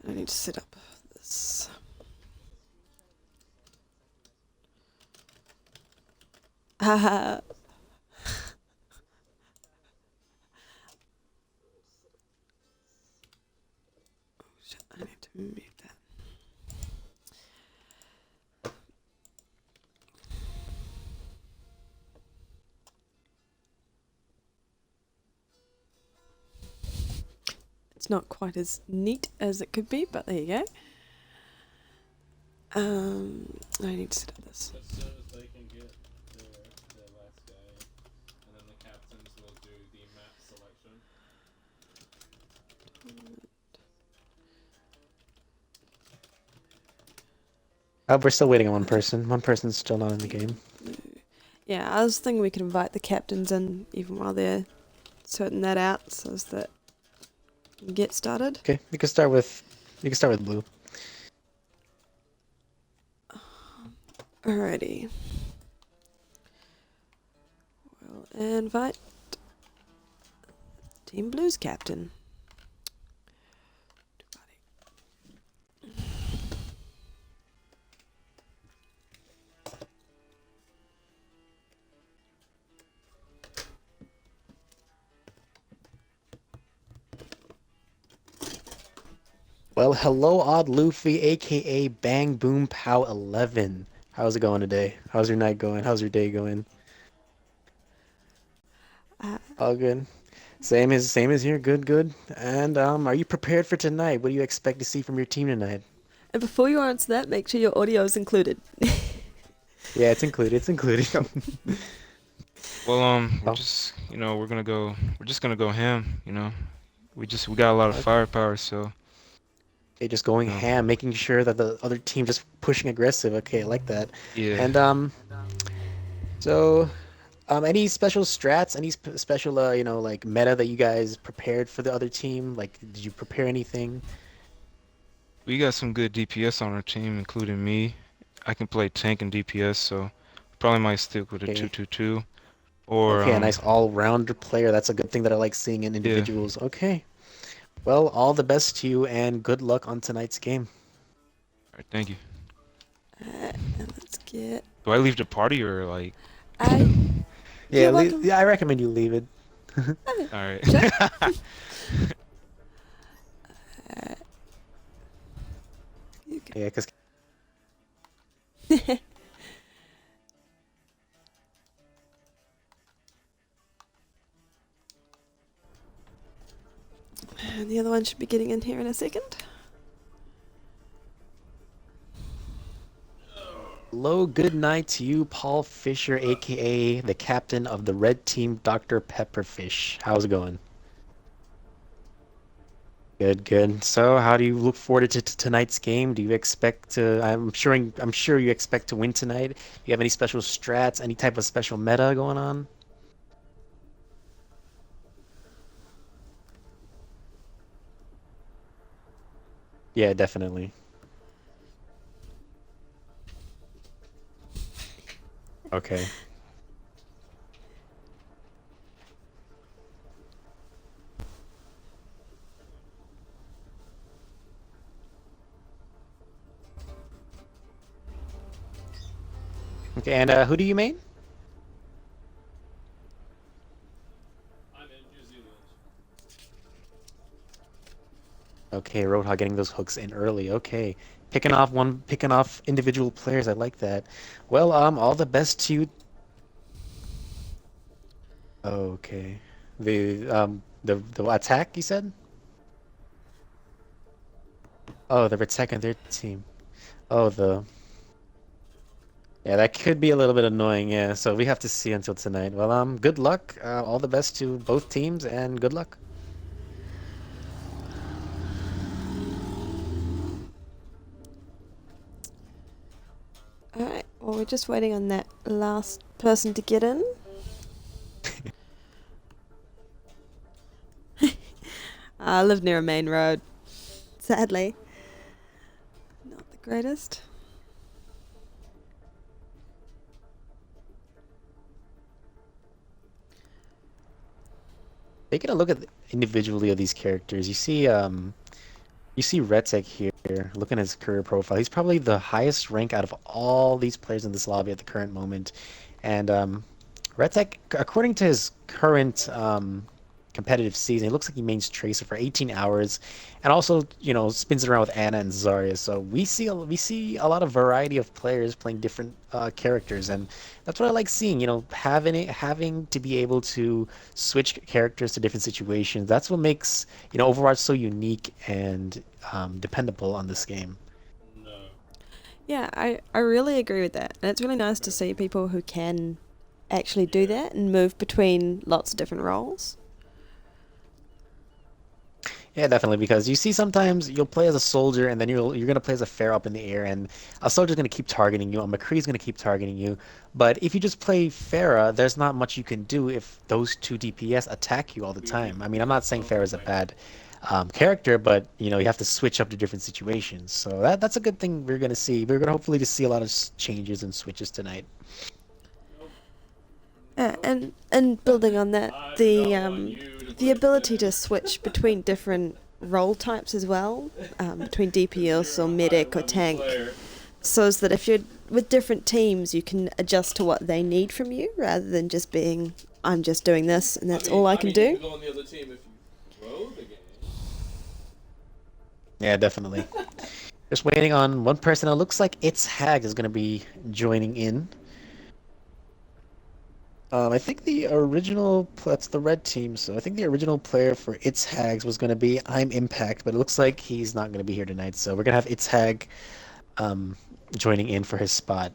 I need to set up this. Haha. I need to move that. It's not quite as neat as it could be, but there you go. I need to set up this. As soon as they can get their last guy, and then the captains will do the map selection. We're still waiting on one person. One person's still not in the game. Yeah, I was thinking we could invite the captains in even while they're sorting that out, so as that we can get started. Okay, we can start with blue. Alrighty. We'll invite Team Blue's captain. Well, hello, Odd Luffy, aka Bang Boom Pow 11. How's it going today? How's your night going? How's your day going? All good. Same as here. Good, good. And are you prepared for tonight? What do you expect to see from your team tonight? And before you answer that, make sure your audio is included. Yeah, it's included. It's included. Well, we're Oh. just, we're just gonna go ham, We got a lot of firepower, so. Okay, just going No. ham, making sure that the other team just pushing aggressive. Okay, I like that. Yeah. And so any special strats, any special like meta that you guys prepared for the other team? Like, did you prepare anything? We got some good DPS on our team, including me. I can play tank and DPS, so probably might stick with a Okay. 2-2-2. Or Okay, a nice all-rounder player. That's a good thing that I like seeing in individuals. Yeah. Okay. Well, all the best to you and good luck on tonight's game. Alright, thank you. And let's get. Do I leave the party or like? Yeah, welcome. yeah, I recommend you leave it. Alright. Yeah, because And the other one should be getting in here in a second. hello, good night to you, Paul Fisher, aka the captain of the red team, Dr. Pepperfish. How's it going? Good, good. So, how do you look forward to tonight's game? Do you expect to? I'm sure you expect to win tonight. Do you have any special strats, any type of special meta going on? Yeah, definitely. Okay. Okay, and who do you main? I'm in New Zealand. Okay, Roadhog getting those hooks in early. Okay. Picking off individual players. I like that. Well, all the best to you. Okay. The attack you said? Oh, they're attacking their team. Oh, yeah, that could be a little bit annoying, yeah. So we have to see until tonight. Well, good luck. All the best to both teams and good luck. Alright, well, we're just waiting on that last person to get in. I live near a main road. Sadly. Not the greatest. Taking a look at individually of these characters, you see You see Retek here, look at his career profile. He's probably the highest rank out of all these players in this lobby at the current moment. And Retek, according to his current competitive season, it looks like he mains Tracer for 18 hours, and also, you know, spins it around with Ana and Zarya. So we see a lot of variety of players playing different characters, and that's what I like seeing. You know, having to be able to switch characters to different situations. That's what makes, you know, Overwatch so unique and dependable on this game. Yeah, I really agree with that. And it's really nice to see people who can actually do that and move between lots of different roles. Yeah, definitely, because you see sometimes you'll play as a soldier and then you're gonna play as a Pharah up in the air, and a soldier's gonna keep targeting you, a McCree's gonna keep targeting you. But if you just play Pharah, there's not much you can do if those two DPS attack you all the time. I mean, I'm not saying Pharah's a bad character, but you know, you have to switch up to different situations. So that's a good thing we're gonna see. We're gonna hopefully to see a lot of changes and switches tonight. And building on that, the ability to switch between different role types as well, between DPS or medic or tank, so as that if you're with different teams, you can adjust to what they need from you rather than just being, I'm just doing this and that's all I can do. You can go on the other team if you throw the game. Yeah, definitely. Just waiting on one person. It looks like It's Hag is gonna be joining in. I think the original, that's the red team, so I think the original player for It's Hags was going to be I'm Impact, but it looks like he's not going to be here tonight, so we're going to have It's Hag joining in for his spot.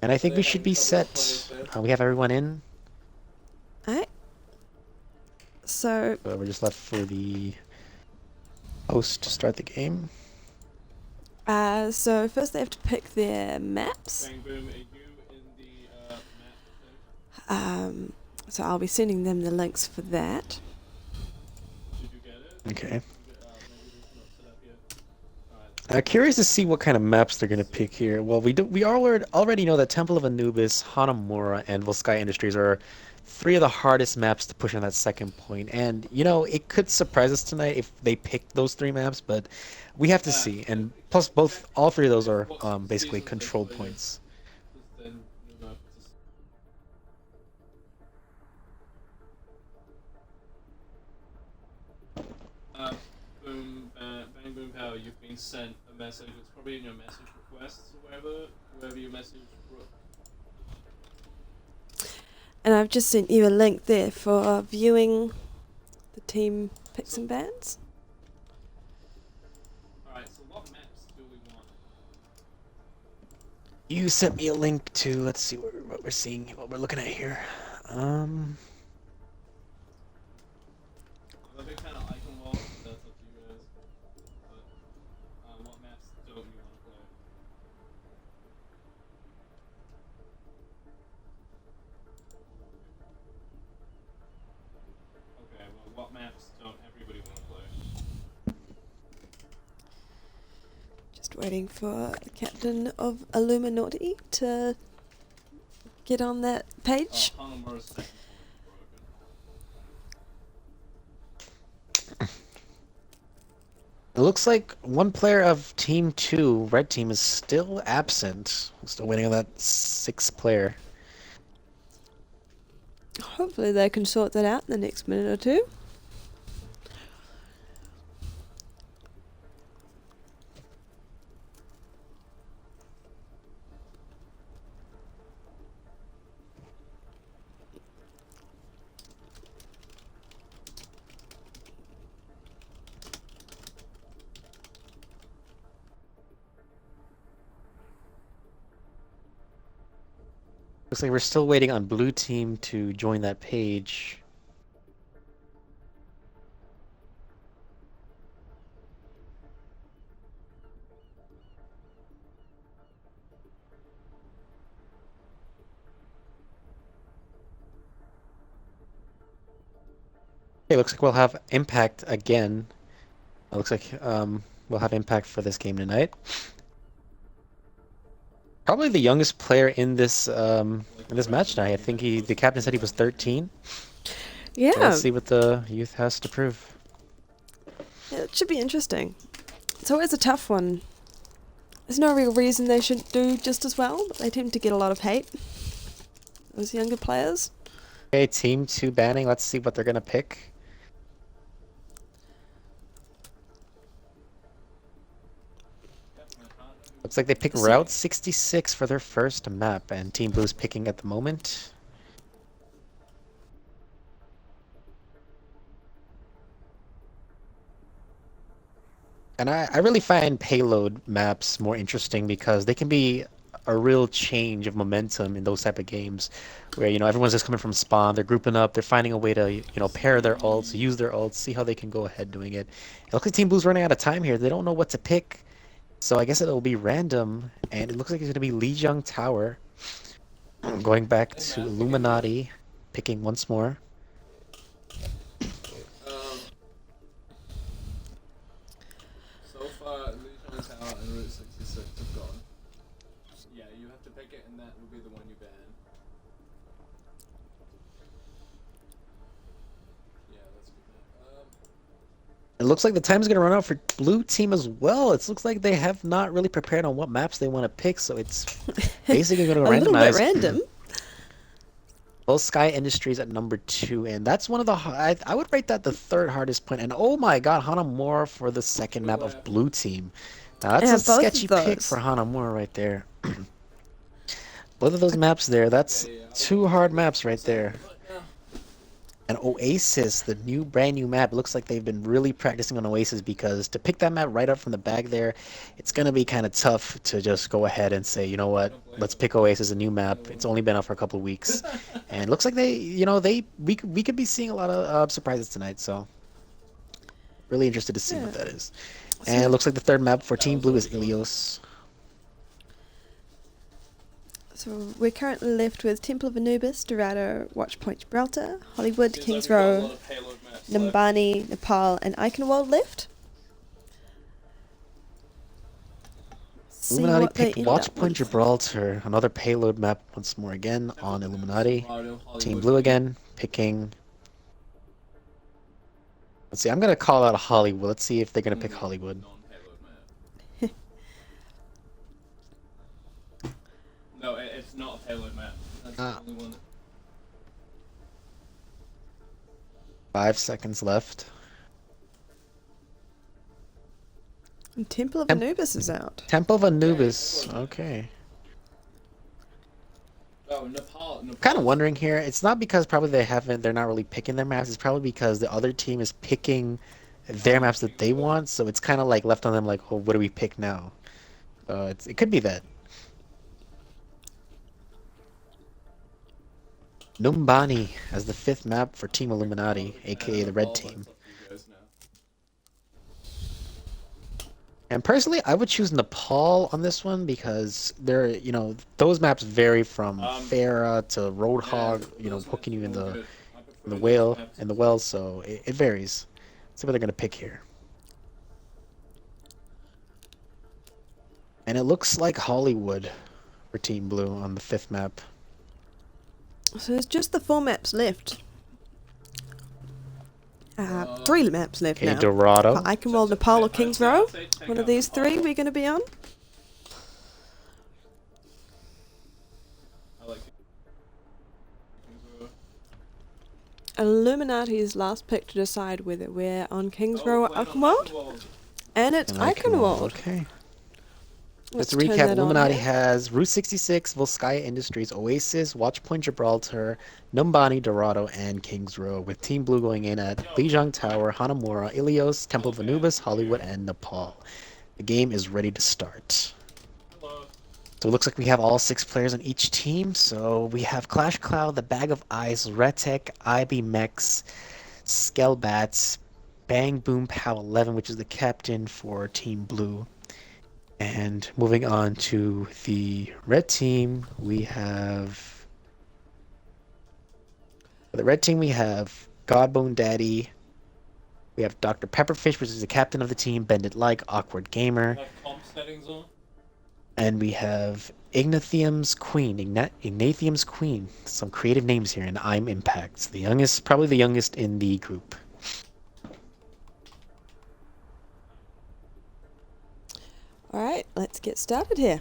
And I think we should be set. We have everyone in. Alright. So We're just left for the host to start the game. so first they have to pick their maps. Bang boom, are you in the map thing? So I'll be sending them the links for that. Did you get it? Okay. Maybe it's not set up yet. Alright. Curious to see what kind of maps they're going to pick here. Well, we already know that Temple of Anubis, Hanamura, and Volskaya Industries are three of the hardest maps to push on that second point. And, you know, it could surprise us tonight if they pick those three maps, but we have to see. And plus, all three of those are basically control points. Then you'll know bang boom power, you've been sent a message. It's probably in your message requests or wherever your message brought. And I've just sent you a link there for viewing the team picks and bans. Alright, so what maps do we want? You sent me a link to, let's see what we're seeing, what we're looking at here. I'm a big fan of icon walls, but that's up to you guys. But what maps don't you want to play? Okay, well, what maps don't everybody want to play? Just waiting for the captain of Illuma-naughty to get on that page. Oh, Hanamura's second point is broken. It looks like one player of Team 2, Red Team, is still absent. Still waiting on that sixth player. Hopefully they can sort that out in the next minute or two. Looks like we're still waiting on Blue Team to join that page. Okay, looks like we'll have Impact again. It looks like we'll have Impact for this game tonight. Probably the youngest player in this match tonight. I think the captain said he was 13. Yeah. So let's see what the youth has to prove. Yeah, it should be interesting. It's always a tough one. There's no real reason they shouldn't do just as well, but they tend to get a lot of hate. Those younger players. Okay, team 2 banning. Let's see what they're gonna pick. Looks like they pick Route 66 for their first map, and Team Blue's picking at the moment. And I really find payload maps more interesting because they can be a real change of momentum in those type of games where, you know, everyone's just coming from spawn, they're grouping up, they're finding a way to, you know, pair their ults, use their ults, see how they can go ahead doing it. It looks like Team Blue's running out of time here. They don't know what to pick. So I guess it'll be random, and it looks like it's going to be Lijiang Tower. Going back to Illuma-naughty, picking once more. So far, Lijiang Tower and Route 66 have gone. Yeah, you have to pick it, and that will be the one you ban. Yeah, that's good. It looks like the time's going to run out for blue team as well. It looks like they have not really prepared on what maps they want to pick, so it's basically going to A little bit randomize. random. Well, Sky Industries at number 2, and that's one of the I would rate that the third hardest point. And oh my god, Hanamura for the second map of blue team. Now that's Yeah, a both of sketchy pick those. for Hanamura right there. Both of those maps there, that's 2 hard maps right there. And Oasis, the brand new map, it looks like they've been really practicing on Oasis, because to pick that map right up from the bag there, it's going to be kind of tough to just go ahead and say, you know what, let's pick Oasis, a new map. It's only been out for a couple of weeks. And it looks like we could be seeing a lot of surprises tonight, so really interested to see what that is. And it looks like the third map for Team Blue is Ilios. So we're currently left with Temple of Anubis, Dorado, Watchpoint Gibraltar, Hollywood, Kings Row, Numbani, Nepal, and Eichenwald left. See Illuminati what they picked end up Watchpoint with. Gibraltar, another payload map once more again on Illuminati. Team Blue again, picking... Let's see, I'm going to call out Hollywood. Let's see if they're going to pick Hollywood. No, it's not a payload map. That's the only one. 5 seconds left. And Temple of Anubis is out. Temple of Anubis, okay. Oh, Nepal. Kind of wondering here, it's not because probably they're not really picking their maps, it's probably because the other team is picking their maps that they want, so it's kind of like left on them like, oh, what do we pick now? It could be that. Numbani as the 5th map for Team Illuminati, aka the red team. And personally, I would choose Nepal on this one because they're, you know, those maps vary from Farah to Roadhog, you know, hooking you in the whale and the wells, so it varies. Let's see what they're gonna pick here. And it looks like Hollywood for Team Blue on the 5th map. So there's just the 4 maps left. 3 maps left Okay, now. Dorado. Eichenwald, Nepal, or Kings Row. One of these 3 we're going to be on. I like Illuminati's last pick to decide whether we're on Kings Row or Eichenwald. And it's Eichenwald. Okay. Let's Just to turn recap, that on Illuminati there. has Route 66, Volskaya Industries, Oasis, Watchpoint Gibraltar, Numbani, Dorado, and Kings Row, with Team Blue going in at Lijiang Tower, Hanamura, Ilios, Temple of Anubis, Hollywood, and Nepal. The game is ready to start. So it looks like we have all 6 players on each team. So we have Clash Cloud, the Bag of Ice, Retek, IB Mex, Skelbats, Bang Boom Pow 11, which is the captain for Team Blue. And moving on to the red team, we have... For the red team, we have Godbone Daddy. We have Dr. Pepperfish, which is the captain of the team, Bend It Like, Awkward Gamer. have comp settings on. And we have Ignathium's Queen, Ignathium's Queen. Some creative names here, and I'm Impact. The youngest, probably the youngest in the group. let's get started here.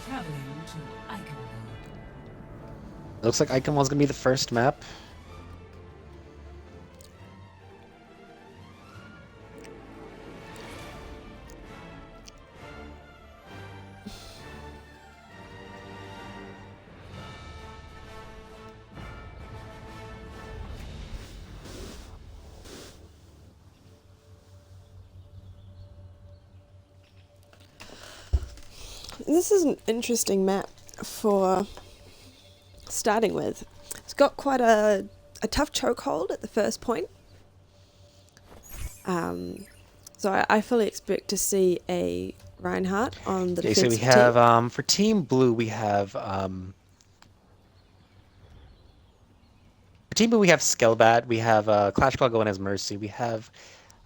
Traveling to Iconwell. Looks like Iconwell's gonna be the first map. This is an interesting map for starting with. It's got quite a tough chokehold at the first point. So I fully expect to see a Reinhardt on the Okay, so defensive we have team. for Team Blue we have Skellbat, we have Clash Claw going as Mercy, we have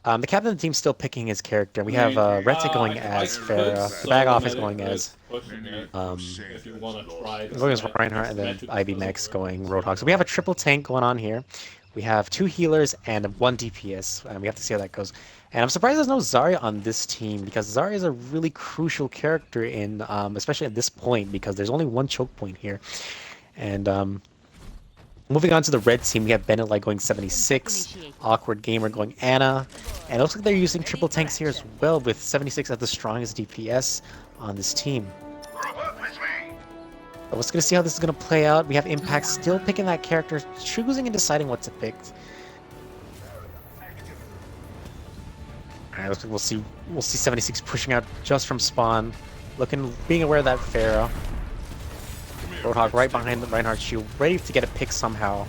the captain of the team still picking his character. We have Retic going as Pharah, the Bag Off is going as If you want to try to going as Reinhardt, and then Ivy Max going Roadhog. So we have a triple tank going on here. We have 2 healers and 1 DPS, and we have to see how that goes. And I'm surprised there's no Zarya on this team, because Zarya is a really crucial character in, especially at this point, because there's only 1 choke point here. And moving on to the red team, we have Bennett Light going 76, Awkward Gamer going Anna, and it looks like they're using triple tanks here as well, with 76 as the strongest DPS on this team. But we're going to see how this is going to play out. We have Impact still picking that character, choosing and deciding what to pick. Alright, looks like we'll see 76 pushing out just from spawn, being aware of that Pharah. Roadhog right behind the Reinhardt shield, ready to get a pick somehow.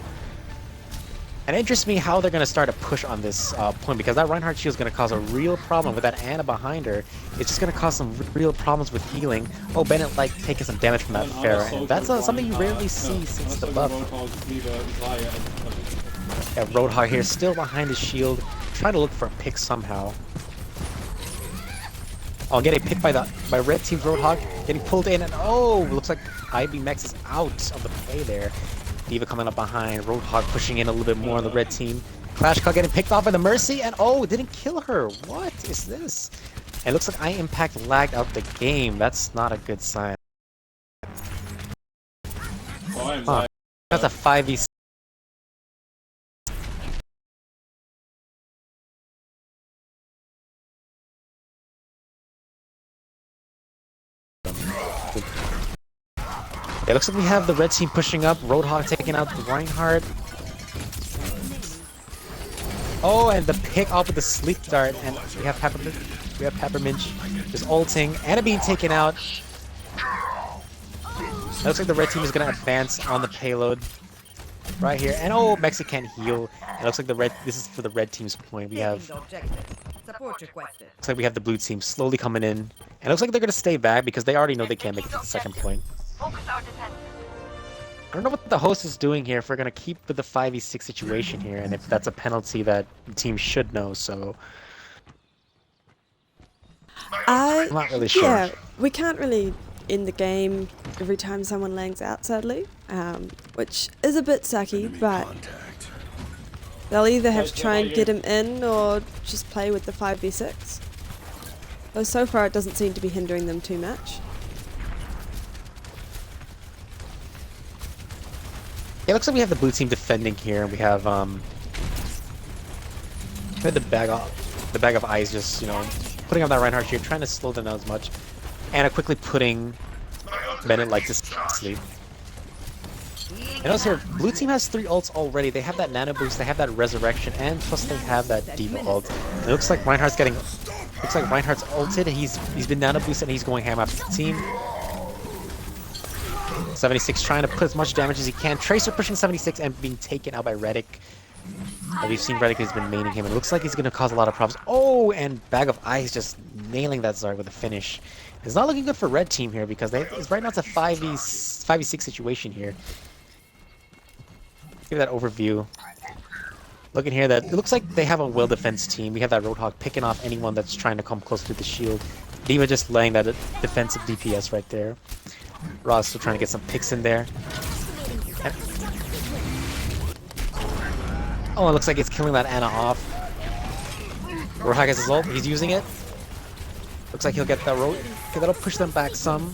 And it interests me how they're going to start a push on this point, because that Reinhardt shield is going to cause a real problem with that Anna behind her. It's just going to cause some real problems with healing. Oh, Bennett like taking some damage from that Pharah, and that's something you rarely see since the buff. Yeah, Roadhog here still behind his shield, trying to look for a pick somehow. Oh, getting picked by red team's Roadhog, getting pulled in, and oh, looks like Ivy Max is out of the play there. D.Va coming up behind, Roadhog pushing in a little bit more on the red team. Clash Claw getting picked off by the Mercy, and oh, it didn't kill her. What is this? And it looks like Impact lagged out the game. That's not a good sign. Huh. That's a 5v6. It looks like we have the red team pushing up, Roadhog taking out the Reinhardt. Oh, and the pick off with the sleep dart, and we have Peppermint just ulting, Anna being taken out. It looks like the red team is gonna advance on the payload right here, and oh, Mexi can't heal. It looks like this is for the red team's point. We have looks like we have the blue team slowly coming in, and it looks like they're gonna stay back because they already know they can't make it to the second point. I don't know what the host is doing here, if we're going to keep with the 5v6 situation here, and if that's a penalty that the team should know, so... I'm not really sure. Yeah, we can't really end the game every time someone langs out, sadly, which is a bit sucky, but they'll either have to try and get him in or just play with the 5v6. Though so far it doesn't seem to be hindering them too much. Yeah, it looks like we have the blue team defending here. We have the bag of eyes, just putting on that Reinhardt here, trying to slow them down as much. Anna quickly putting Bennett Light to sleep. And also here, blue team has 3 ults already. They have that nano boost, they have that resurrection, and plus they have that D.Va ult. And it looks like Reinhardt's ulted. He's been nano boosted and he's going ham after the team. 76 trying to put as much damage as he can. Tracer pushing 76 and being taken out by Retic. We've seen Retic has been maining him, and it looks like he's going to cause a lot of problems. Oh, and Bag of Eyes just nailing that Zarya with a finish. It's not looking good for red team here because right now it's a 5v6 situation here. Give that overview. Looking here, that it looks like they have a well defense team. We have that Roadhog picking off anyone that's trying to come close to the shield. D.Va just laying that defensive DPS right there. Ra's still trying to get some picks in there. Oh, it looks like it's killing that Anna off. Roadhog has his ult. He's using it. Looks like he'll get that road. Okay, that'll push them back some.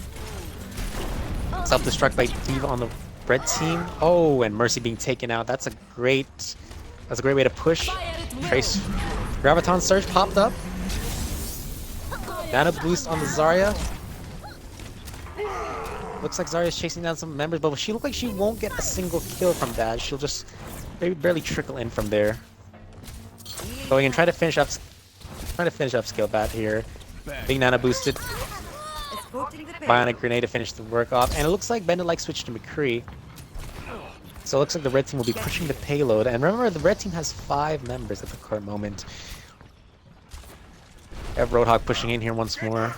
Self-destruct by D.Va on the red team. Oh, and Mercy being taken out. That's a great way to push. Trace. Graviton Surge popped up. Nano boost on the Zarya. Looks like Zarya's chasing down some members, but she looks like she won't get a single kill from that. She'll just maybe barely trickle in from there. Going and try to finish up Scalebat here. Being nano boosted. Bionic grenade to finish the work off, and it looks like Bennett like switched to McCree. So it looks like the red team will be pushing the payload. And remember, the red team has 5 members at the current moment. We have Roadhog pushing in here once more.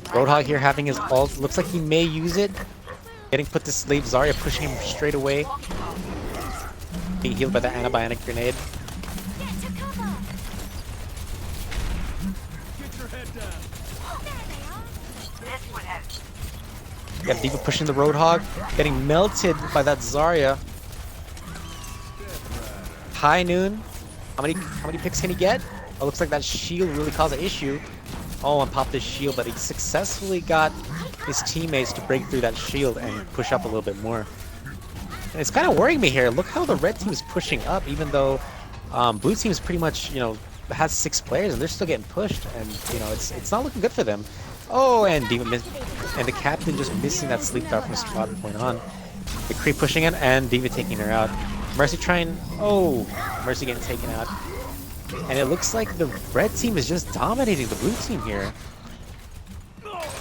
Roadhog here having his ult. Looks like he may use it. Getting put to sleep. Zarya pushing him straight away. Being healed by the anti-bionic grenade. Got D.Va pushing the Roadhog. Getting melted by that Zarya. High Noon. How many picks can he get? Oh, looks like that shield really caused an issue. Oh, and popped his shield, but he successfully got his teammates to break through that shield and push up a little bit more. And it's kind of worrying me here. Look how the red team is pushing up, even though blue team is pretty much, has 6 players and they're still getting pushed, and it's not looking good for them. Oh, and D.Va missed, and the captain just missing that sleep dart from spot point on. The creep pushing in, and D.Va taking her out. Mercy trying. Oh, Mercy getting taken out. And it looks like the red team is just dominating the blue team here.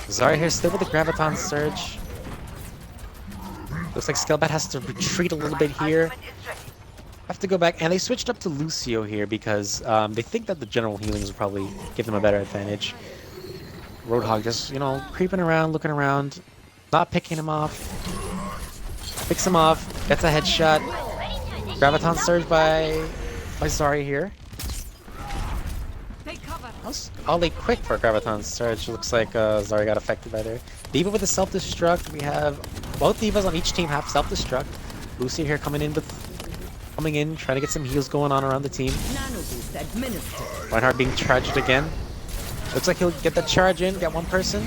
Zarya here still with the Graviton Surge. Looks like Scalebat has to retreat a little bit here. Have to go back, and they switched up to Lucio here because they think that the general healings will probably give them a better advantage. Roadhog just, creeping around, looking around, not picking him off. Picks him off, gets a headshot. Graviton Surge by Zarya here. That was oddly quick for Graviton Surge. Looks like Zarya got affected by there. D.Va with the self-destruct. We have both D.Vas on each team have self-destruct. Lucy here coming in, trying to get some heals going on around the team. Reinhardt being charged again. Looks like he'll get that charge in, get one person.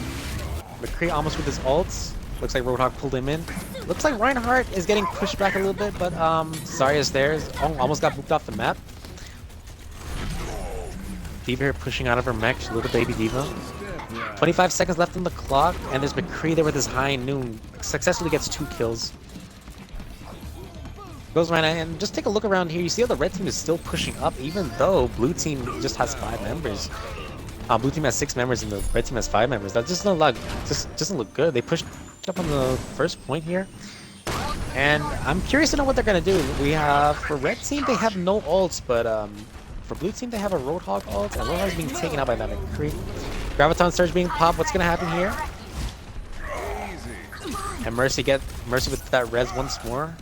McCree almost with his ults. Looks like Roadhog pulled him in. Looks like Reinhardt is getting pushed back a little bit, but Zarya's there. Almost got moved off the map. D.Va here pushing out of her mech, little baby D.Va. 25 seconds left on the clock, and there's McCree there with his High Noon. Successfully gets 2 kills. Goes right in, and just take a look around here. You see how the red team is still pushing up, even though blue team just has 5 members. Blue team has 6 members, and the red team has 5 members. That just doesn't look good. They pushed up on the first point here. And I'm curious to know what they're going to do. We have, for red team, they have no ults, but for blue team, they have a Roadhog ult, and Roadhog is being taken out by that McCree. Graviton Surge being popped. What's going to happen here? And Mercy with that res once more.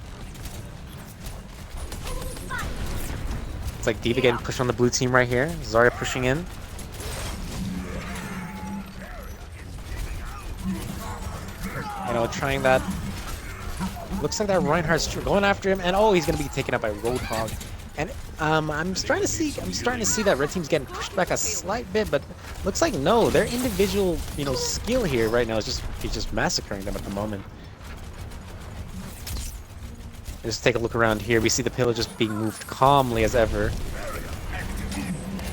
It's like D.Va getting pushed on the blue team right here. Zarya pushing in. Trying that. Looks like that Reinhardt's going after him, and oh, he's gonna be taken out by Roadhog. And I'm starting to see that red team's getting pushed back a slight bit, but looks like no, their individual skill here right now is just massacring them at the moment. Just take a look around here. We see the pillar just being moved calmly as ever.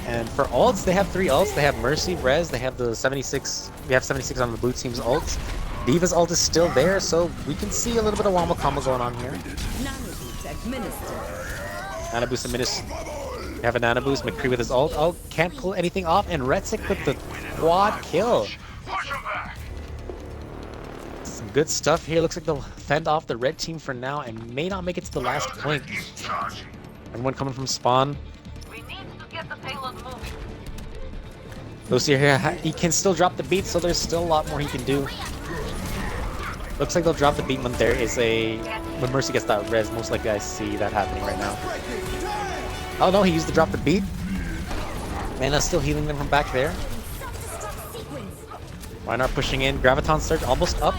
And for ults, they have 3 ults. They have Mercy, Res. They have the 76. We have 76 on the blue team's ults. D.Va's ult is still there, so we can see a little bit of wombo combo going on here. Nano boost administered. We have a nano boost. McCree with his ult. Oh, can't pull anything off, and Retsic with the quad kill. Some good stuff here. Looks like they'll fend off the red team for now and may not make it to the last point. Everyone coming from spawn. Lucy here, he can still drop the beat, so there's still a lot more he can do. Looks like they'll drop the beat when when Mercy gets that res. Most likely I see that happening right now. Oh no, he used to drop the beat. Mana still healing them from back there. Reinhardt pushing in. Graviton Surge almost up.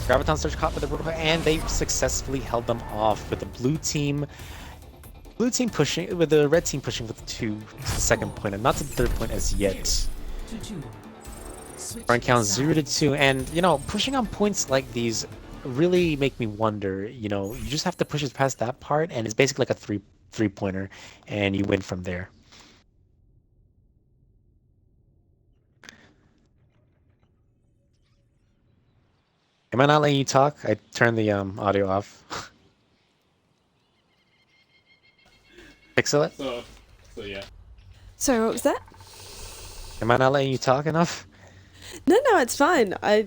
Graviton Surge caught with the Roadhog, and they successfully held them off with the blue team blue team pushing, with the red team pushing with the 2 to the second point, and not to the third point as yet. To 2. Switch Run count sides. 0 to 2, and you know, pushing on points like these really make me wonder. You know, you just have to push it past that part, and it's basically like a three-pointer, and you win from there. Am I not letting you talk? I turned the audio off. Pixel it? So yeah. Sorry, what was that? Am I not letting you talk enough? No, it's fine. I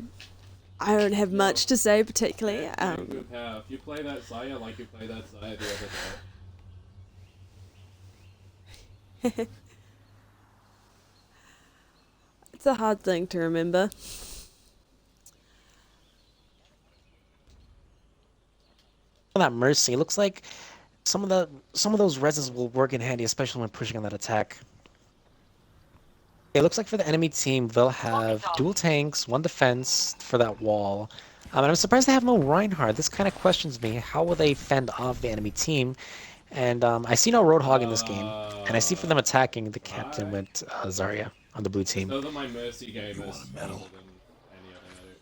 don't have much to say particularly. Good half. You play that Zaya like you played that Zaya the other day. It's a hard thing to remember. That Mercy, it looks like some of those reses will work in handy, especially when pushing on that attack. It looks like for the enemy team, they'll have dual tanks, 1 defense for that wall. And I'm surprised they have no Reinhardt. This kind of questions me. How will they fend off the enemy team? And I see no Roadhog in this game. And I see for them attacking, the captain went Zarya on the blue team. So that my Mercy game is better than any other edit.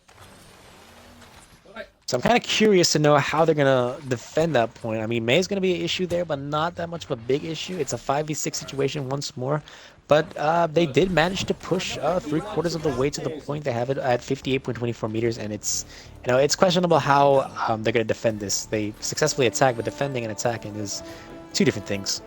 But So I'm kind of curious to know how they're going to defend that point. I mean, Mei's going to be an issue there, but not that much of a big issue. It's a 5v6 situation once more. But they did manage to push 3/4 of the way to the point. They have it at 58.24 meters, and it's, you know, it's questionable how they're going to defend this. They successfully attack, but defending and attacking is 2 different things.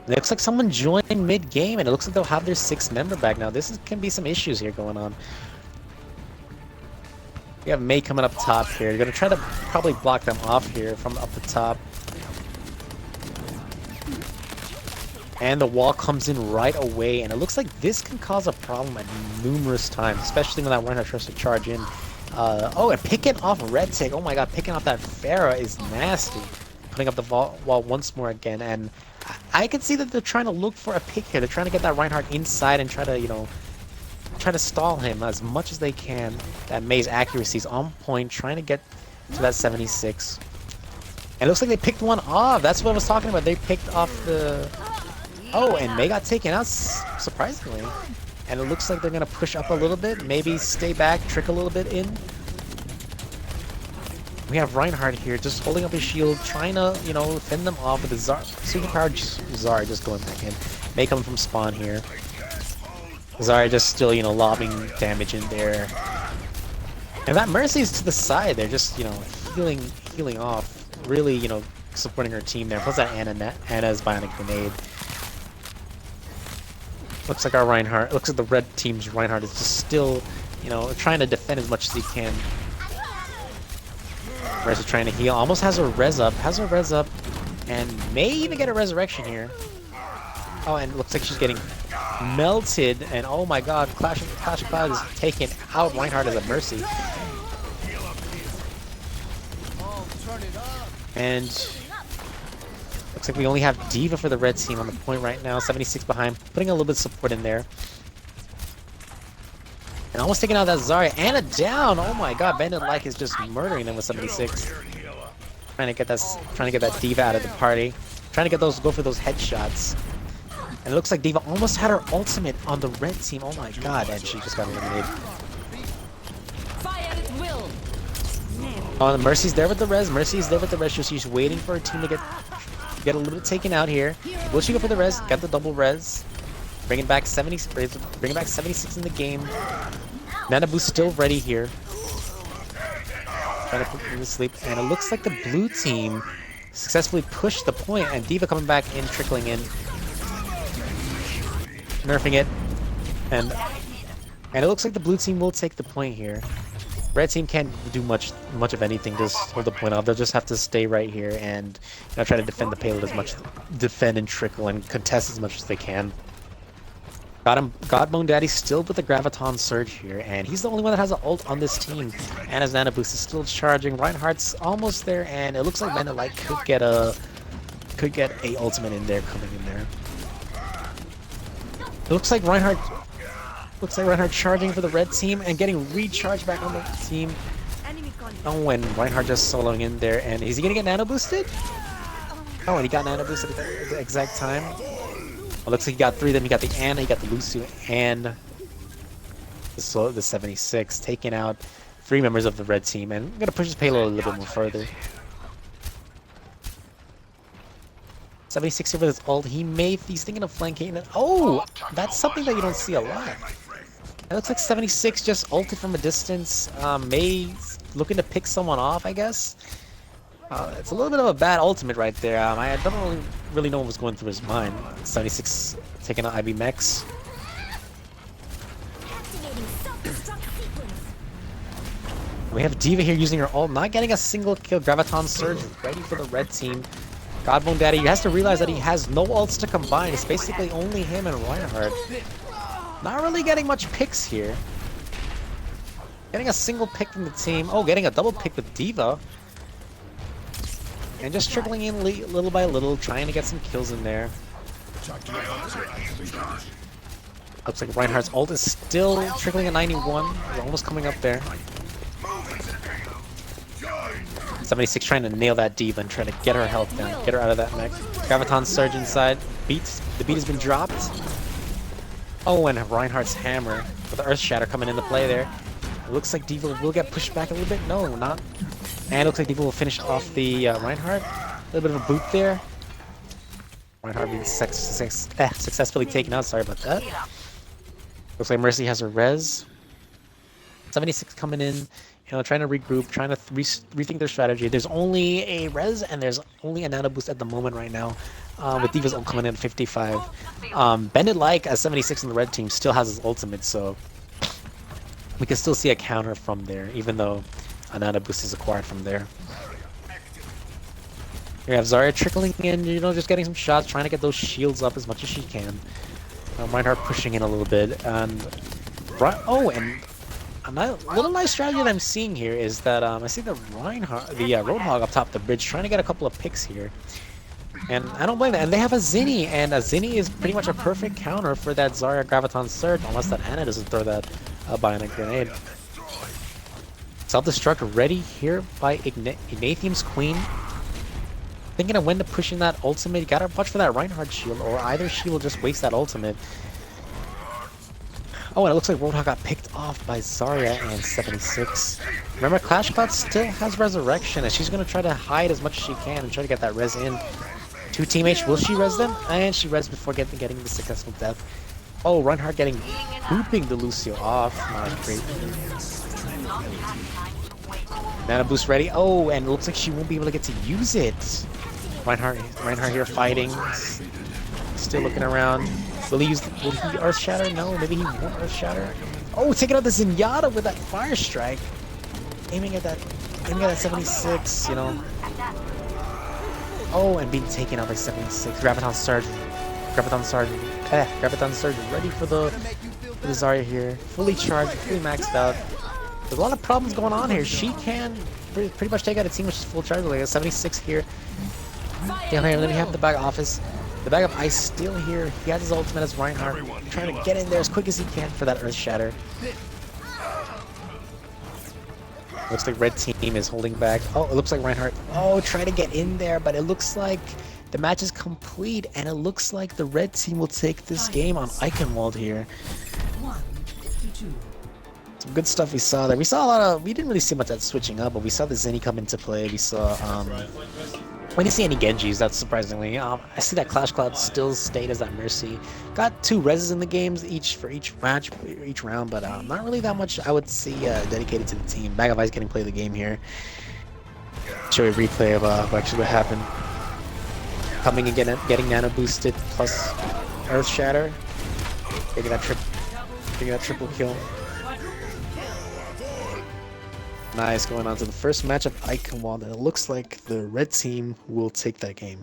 And it looks like someone joined mid-game, and it looks like they'll have their 6th member back now. Can be some issues here going on. We have Mei coming up top here. You're going to try to probably block them off here from up the top. And the wall comes in right away, and it looks like this can cause a problem at numerous times, especially when that Reinhardt tries to charge in. Oh, and picking off Red Tick. Oh my god, picking off that Pharah is nasty. Putting up the wall once more again, and I can see that they're trying to look for a pick here. They're trying to get that Reinhardt inside and try to, you know, try to stall him as much as they can. That Mei's accuracy is on point, trying to get to that 76. And it looks like they picked one off. That's what I was talking about. They picked off the... Oh, and Mei got taken out, surprisingly. And it looks like they're going to push up a little bit, maybe stay back, trick a little bit in. We have Reinhardt here, just holding up his shield, trying to, you know, fend them off with the superpowered Zarya just going back in. Mei coming from spawn here. Zarya just still, you know, lobbing damage in there. And that Mercy's to the side. They're just, you know, healing off. Really, you know, supporting her team there. Plus that Anna's bionic grenade. Looks like our Reinhardt, looks like the red team's Reinhardt is just still, you know, trying to defend as much as he can. Rez is trying to heal, almost has a res up, and may even get a resurrection here. Oh, and it looks like she's getting melted, and oh my god, Clash of Clouds is taking out Reinhardt as a Mercy. And looks like we only have D.Va for the red team on the point right now, 76 behind, putting a little bit of support in there. And almost taking out that Zarya. Anna down! Oh my god, Bandit Like is just murdering them with 76. Trying to get that D.Va out of the party. Trying to go for those headshots. And it looks like D.Va almost had her ultimate on the red team. Oh my god, and she just got eliminated. Oh, and Mercy's there with the res. She's waiting for her team to get a little bit taken out here. Will she go for the res? Got the double res. Bringing back 76 in the game. Mana boost still ready here. Trying to put him to sleep. And it looks like the blue team successfully pushed the point, and D.Va coming back in, trickling in. Nerfing it. And it looks like the blue team will take the point here. Red team can't do much of anything, just hold the point off. They'll just have to stay right here and, you know, try to defend the payload as much, defend and trickle and contest as much as they can. Godbone Daddy still with the Graviton Surge here, and he's the only one that has an ult on this team. And his Nana Boost is still charging. Reinhardt's almost there, and it looks like Bandit Light could get a ultimate in there, coming in there. It looks like Reinhardt charging for the red team and getting recharged back on the team. Oh, and Reinhardt just soloing in there, and is he gonna get nano boosted? Oh, and he got nano boosted at the exact time. Well, looks like he got 3 of them. He got the Ana, he got the Lucio, and the 76, taking out 3 members of the red team, and I'm gonna push his payload a little bit more further. 76 here with his ult. He's thinking of flanking. Oh, that's something that you don't see a lot. It looks like 76 just ulted from a distance. May looking to pick someone off, I guess. It's a little bit of a bad ultimate right there. I don't really know what was going through his mind. 76 taking out IB Mex. We have D.Va here using her ult, not getting a single kill. Graviton Surge ready for the red team. Godbone Daddy has to realize that he has no ults to combine. It's basically only him and Reinhardt. Not really getting much picks here. Getting a single pick from the team. Oh, getting a double pick with D.Va. And just trickling in little by little, trying to get some kills in there. Looks like Reinhardt's ult is still trickling at 91. We're almost coming up there. 76 trying to nail that D.Va and try to get her health down, get her out of that mech. Graviton Surge inside. The beat has been dropped. Oh, and Reinhardt's hammer with the Earth Shatter coming into play there. It looks like D.Va will get pushed back a little bit. No, not. And it looks like D.Va will finish off the Reinhardt. A little bit of a boot there. Reinhardt being successfully taken out. Sorry about that. Looks like Mercy has her res. 76 coming in, trying to regroup, trying to rethink their strategy. There's only a res and there's only a nano boost at the moment right now, with D.Va's ult coming in at 55. Bended like as 76 in the red team still has his ultimate, so we can still see a counter from there, even though a nano boost is acquired from there. We have Zarya trickling in, just getting some shots, trying to get those shields up as much as she can. Reinhardt pushing in a little bit, and a little nice strategy that I'm seeing here is that I see the Roadhog up top the bridge trying to get a couple of picks here. And I don't blame that. And they have a Zinni, and a Zinni is pretty much a perfect counter for that Zarya Graviton Surge, unless that Ana doesn't throw that bionic grenade. Self-destruct ready here by Ignathium's Queen. Thinking of when to push in that ultimate. You gotta watch for that Reinhardt shield, or either she will just waste that ultimate. Oh, and it looks like Roadhog got picked off by Zarya and 76. Remember, Clash Cloud still has Resurrection, and she's going to try to hide as much as she can and try to get that res in. 2 teammates, will she res them? And she res before getting the successful death. Oh, Reinhardt booping the Lucio off. Not great. Nano boost ready. Oh, and it looks like she won't be able to get to use it. Reinhardt here fighting. Still looking around. Will he Earth Shatter? No, maybe he won't Earth Shatter. Oh, taking out the Zenyatta with that Fire Strike. Aiming at that 76, Oh, and being taken out by 76. Graviton Surge ready for the Zarya here. Fully charged, fully maxed out. There's a lot of problems going on here. She can pretty much take out a team which is full charge. Like a 76 here. Down here, then we have the back office. The bag of ice still here. He has his ultimate as Reinhardt, trying to get in there as quick as he can for that Earth Shatter. Looks like red team is holding back. Oh, it looks like Reinhardt. Oh, trying to get in there, but it looks like the match is complete, and it looks like the red team will take this game on Eichenwald here. 1-2. Some good stuff we saw there. We saw a lot of. We didn't really see much of that switching up, but we saw the Zinni come into play. We saw. We didn't see any Genjis, that's surprisingly. I see that Clash Cloud still stayed as that Mercy. Got 2 reses in the games for each round, but not really that much I would see dedicated to the team. Bag of Ice getting play of the game here. Show a replay of actually what happened. Coming and getting nano boosted plus Earth Shatter. Taking that triple kill. Nice, going on to the first match of Eichenwald, and it looks like the red team will take that game.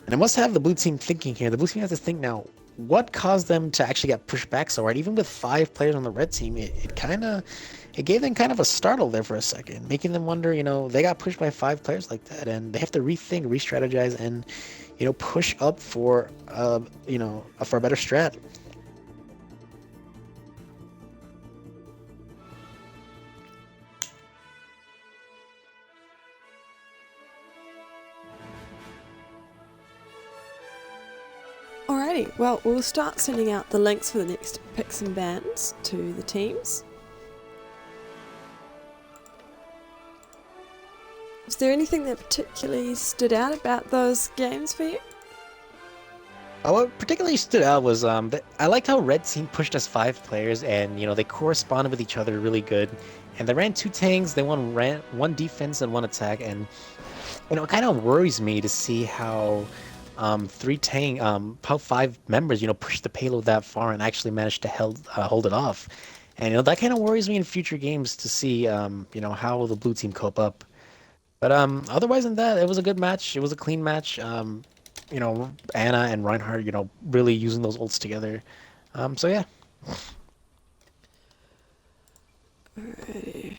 And I must have the blue team thinking here. The blue team has to think now, what caused them to actually get pushed back so hard? Even with 5 players on the red team, it gave them kind of a startle there for a second, making them wonder, they got pushed by 5 players like that, and they have to rethink, re-strategize, and, push up for, for a better strat. Alrighty, well, we'll start sending out the links for the next picks and bans to the teams. Was there anything that particularly stood out about those games for you? What particularly stood out was that I liked how Red Team pushed us 5 players, and they corresponded with each other really good. And they ran 2 tanks, they ran one defense and 1 attack, and it kind of worries me to see how how 5 members pushed the payload that far and actually managed to hold it off. And that kind of worries me in future games to see how will the blue team cope up. But otherwise than that, it was a good match. It was a clean match. Anna and Reinhardt, really using those ults together. So yeah. Alrighty.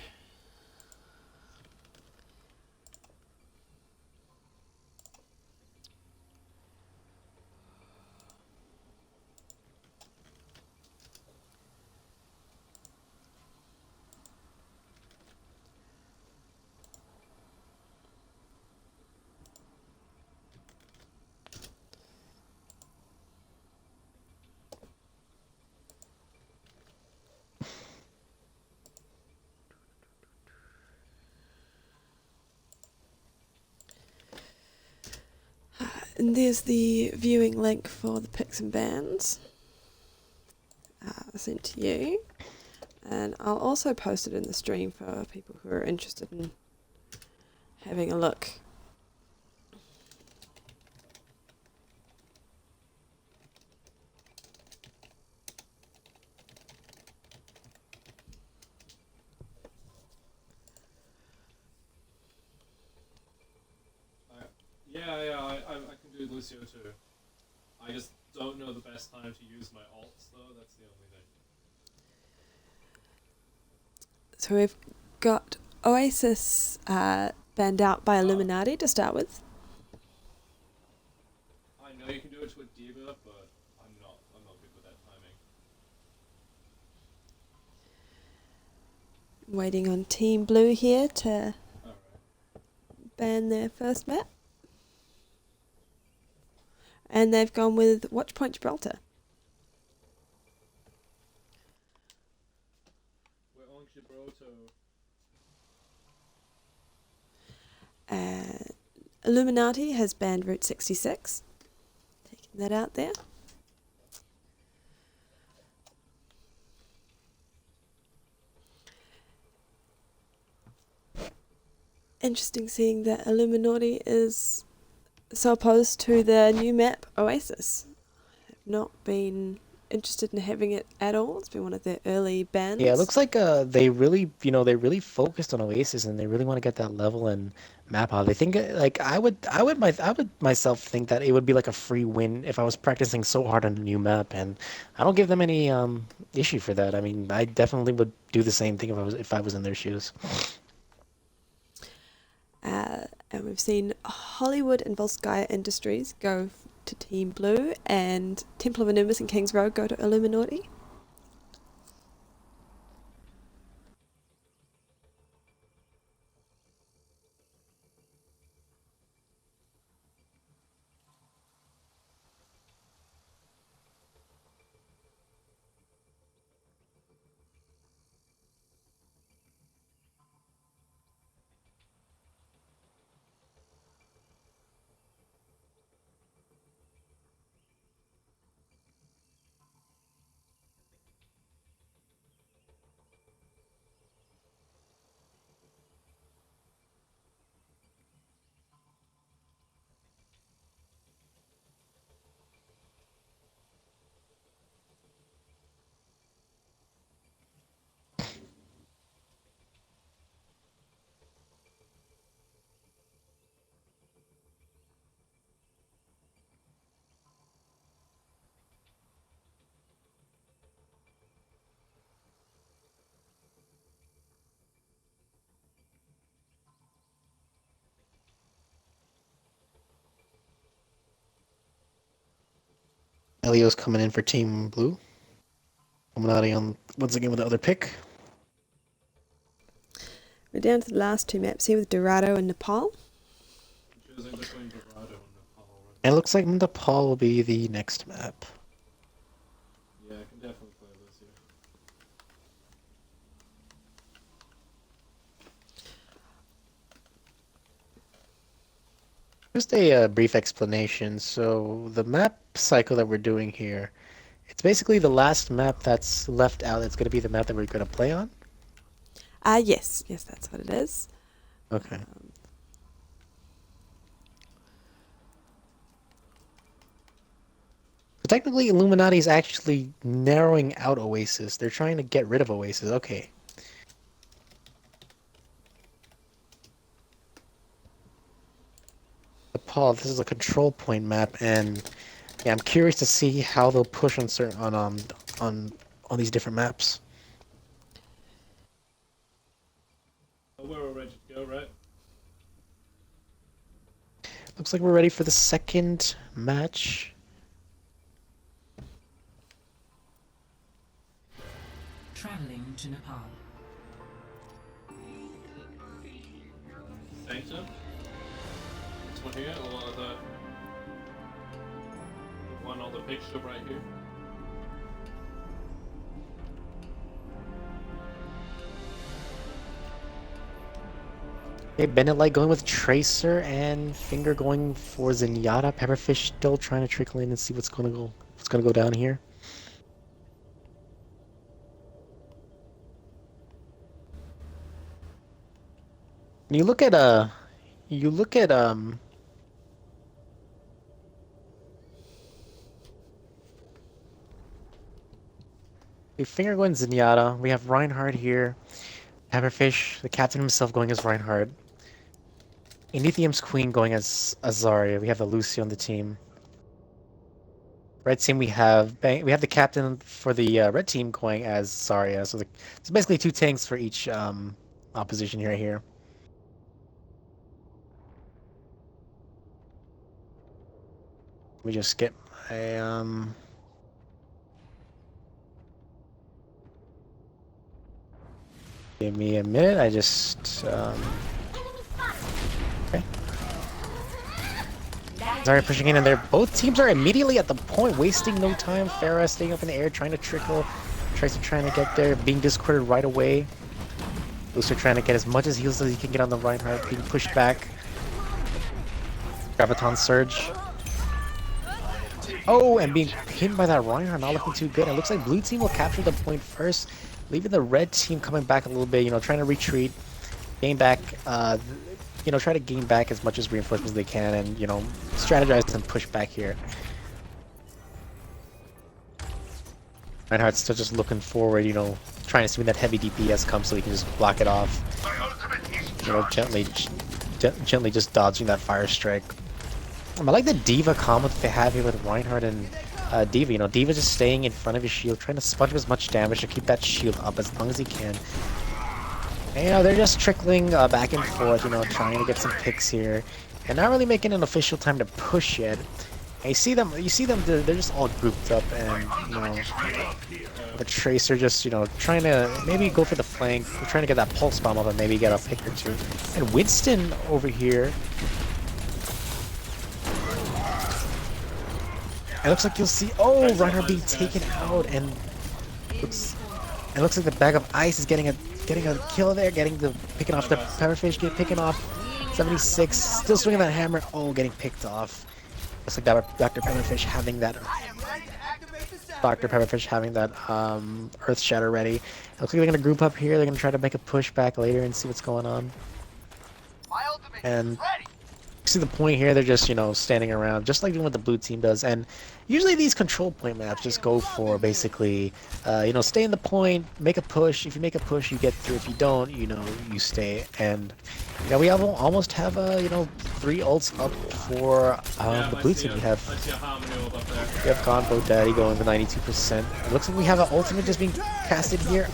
And there's the viewing link for the picks and bans sent to you. And I'll also post it in the stream for people who are interested in having a look. I can do Lucio too. I just don't know the best time to use my ults though, that's the only thing. So we've got Oasis banned out by Illuma-naughty to start with. I know you can do it with D.Va, but I'm not good with that timing. Waiting on Team Blue here to Alright. ban their first map. And they've gone with Watchpoint Gibraltar. We're on Gibraltar. Illuma-naughty has banned Route 66. Taking that out there. Interesting seeing that Illuma-naughty is so opposed to the new map Oasis. I've not been interested in having it at all. It's been one of their early bans. Yeah, it looks like they really focused on Oasis, and they really want to get that level and map out. They think like I would myself think that it would be like a free win if I was practicing so hard on a new map, and I don't give them any issue for that. I mean, I definitely would do the same thing if I was in their shoes. And we've seen Hollywood and Volskaya Industries go to Team Blue, and Temple of Anubis and Kings Road go to Illuma-naughty. Elio's coming in for Team Blue. Illuminati on once again with the other pick. We're down to the last two maps here with Dorado and Nepal. I'm choosing between Dorado and Nepal right And it looks like Mundapal will be the next map. Yeah, I can definitely play this here. Just a brief explanation. So the map cycle that we're doing here, it's basically the last map that's left out. It's going to be the map that we're going to play on. Yes, that's what it is. Okay. So technically, Illuminati is actually narrowing out Oasis. They're trying to get rid of Oasis. Okay. Paul, this is a control point map, and yeah, I'm curious to see how they'll push on certain on these different maps. We're all ready to go, right? Looks like we're ready for the second match. Traveling to Nepal. Sanctum? This one here, or the one on the picture right here? Okay, Bennett Light going with Tracer and Finger going for Zenyatta. Pepperfish still trying to trickle in and see what's gonna go down here. You look at we Finger going Zenyatta. We have Reinhardt here. Pepperfish, the captain himself, going as Reinhardt. Enithium's Queen going as Zarya. We have the Lucy on the team. Red team, we have the captain for the red team going as Zarya. So it's basically two tanks for each opposition here. Let me just get my Give me a minute. I just okay. Zarya pushing in, and both teams are immediately at the point, wasting no time. Pharah staying up in the air, trying to trickle. Tracer trying to get there, being discorded right away. Booster trying to get as much as heals as he can get on the Reinhardt, being pushed back. Graviton Surge. Oh, and being pinned by that Reinhardt, not looking too good. It looks like blue team will capture the point first, leaving the red team coming back a little bit, trying to retreat, gain back, try to gain back as much as reinforcements as they can, and, strategize and push back here. Reinhardt's still just looking forward, trying to see when that heavy DPS comes so he can just block it off. Gently just dodging that fire strike. I like the D.Va combo that they have here with Reinhardt and D.Va. D.Va just staying in front of his shield, trying to sponge up as much damage to keep that shield up as long as he can. And, they're just trickling back and forth, trying to get some picks here, and not really making an official time to push yet. And you see them, they're just all grouped up, and, the Tracer just, trying to maybe go for the flank, trying to get that pulse bomb up and maybe get a pick or two. And Winston over here. It looks like you'll see, Reinhardt being taken out, and it looks like the bag of ice is getting a kill there, picking off the Pepperfish, picking off 76, still swinging that hammer, getting picked off. Looks like Dr. Pepperfish having that Earth Shatter ready. It looks like they're gonna group up here, they're gonna try to make a push back later and see what's going on. And see the point here, they're just, standing around, just like doing what the blue team does. And usually these control point maps just go for basically, stay in the point, make a push. If you make a push, you get through. If you don't, you stay. And, we almost have, 3 ults up for the blue team. We have Gonbo Daddy going to 92%. It looks like we have an ultimate just being casted here.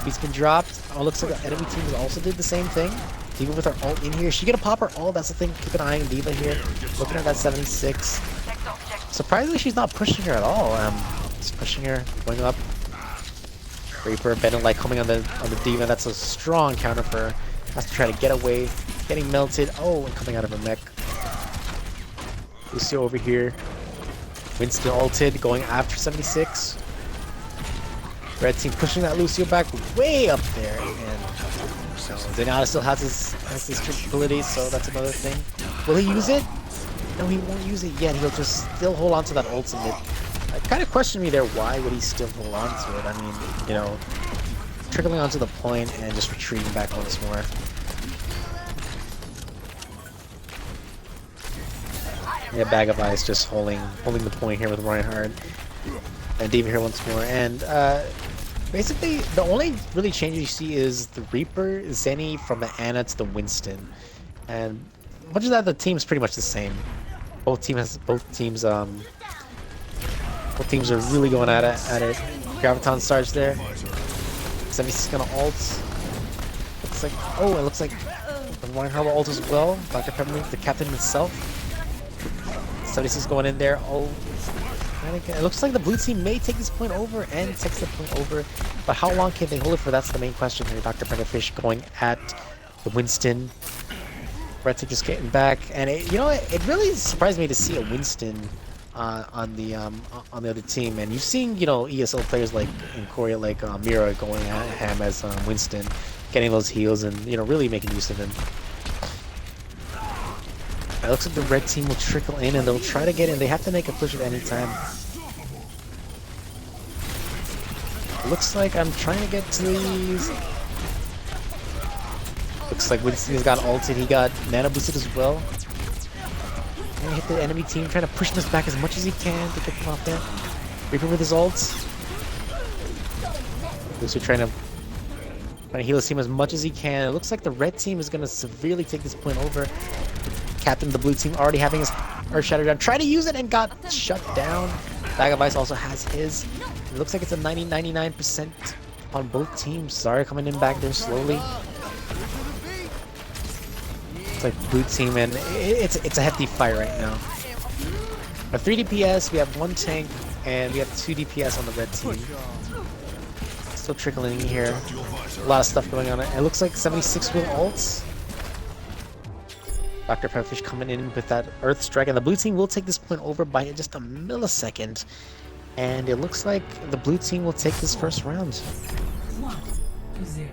He's been dropped. Looks like the enemy team also did the same thing. D.Va with her ult in here. Is she gonna pop her ult? That's the thing. Keep an eye on D.Va here. Looking at that 76. Surprisingly, she's not pushing her at all. Just pushing her, going up. Reaper, Bennett Light coming on the D.Va. That's a strong counter for her. Has to try to get away. Getting melted. And coming out of her mech. Lucio over here. Winston ulted, going after 76. Red team pushing that Lucio back way up there, and Zenyatta still has his trick ability, so that's another thing. Will he use it? No, he won't use it yet. He'll just still hold on to that ultimate. I kind of question me there. Why would he still hold on to it? I mean, you know, trickling onto the point and just retreating back once more. Yeah, Bag of Ice just holding the point here with Reinhardt. And D.Va here once more. And basically, the only really change you see is the Reaper, Zenny from the Ana to the Winston. And much of that, the team's pretty much the same. Both teams are really going at it. Graviton starts there. 76 gonna ult. Looks like it looks like the Reinhardt will ult as well. Dr. Peppermint, the captain himself. 76 going in there. Oh, it looks like the blue team may take this point over and takes the point over. But how long can they hold it for? That's the main question here. Dr. Pepperfish going at the Winston. Red team just getting back, and it really surprised me to see a Winston on the other team. And you've seen ESL players like in Korea, like Mira going at him as Winston, getting those heals and really making use of him. It looks like the red team will trickle in and they'll try to get in. They have to make a push at any time. It looks like I'm trying to get to these. Looks like Winston's got ulted. He got nano boosted as well. And hit the enemy team, trying to push this back as much as he can to get them off there. Reaper with his ults. Lucio trying to heal his team as much as he can. It looks like the red team is going to severely take this point over. Captain of the blue team already having his Earth Shatter down. Tried to use it and got shut down. Bag of Ice also has his. It looks like it's a 99% on both teams. Zarya coming in back there slowly. It's like blue team, and it's a hefty fight right now. A 3 DPS, we have 1 tank, and we have 2 DPS on the red team. Still trickling in here. A lot of stuff going on. It looks like 76 will ults. Dr. Pepperfish coming in with that Earth Strike, and the blue team will take this point over by just a millisecond. And it looks like the blue team will take this first round. 1-0.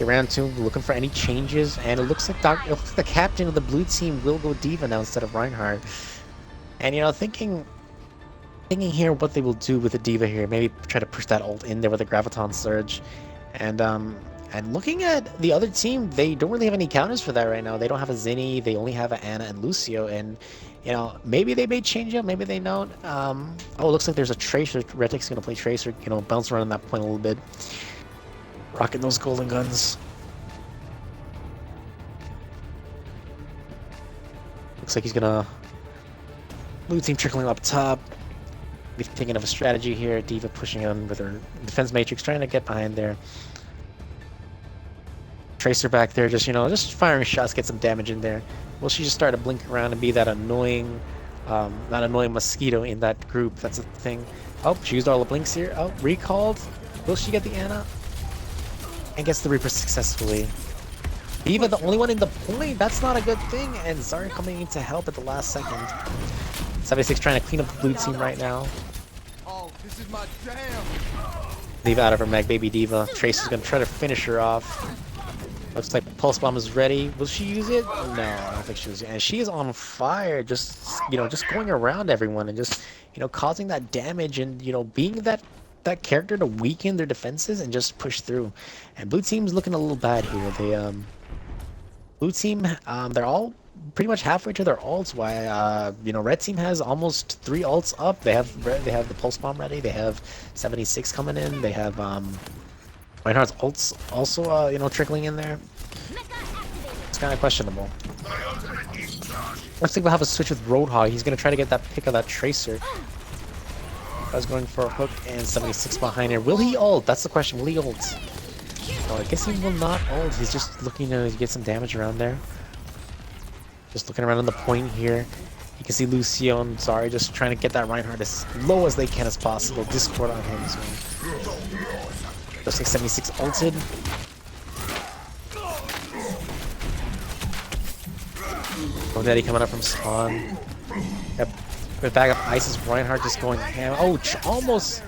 Round 2, looking for any changes, and it looks like the captain of the blue team will go D.Va now instead of Reinhardt. And thinking here what they will do with the D.Va here, maybe try to push that ult in there with a Graviton Surge. And looking at the other team, they don't really have any counters for that right now. They don't have a Zinni, they only have an Ana and Lucio, and maybe they may change up, maybe they don't. Oh, it looks like there's a Tracer. Redtech's gonna play Tracer, bounce around that point a little bit. Rocking those golden guns. Looks like he's gonna... Blue team trickling up top. Be thinking of a strategy here. D.Va pushing on with her defense matrix, trying to get behind there. Tracer back there, just firing shots, get some damage in there. Will she just start to blink around and be that annoying, mosquito in that group? That's the thing. Oh, she used all the blinks here. Oh, recalled. Will she get the Ana? And gets the Reaper successfully. D.Va, the only one in the point. That's not a good thing. And Zarya coming in to help at the last second. 76 trying to clean up the blue team right now. Oh, this is my jam. D.Va out of her mag, baby D.Va. Tracer's gonna try to finish her off. Looks like Pulse Bomb is ready. Will she use it? No, I don't think she was. And she is on fire. Just going around everyone and just causing that damage and being that character to weaken their defenses and just push through. And blue team's looking a little bad here. They blue team, they're all pretty much halfway to their ults. Why red team has almost 3 ults up. They have the Pulse Bomb ready. They have 76 coming in. They have Reinhardt's ults also trickling in there. It's kind of questionable. Looks like we'll have a switch with Roadhog. He's gonna try to get that pick of that Tracer. I was going for a hook, and 76 behind here. Will he ult? That's the question. Will he ult? Oh, I guess he will not ult. He's just looking to get some damage around there. Just looking around on the point here. You can see Lucio and Zarya just trying to get that Reinhardt as low as they can as possible. Discord on him as well. Looks like 76 ulted. Illuminati coming up from spawn. Yep. With back up Isis, Reinhardt just going ham. Oh, almost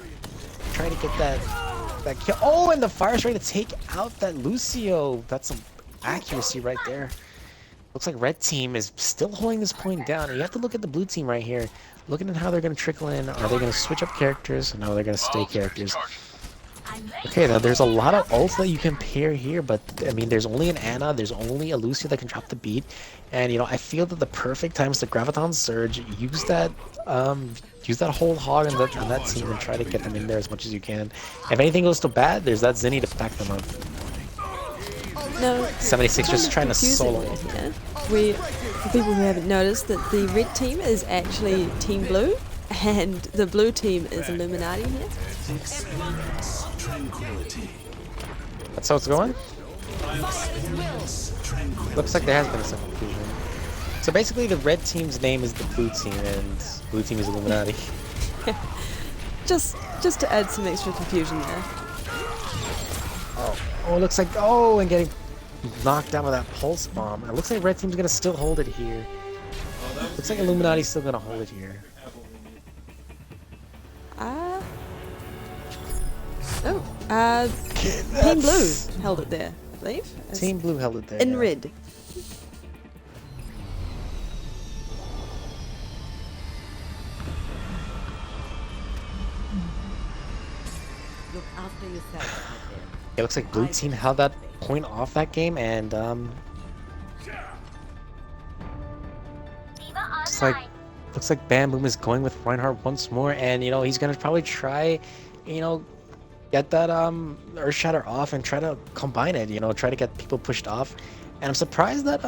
trying to get that kill. Oh, and the Fire's trying to take out that Lucio. That's some accuracy right there. Looks like red team is still holding this point down. And you have to look at the blue team right here. Looking at how they're going to trickle in. Are they going to switch up characters? No, they're going to stay characters. Okay, now there's a lot of ults that you can pair here, but I mean, there's only an Ana, there's only a Lucio that can drop the beat, and you know, I feel that the perfect time is the Graviton Surge. Use that whole hog on that team and try to get them in there as much as you can. If anything goes to bad, there's that Zinni to back them up. No, 76 just trying to solo. Yeah. For people who haven't noticed, that the red team is actually Team Blue, and the blue team is Illuminati here. That's how it's going? Looks like there has been some confusion. So basically the red team's name is the blue team and blue team is Illuminati. just to add some extra confusion there. Oh, it looks like, oh, and getting knocked down with that pulse bomb. It looks like red team's gonna still hold it here. Looks like Illuminati's still gonna hold it here. Team Blue held it there, I believe. Team Blue held it there. In yeah. red. Look after yourself. It looks like blue team held that point off that game, and looks like Bam Boom is going with Reinhardt once more, and you know he's gonna probably try, you know, get that Earth Shatter off and try to combine it. You know, try to get people pushed off. And I'm surprised that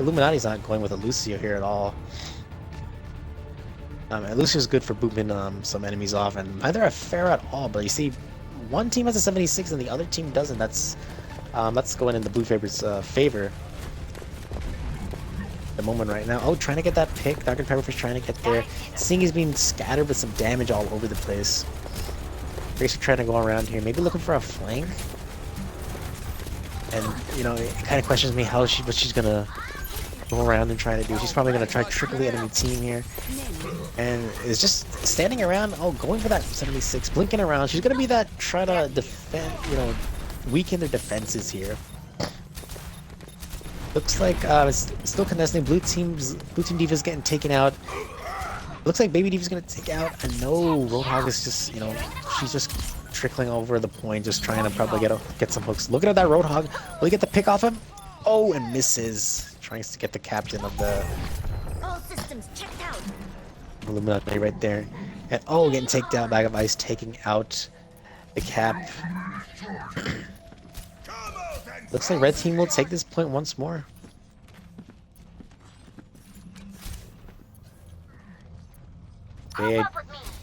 Illuminati's not going with a Lucio here at all. And Lucio's good for booping some enemies off, and neither are fair at all. But you see, one team has a 76 and the other team doesn't. That's going in the blue favorite's favor. The moment right now. Oh, trying to get that pick. Dr. Pepperfish trying to get there. Seeing he's being scattered with some damage all over the place. Basically trying to go around here. Maybe looking for a flank. And, you know, it kind of questions me what she's going to go around and try to do. She's probably going to try to trickle the enemy team here. And is just standing around. Oh, going for that 76. Blinking around. She's going to be that try to defend, you know, weaken their defenses here. Looks like it's still contesting. Blue team Diva's getting taken out. Looks like Baby Diva's gonna take out. And no, Roadhog is just, you know, she's just trickling over the point, just trying to probably get some hooks. Looking at that Roadhog. Will he get the pick off him? Oh, and misses. Trying to get the captain of the Illuminati right there. And oh, getting taken down. Bag of Ice taking out the cap. Looks like red team will take this point once more. I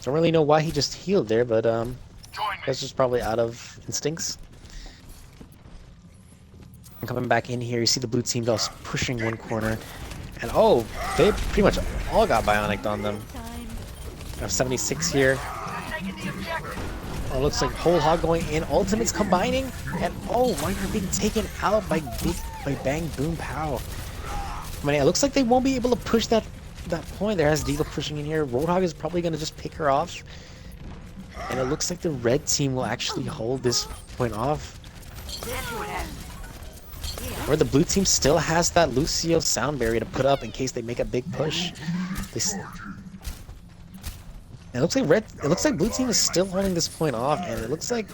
don't really know why he just healed there, but that's just probably out of instincts. And coming back in here, you see the blue team just pushing one corner. And oh, they pretty much all got Bionic on them. I have 76 here. Oh, looks like whole hog going in. Ultimates combining, and oh, Reinhardt being taken out by Bang Boom Pow. I mean, it looks like they won't be able to push that point. There has Diva pushing in here. Roadhog is probably gonna just pick her off, and it looks like the red team will actually hold this point off. Where the blue team still has that Lucio sound barrier to put up in case they make a big push. It looks like blue team is still holding this point off, and it looks like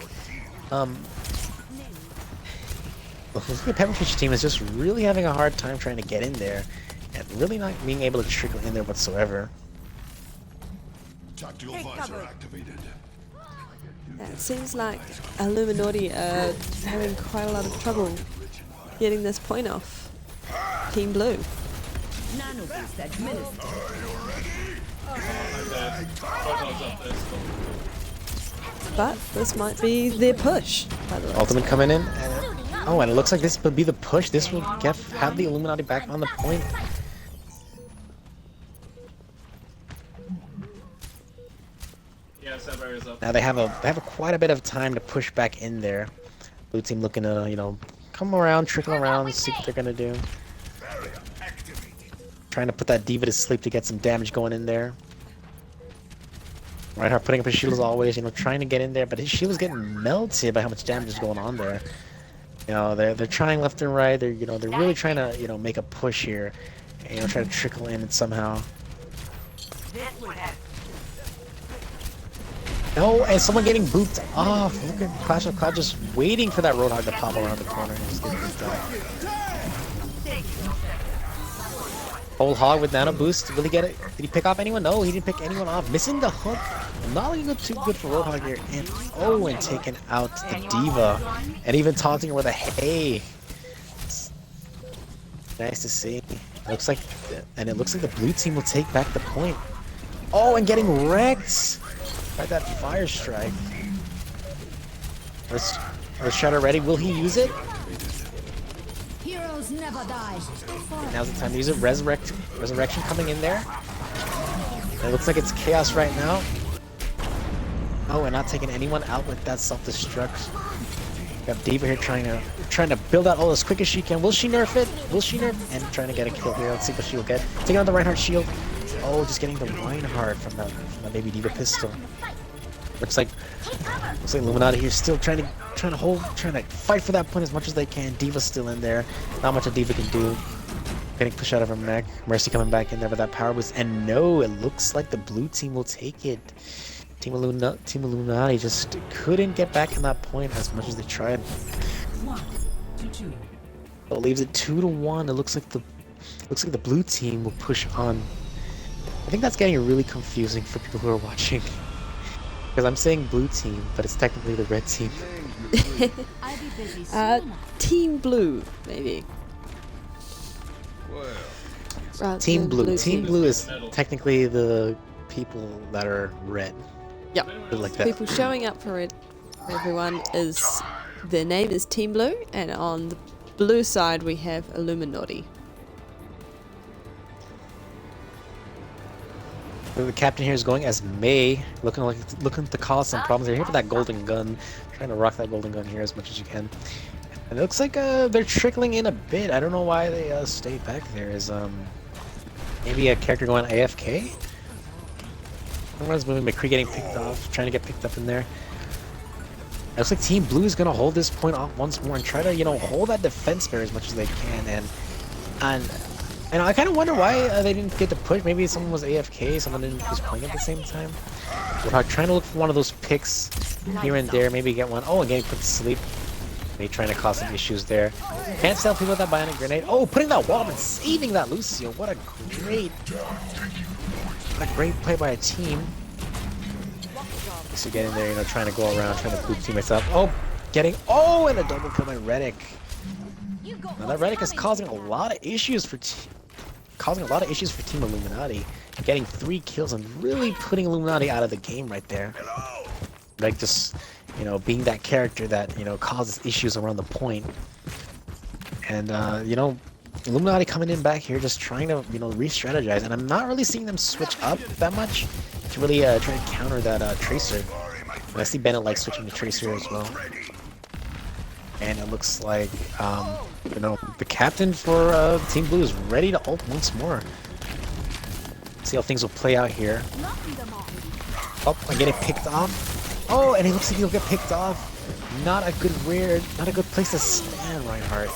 the Pepperfish team is just really having a hard time trying to get in there, and really not being able to trickle in there whatsoever. Tactical visor activated. It seems like Illuma-naughty are having quite a lot of trouble getting this point off. Team Blue. Nanoboost administered. But this might be their push, by the way. Ultimate coming in, and oh, and it looks like this will be the push. This will have the Illuminati back on the point. Yeah, Now they have quite a bit of time to push back in there. Blue team looking to, you know, come around, trickle around, see what they're gonna do. Trying to put that diva to sleep to get some damage going in there. Reinhardt putting up his shield as always, you know, trying to get in there, but his shield is getting melted by how much damage is going on there. You know, they're trying left and right. They're they're really trying to make a push here, and try to trickle in it somehow. No, and someone getting booped off. Look at Clash of Cloud just waiting for that Roadhog to pop around the corner and just get booped off. Whole hog with nano boost. Will he get it? Did he pick off anyone? No, he didn't pick anyone off. Missing the hook. Not looking too good for Roadhog here. And taking out the diva, and even taunting her with a hey. Nice to see. It looks like the blue team will take back the point. Oh, and getting wrecked by that fire strike. Earth Shatter ready. Will he use it? Heroes never die. Now's the time to use it. Resurrection coming in there. It looks like it's chaos right now. Oh, and not taking anyone out with that self-destruct. Got Diva here trying to build out all as quick as she can. Will she nerf it? Will she nerf? And trying to get a kill here. Let's see what she'll get. Taking out the Reinhardt shield. Oh, just getting the Reinhardt from the baby Diva pistol. Looks like Illuma-naughty here still trying to fight for that point as much as they can. Diva's still in there. Not much a Diva can do. Getting pushed out of her mech. Mercy coming back in there with that power boost. And no, it looks like the blue team will take it. Team Illuma-naughty just couldn't get back in that point as much as they tried. So it leaves it 2-1. It looks like the blue team will push on. I think that's getting really confusing for people who are watching. Because I'm saying blue team, but it's technically the red team. Team blue, maybe. Team blue. Team blue is technically the people that are red. Yep. Like that. People showing up for it. Everyone is. Their name is Team Blue, and on the blue side we have Illuma-naughty. The captain here is going as May, looking to cause some problems. They're here for that golden gun, trying to rock that golden gun here as much as you can. And it looks like they're trickling in a bit. I don't know why they stayed back there. Is maybe a character going AFK? Everyone's moving. McCree getting picked off, trying to get picked up in there. It looks like Team Blue is gonna hold this point off once more and try to hold that defense barrier as much as they can. And I kind of wonder why they didn't get the push. Maybe someone was AFK, someone was playing at the same time. We're trying to look for one of those picks here and there, maybe get one. Oh, and getting put to sleep. Maybe trying to cause some issues there. Can't tell people with that bionic grenade. Oh, putting that wall up and saving that Lucio. What a great play by a team. So getting there, trying to go around, trying to boot teammates up. Oh, and a double kill by Redick. Now that Redick is causing a lot of issues for Team Illuma-naughty. Getting 3 kills and really putting Illuma-naughty out of the game right there. Like just, being that character that, causes issues around the point. And, Illuma-naughty coming in back here just trying to, re-strategize. And I'm not really seeing them switch up that much to really try to counter that Tracer. And I see Bennett like switching to Tracer as well. And it looks like, the captain for Team Blue is ready to ult once more. See how things will play out here. Oh, I'm getting picked off. Oh, and it looks like he'll get picked off. Not a good place to stand, Reinhardt.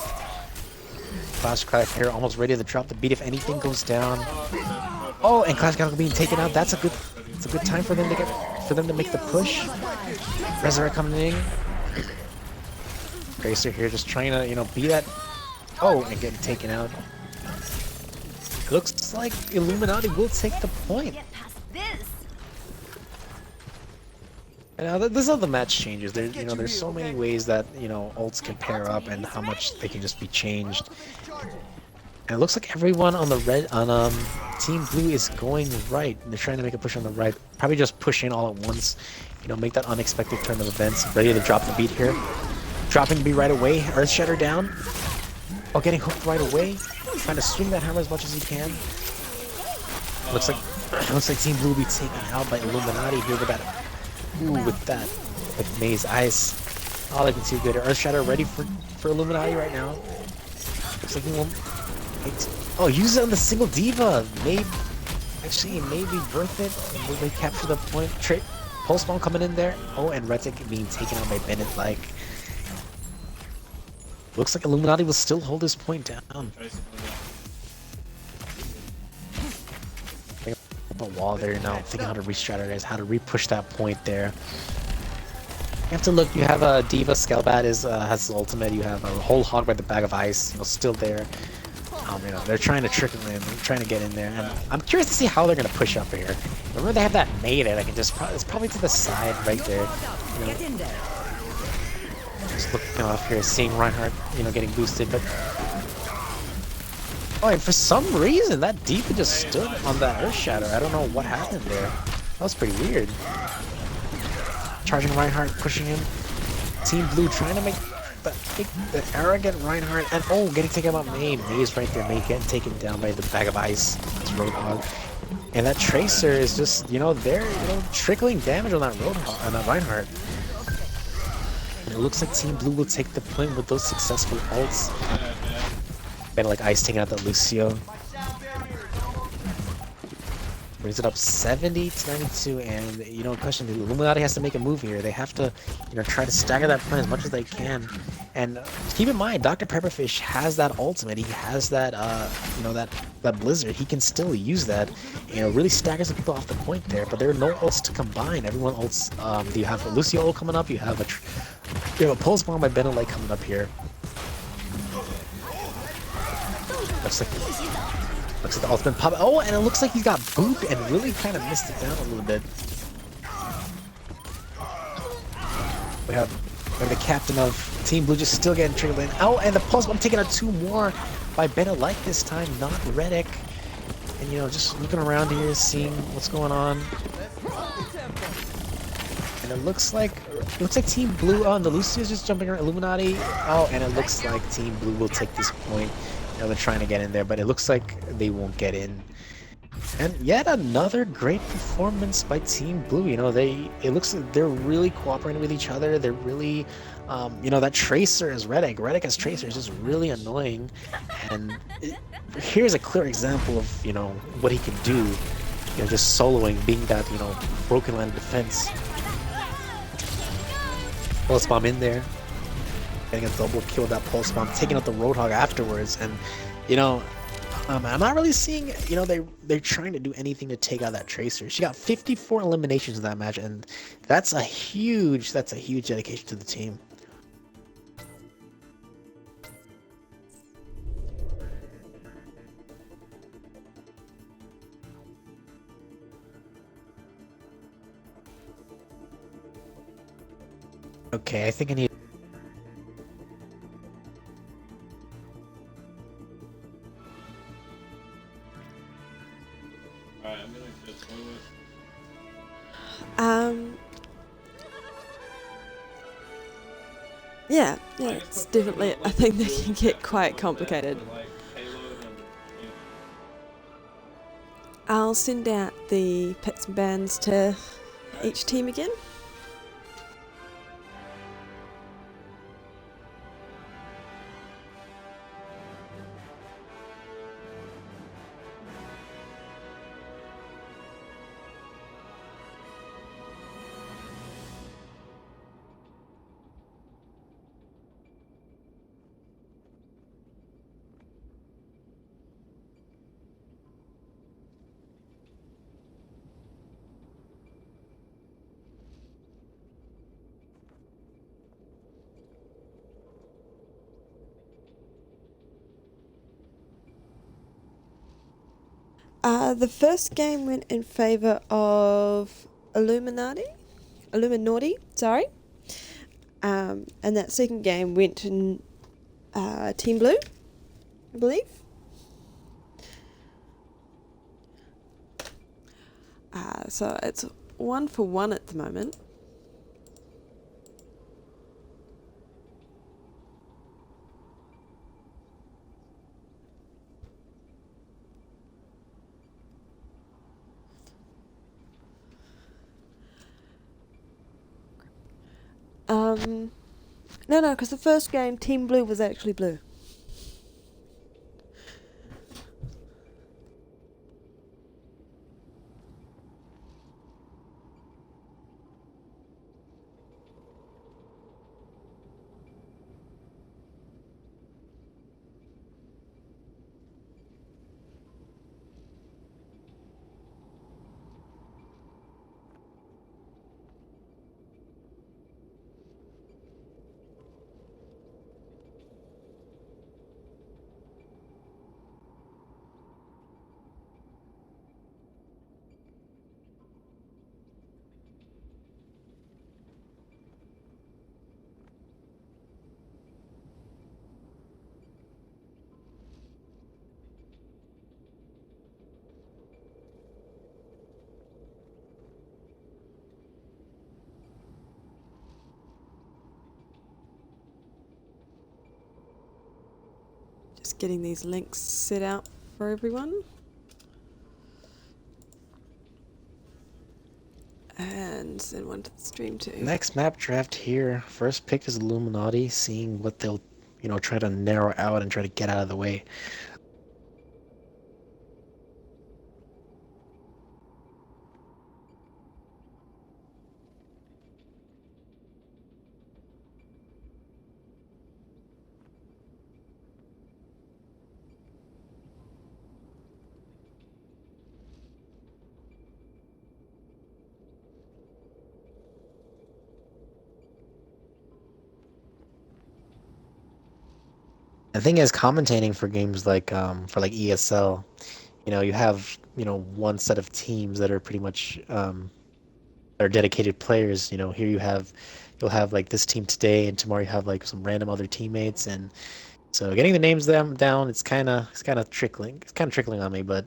Clash Cloud here, almost ready to drop the beat if anything goes down. Oh, and Clash Cloud being taken out. It's a good time for them to make the push. Resurrect coming in. Tracer here just trying to, be that. Oh, and getting taken out. It looks like Illuma-naughty will take the point. And now this is how the match changes. There's so many ways that ults can pair up and how much they can just be changed. And it looks like everyone on Team Blue is going right. They're trying to make a push on the right. Probably just push in all at once. Make that unexpected turn of events. Ready to drop the beat here. Dropping the beat right away. Earth Shatter down. Oh, getting hooked right away. Trying to swing that hammer as much as he can. Looks like Team Blue will be taken out by Illuma-naughty here with that. Ooh, with May's ice. Oh, they can see good. Earth Shatter ready for Illuminati right now. Looks like he won't. Oh, use it on the single diva. Maybe actually, maybe worth it. Will they capture the point? Pulse bomb coming in there. Oh, and Retic being taken out by Bennett. Like, looks like Illuminati will still hold this point down. A wall there now. Thinking how to re-strategize, how to re-push that point there. You have to look. You have a Diva Scalbat has his ultimate. You have a whole hog by the bag of ice. Still there. You know, they're trying to trickle in. They're trying to get in there. And I'm curious to see how they're gonna push up here. Remember they have that nade that I can just. It's probably to the side right there. You know, just looking off here, seeing Reinhardt, getting boosted, but. Oh, and for some reason, that Diva just stood on that Earth Shatter. I don't know what happened there. That was pretty weird. Charging Reinhardt, pushing him. Team Blue trying to make the arrogant Reinhardt, and oh, getting taken out by May. May's right there. May getting taken down by the bag of ice. It's Roadhog. And that Tracer is just, they're, trickling damage on that Roadhog, on that Reinhardt. And it looks like Team Blue will take the point with those successful ults. Like ice taking out the Lucio. Brings it up 70 to 92, and question, the Illuminati has to make a move here. They have to, try to stagger that point as much as they can. And keep in mind, Dr. Pepperfish has that ultimate. He has that, that Blizzard. He can still use that. Really staggers the people off the point there. But there are no ults to combine. Everyone ults. You have a Lucio ult coming up. You have a Pulse Bomb by Benelite coming up here. Looks like the ultimate pop. Oh, and it looks like he got booped and really kind of missed it down a little bit. We have the captain of Team Blue just still getting triggered in. Oh, and the pulse bomb taking out 2 more by Bennett like this time, not Redick. And just looking around here, seeing what's going on. And it looks like Team Blue. Oh, and the Lucio's just jumping around. Illuminati. Oh, and it looks like Team Blue will take this point. They're trying to get in there, but it looks like they won't get in. And yet another great performance by Team Blue. It looks like they're really cooperating with each other. They're really, that Tracer is Redick. Redick as Tracer is just really annoying. And here's a clear example of, what he can do. Just soloing, being that, broken line of defense. Pulse Bomb in there. Getting a double kill with that Pulse Bomb, taking out the Roadhog afterwards, and I'm not really seeing they're trying to do anything to take out that Tracer. She got 54 eliminations in that match, and that's a huge dedication to the team. Okay, I think I need. Yeah, it's definitely, I think they can get quite complicated. I'll send out the pits and bans to each team again. The first game went in favor of Illuma-naughty, sorry. And that second game went in Team Blue, I believe. So it's 1-1 at the moment. No, no, because the first game, Team Blue was actually blue. Just getting these links set out for everyone. And send one to the stream too. Next map draft here. First pick is Illuminati, seeing what they'll, try to narrow out and try to get out of the way. The thing is, commentating for games like ESL, you have one set of teams that are pretty much are dedicated players. Here you'll have like this team today, and tomorrow you have like some random other teammates, and so getting the names them down, it's kind of trickling. It's kind of trickling on me, but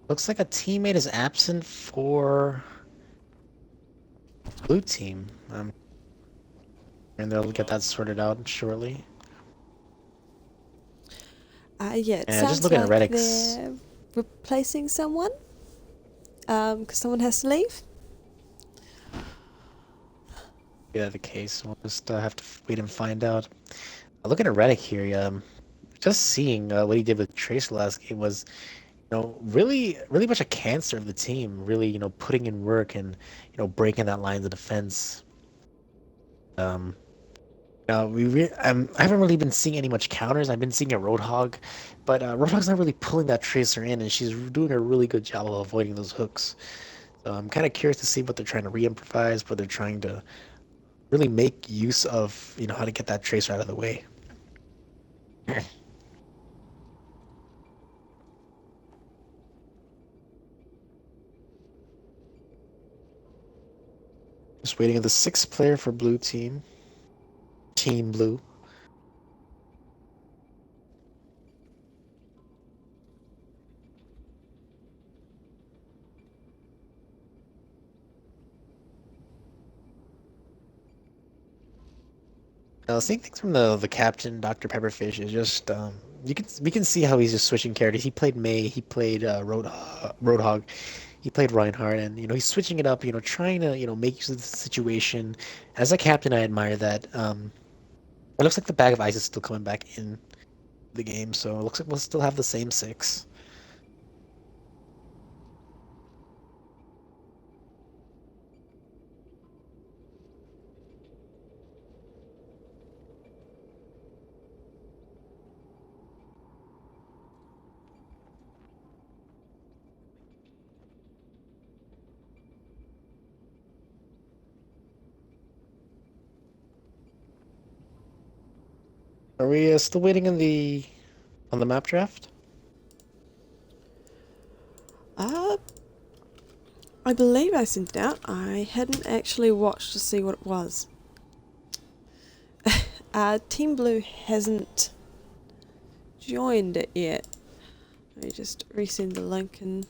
looks like a teammate is absent for blue team. And they'll get that sorted out shortly. Yeah, it And sounds just looking at like Redix. they're replacing someone. Because someone has to leave. Yeah, the case. We'll just have to wait and find out. Looking at Reddick here, just seeing what he did with Trace last game was, really, really much a cancer of the team. Really, putting in work and, breaking that line of defense. I haven't really been seeing any much counters. I've been seeing a Roadhog, but Roadhog's not really pulling that Tracer in, and she's doing a really good job of avoiding those hooks. So I'm kind of curious to see what they're trying to re-improvise, what they're trying to really make use of, how to get that Tracer out of the way. Just waiting on the 6th player for blue team. Team blue. Seeing things from the captain, Dr. Pepperfish, is just we can see how he's just switching characters. He played May, he played Roadhog, he played Reinhardt, and he's switching it up. Trying to make use of the situation. As a captain, I admire that. It looks like the bag of ice is still coming back in the game, so it looks like we'll still have the same 6. Are we still waiting on the map draft? Uh, I believe I sent it out. I hadn't actually watched to see what it was. Team Blue hasn't joined it yet. Let me just resend the link and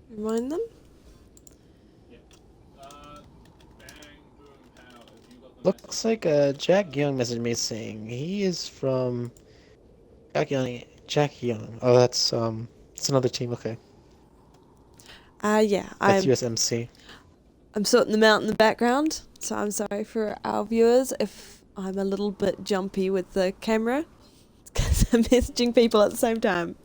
remind them. Bang, boom, pow. If you got the Looks like Jack Young messaged me saying he is from Jack Young. Jack Young. Oh, that's it's another team. Okay, Yeah, that's USMC. I'm sorting them out in the background, so I'm sorry for our viewers if I'm a little bit jumpy with the camera, because I'm messaging people at the same time.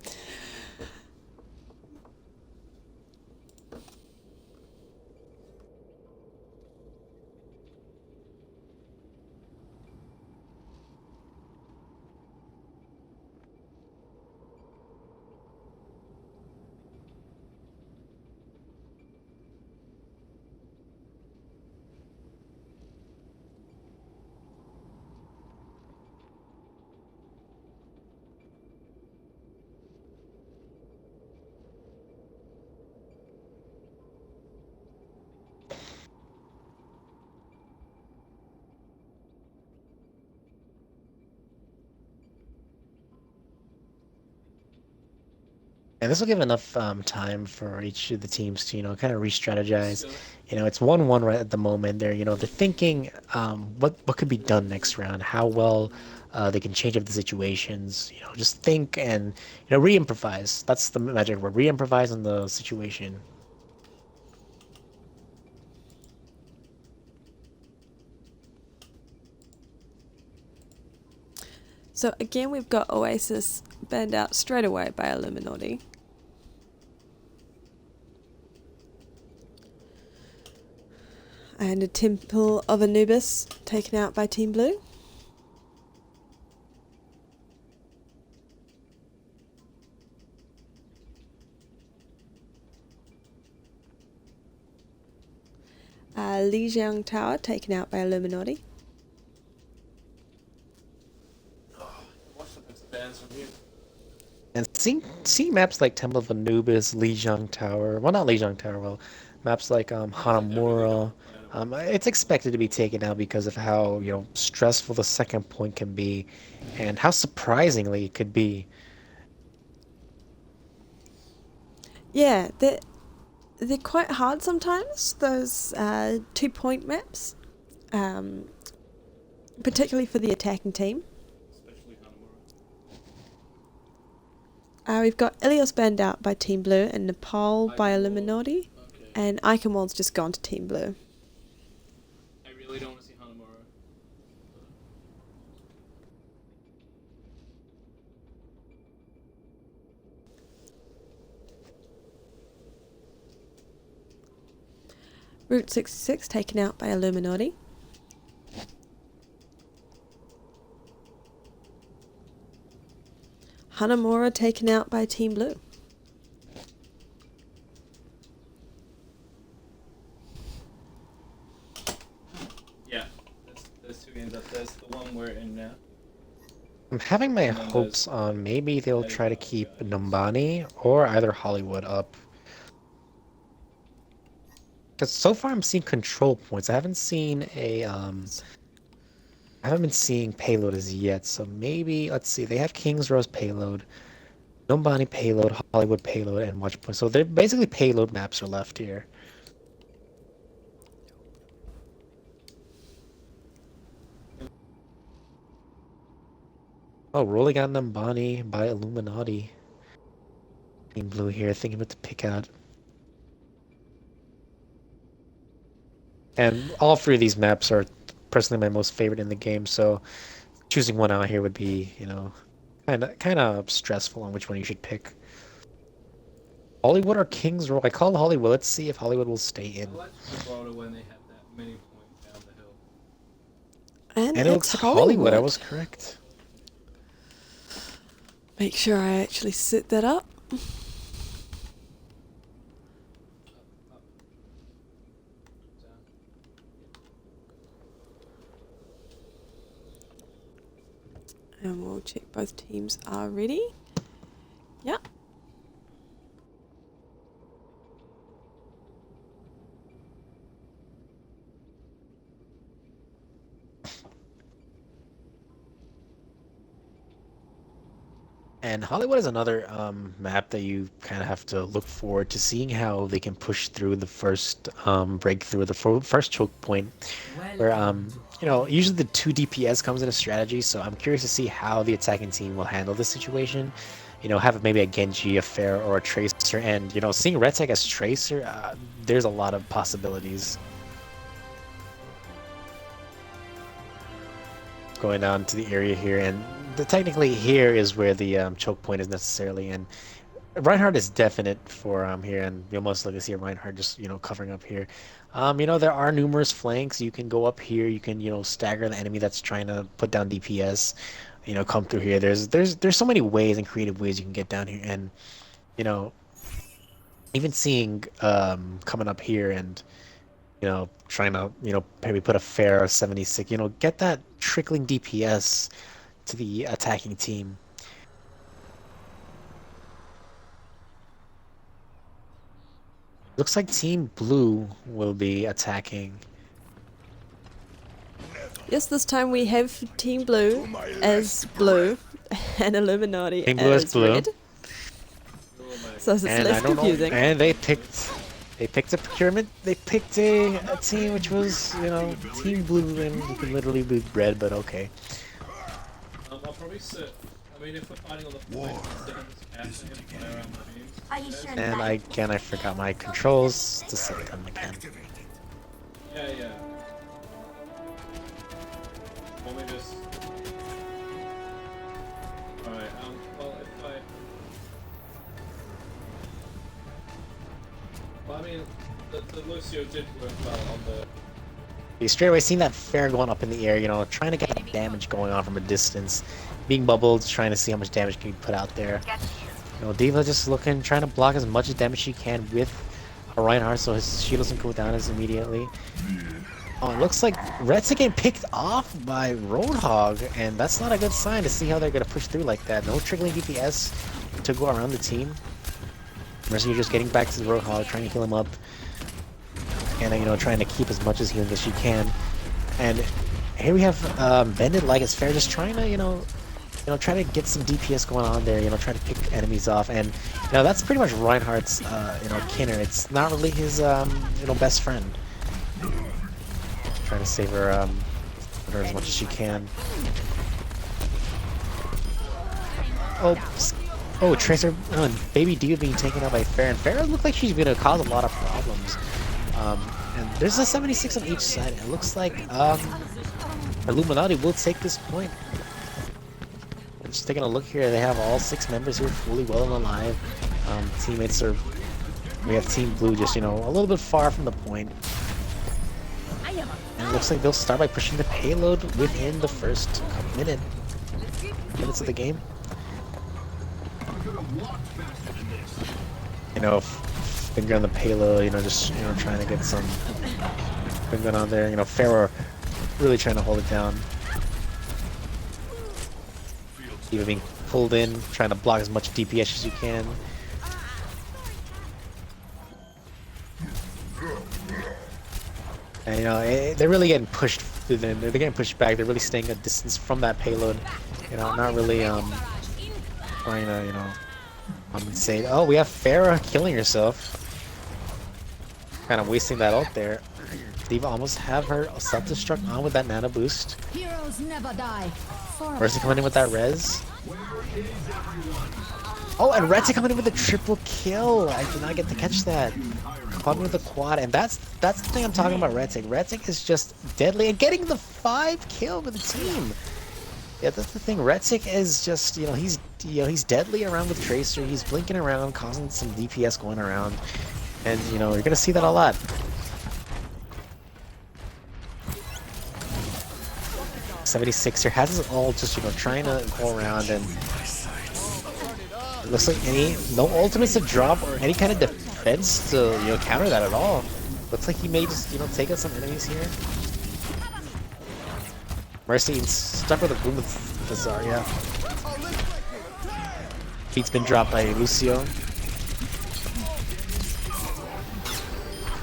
And this will give enough time for each of the teams to, kind of re-strategize. It's 1-1 right at the moment. They're thinking what could be done next round, how well they can change up the situations. Just think and re-improvise. That's the magic word. Re-improvise on the situation. So again, we've got Oasis banned out straight away by Illuma-naughty. And a Temple of Anubis taken out by Team Blue. Lijiang Tower taken out by Illuma-naughty. Watch the bits of bands from you. And seeing maps like Temple of Anubis, Lijiang Tower, well, not Lijiang Tower, well, maps like Hanamura, it's expected to be taken out because of how stressful the second point can be, and how surprisingly it could be. Yeah, they're quite hard sometimes, those 2-point maps, particularly for the attacking team. Especially Hanamura. We've got Ilios banned out by Team Blue and Nepal by Illuma-naughty, Okay. and Iconwald's just gone to Team Blue. I really don't want to see Hanamura. Route 66 taken out by Illuma-naughty. Hanamura taken out by Team Blue. Yeah, there's two games up. There's the one we're in now. I'm having my And then hopes there's- on maybe they'll try to keep Numbani or either Hollywood up. Because so far I'm seeing control points. I haven't seen I haven't been seeing payload as yet, so maybe, let's see, they have King's Rose payload, Numbani payload, Hollywood payload, and Watch Point. So they're basically payload maps are left here. Oh, rolling on Numbani by Illuma-naughty. Team Blue here, thinking about to pick out. And all three of these maps are personally my most favorite in the game, so choosing one out here would be, kind of stressful on which one you should pick. Hollywood or King's Row? I call Hollywood. Let's see if Hollywood will stay in. I like Gibraltar when they have that mini point down the hill. And And it it's looks like Hollywood. I Hollywood. was correct. Make sure I actually set that up. Down. And we'll check both teams are ready. Yeah. And Hollywood is another map that you kind of have to look forward to seeing how they can push through the first breakthrough, the first choke point, where you know, usually the 2 DPS comes in a strategy. So I'm curious to see how the attacking team will handle this situation. You know, have maybe a Genji, a Pharah, or a Tracer, and you know, seeing Red Tech as Tracer, there's a lot of possibilities. Going down to the area here, and technically here is where the choke point is necessarily, and Reinhardt is definite for here, and you'll most likely see Reinhardt just, you know, covering up here. You know, there are numerous flanks. You can go up here, you can, you know, stagger the enemy that's trying to put down DPS, you know, come through here. There's so many ways and creative ways you can get down here, and you know, even seeing coming up here and, you know, trying to, you know, maybe put a Pharah 76, you know, get that trickling DPS to the attacking team. Looks like Team Blue will be attacking. Yes, this time we have Team Blue as blue and Illuma-naughty Team Blue as is blue. red. So it's And less I don't know, confusing. and they picked a procurement. They picked a team which was, you know, Team Blue, and you can literally be red, but okay. I'll probably sit. I mean, if we're fighting on the flank, I'll sit in this casting and play around the teams. And I forgot my controls to set them again. Yeah, yeah. Want me just... Alright, well, if I... Well, I mean, the Lucio did work well on the... You straight away seeing that Pharah going up in the air, you know, trying to get damage going on from a distance, being bubbled, trying to see how much damage can be put out there. You know, D.Va just looking, trying to block as much damage she can with a Reinhardt so his shield doesn't go down as immediately. Oh, it looks like Red's getting picked off by Roadhog, and that's not a good sign to see how they're gonna push through like that. No trickling DPS to go around the team. Mercy just getting back to the Roadhog, trying to heal him up, and you know, trying to keep as much as healing as she can. And here we have Bended like as fair, just trying to, you know, try to get some DPS going on there, you know, try to pick enemies off. And you know, that's pretty much Reinhardt's you know, Kinner. It's not really his you know, best friend. Trying to save her as much as she can. Oh, Tracer, and Baby D being taken out by Pharah, and Pharah looked like she's gonna cause a lot of problems. And there's a 76 on each side. It looks like Illuma-naughty will take this point. Just taking a look here, they have all 6 members here fully well and alive. Teammates are... We have Team Blue just, you know, a little bit far from the point. And it looks like they'll start by pushing the payload within the first minutes of the game. You know, finger on the payload, you know, just, you know, trying to get some thing going on there. You know, Pharah really trying to hold it down. Even being pulled in, trying to block as much DPS as you can. And you know, they're really getting pushed. They're getting pushed back. They're really staying a distance from that payload. You know, not really trying to, you know, compensate. Oh, we have Pharah killing herself. Kind of wasting that ult there. D.Va almost have her self-destruct on with that nano boost. Heroes never die. Mercy coming in with that res. Oh, and Red's coming in with a triple kill. I did not get to catch that. Caught me with the quad, and that's the thing I'm talking about. Redzik is just deadly and getting the 5 kill with the team. Yeah, that's the thing. Redzik is just, you know, he's deadly around with Tracer. He's blinking around, causing some DPS going around, and you know, you're gonna see that a lot. '76er has his ult, just, you know, trying to go around, and it looks like no ultimates to drop or any kind of defense to, you know, counter that at all. Looks like he may just, you know, take out some enemies here. Mercy stuck with a boom with Zarya. Feet's been dropped by Lucio.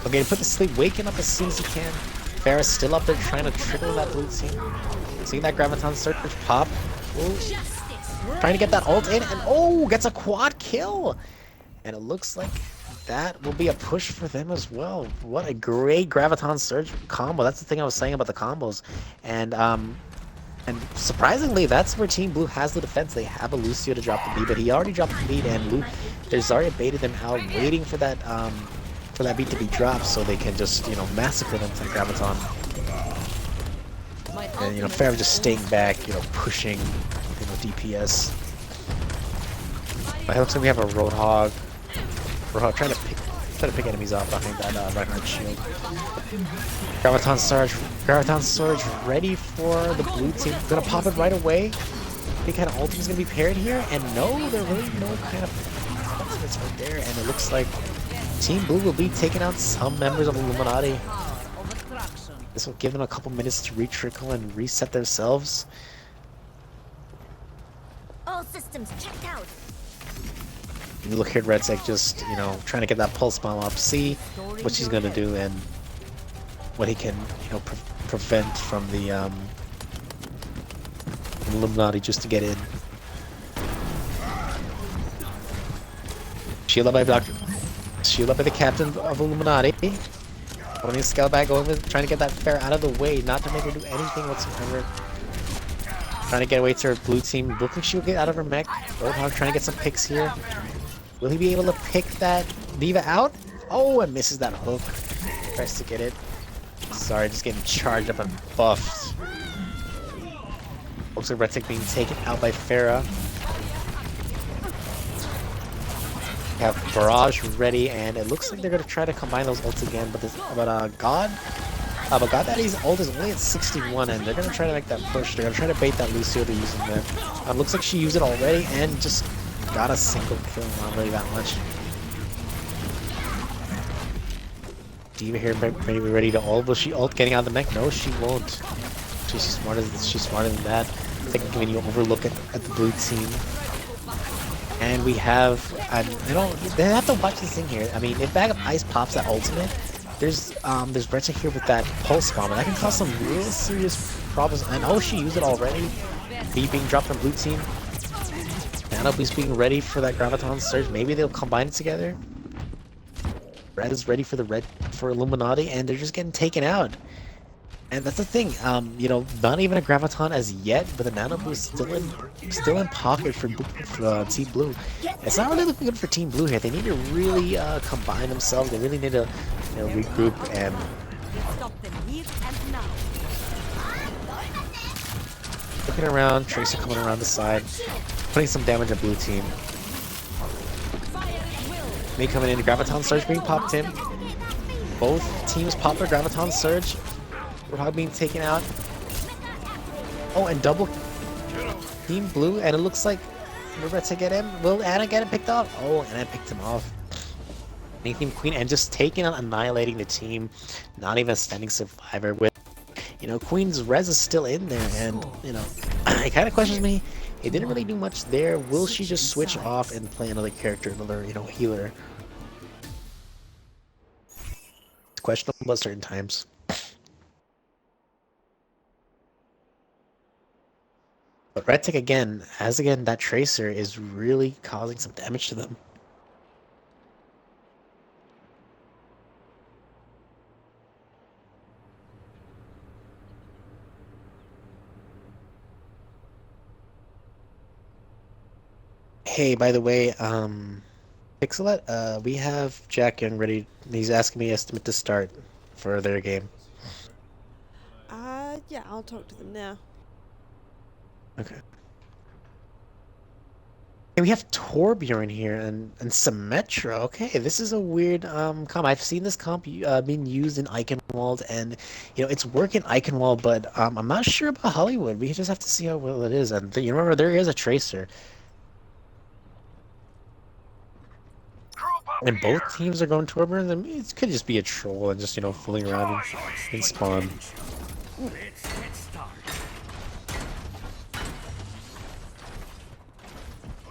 Okay, put to sleep, waking up as soon as he can. Pharah's still up there trying to trickle that blue team. Seeing that Graviton Surge pop. Ooh. trying to get that ult in, and oh, gets a quad kill! And it looks like that will be a push for them as well. What a great Graviton Surge combo. That's the thing I was saying about the combos. And surprisingly, that's where Team Blue has the defense. They have a Lucio to drop the beat, but he already dropped the beat, and Blue, there's Zarya baited them out, waiting for that beat to be dropped, so they can just, you know, massacre them from Graviton. And, you know, Pharah just staying back, you know, pushing, you know, DPS. It looks like we have a Roadhog. Roadhog trying to pick enemies off behind that Reinhardt shield. Graviton Surge ready for the blue team. Gonna pop it right away. Any kind of ultimate's gonna be paired here, and no, there really no kind of ultimates right there, and it looks like Team Blue will be taking out some members of Illuma-naughty. This will give them a couple minutes to re-trickle and reset themselves. All systems checked out. You look here at Redzek just, you know, trying to get that pulse bomb up, see what she's gonna do and what he can, you know, prevent from the Illuma-naughty just to get in. Shield up by the captain of Illuma-naughty. Putting a scout back, trying to get that Pharah out of the way, not to make her do anything whatsoever. Trying to get away to her blue team. Looks like she'll get out of her mech. Roadhog trying to get some picks here. Will he be able to pick that D.Va out? Oh, and misses that hook. Tries to get it. Sorry, just getting charged up and buffed. Looks like Redzek being taken out by Pharah. We have Barrage ready, and it looks like they're gonna try to combine those ults again. But God Daddy's ult is only at 61, and they're gonna try to make that push. They're gonna try to bait that Lucio they're using there. Looks like she used it already, and just got a single kill. Not really that much. D.Va here, ready to ult. Will she ult getting out of the mech? No, she won't. She's smarter than that. I think giving you an overlook at the blue team. And we have, they have to watch this thing here. I mean, if Bag of Ice pops that ultimate, there's Redzek here with that pulse bomb, and that can cause some real serious problems. And oh, she used it already. B being dropped from blue team. Nanobe's being ready for that Graviton Surge. Maybe they'll combine it together. Red is ready for Illuma-naughty, and they're just getting taken out. And that's the thing, you know, not even a Graviton as yet, but the Nano Boost still in pocket for Team Blue. It's not really looking good for Team Blue here. They need to really combine themselves. They really need to, you know, regroup and. Looking around, Tracer coming around the side, putting some damage on blue team. Me coming in, Graviton Surge being popped in. Both teams pop their Graviton Surge. Roadhog being taken out. Oh, and double Team Blue, and it looks like we're about to get him. Will Anna get him picked off? Oh, Anna picked him off. Team Queen, and just taking out, annihilating the team. Not even a standing survivor with, you know, Queen's res is still in there, and, you know, it kind of questions me. It didn't really do much there. Will she just switch off and play another character, another, you know, healer? It's questionable at certain times. But Redtech again, that Tracer is really causing some damage to them. Hey, by the way, Pixelet, we have Jack Young ready. He's asking me estimate to start for their game. Yeah, I'll talk to them now. Okay. Hey, we have Torbjorn here and Symmetra. Okay, this is a weird comp. I've seen this comp being used in Eichenwald, and you know it's working Eichenwald, but I'm not sure about Hollywood. We just have to see how well it is. And you remember there is a Tracer, and both teams are going Torbjorn. I mean, it could just be a troll and just, you know, fooling around in spawn.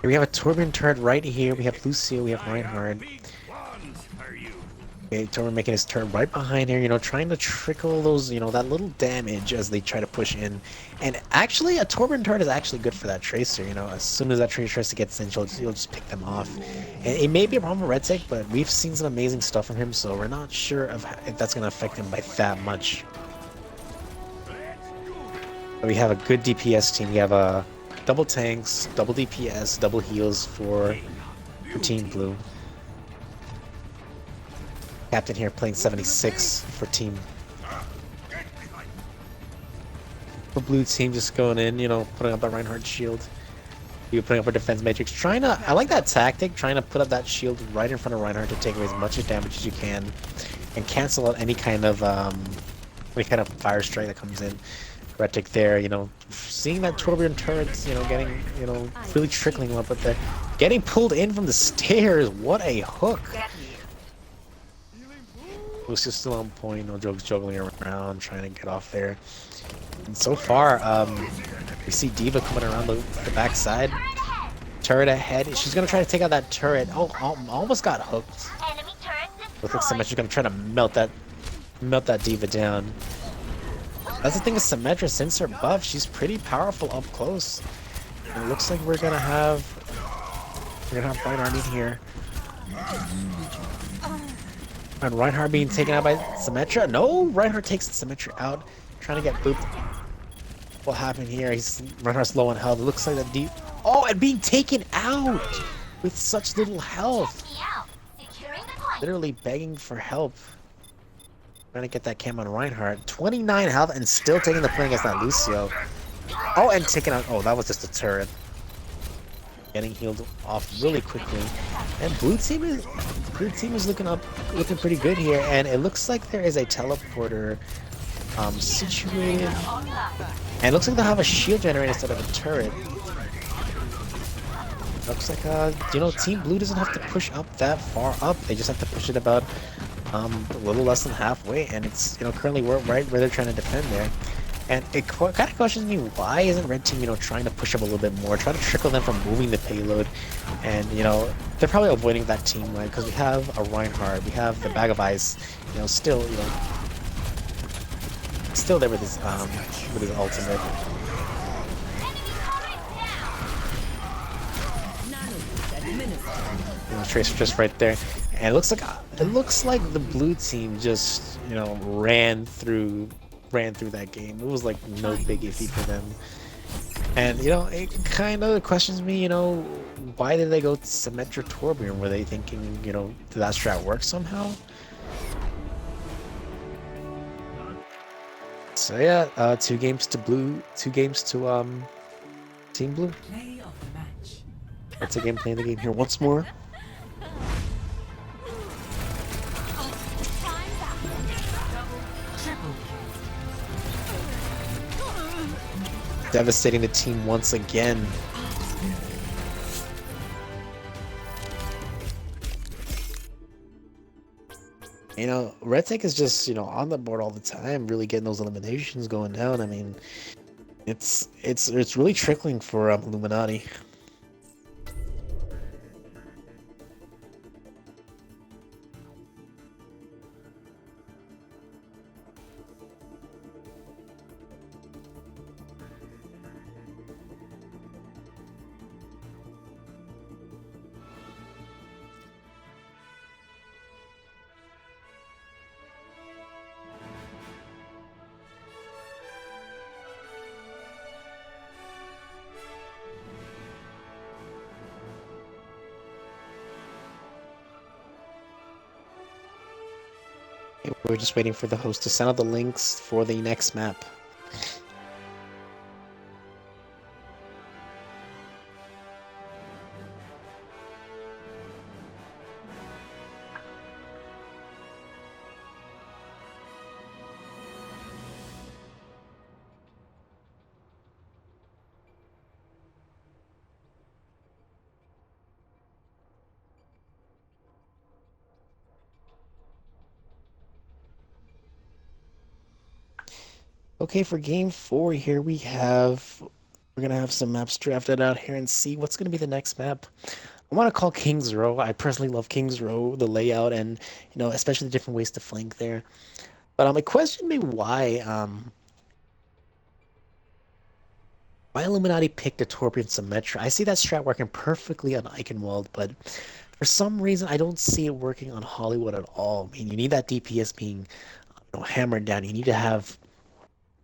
We have a Torbjorn turret right here. We have Lucio. We have Reinhardt. Okay, Torben making his turn right behind here, trying to trickle those, that little damage as they try to push in. And actually, a Torben turret is actually good for that Tracer, as soon as that Tracer tries to get in, you'll just pick them off. And it may be a problem for RedTech, but we've seen some amazing stuff from him, so we're not sure if that's going to affect him by that much. We have a good DPS team. We have double tanks, double DPS, double heals for Team Blue. Captain here playing 76 for Team. The blue team just going in, putting up that Reinhardt shield. You putting up a defense matrix, I like that tactic, trying to put up that shield right in front of Reinhardt to take away as much damage as you can, and cancel out any kind of fire strike that comes in. Retic there, seeing that Torbjorn turrets, getting, really trickling up, but they're getting pulled in from the stairs. What a hook! Lucius still on point, no jokes juggling around, trying to get off there. And so far, we see D.Va coming around the backside. Turret ahead. She's gonna try to take out that turret. Oh, almost got hooked. Looks like Symmetra's gonna try to melt that D.Va down. That's the thing with Symmetra, since her buff, she's pretty powerful up close. And it looks like we're gonna have Reinhardt in here. And Reinhardt being taken out by Symmetra. No, Reinhardt takes Symmetra out, trying to get booped. What happened here? Reinhardt's low on health. It looks like that deep. Oh, and being taken out with such little health. Literally begging for help. Trying to get that cam on Reinhardt. 29 health and still taking the play against that Lucio. Oh, and taking out. Oh, that was just a turret. Getting healed off really quickly. And blue team is looking pretty good here. And it looks like there is a teleporter situated. And it looks like they'll have a shield generator instead of a turret. Looks like Team Blue doesn't have to push up that far up. They just have to push it about a little less than halfway, and it's currently right where they're trying to defend there. And it kind of questions me, why isn't Red Team trying to push up a little bit more, try to trickle them from moving the payload. And they're probably avoiding that team, right? Because we have a Reinhardt, we have the Bag of Ice, still there with his ultimate. Tracer just right there. And it looks like the blue team just ran through that game. It was like no big iffy for them. And it kind of questions me, why did they go Symmetra Torbjorn? Were they thinking, did that strat work somehow? So yeah, 2 games to blue, 2 games to Team Blue. Let's again play the game here once more. Devastating the team once again. RedTech is just, on the board all the time, really getting those eliminations going down. I mean, it's really trickling for Illuma-naughty. We're just waiting for the host to send out the links for the next map. Okay, for game 4 here we're gonna have some maps drafted out here and see what's gonna be the next map. I want to call King's Row. I personally love King's Row, the layout, and especially the different ways to flank there. But it questioned me why Illuminati picked a Torbjorn Symmetra. I see that strat working perfectly on Eichenwald, but for some reason I don't see it working on Hollywood at all. I mean, you need that DPS being hammered down. You need to have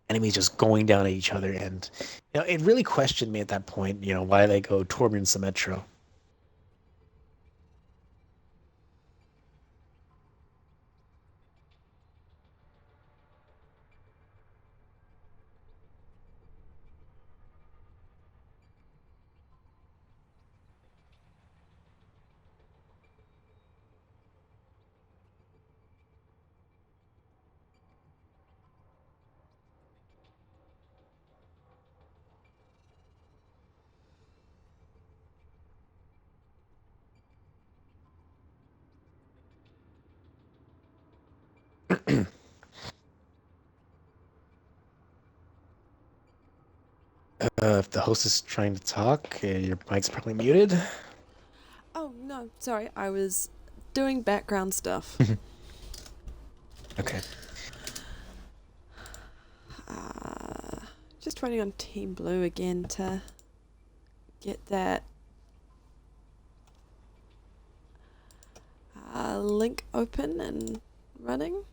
enemies just going down at each other, and it really questioned me at that point. Why they go Torbjorn Symmetra. If the host is trying to talk, your mic's probably muted. Oh, no, sorry. I was doing background stuff. Okay. Just running on Team Blue again to get that link open and running.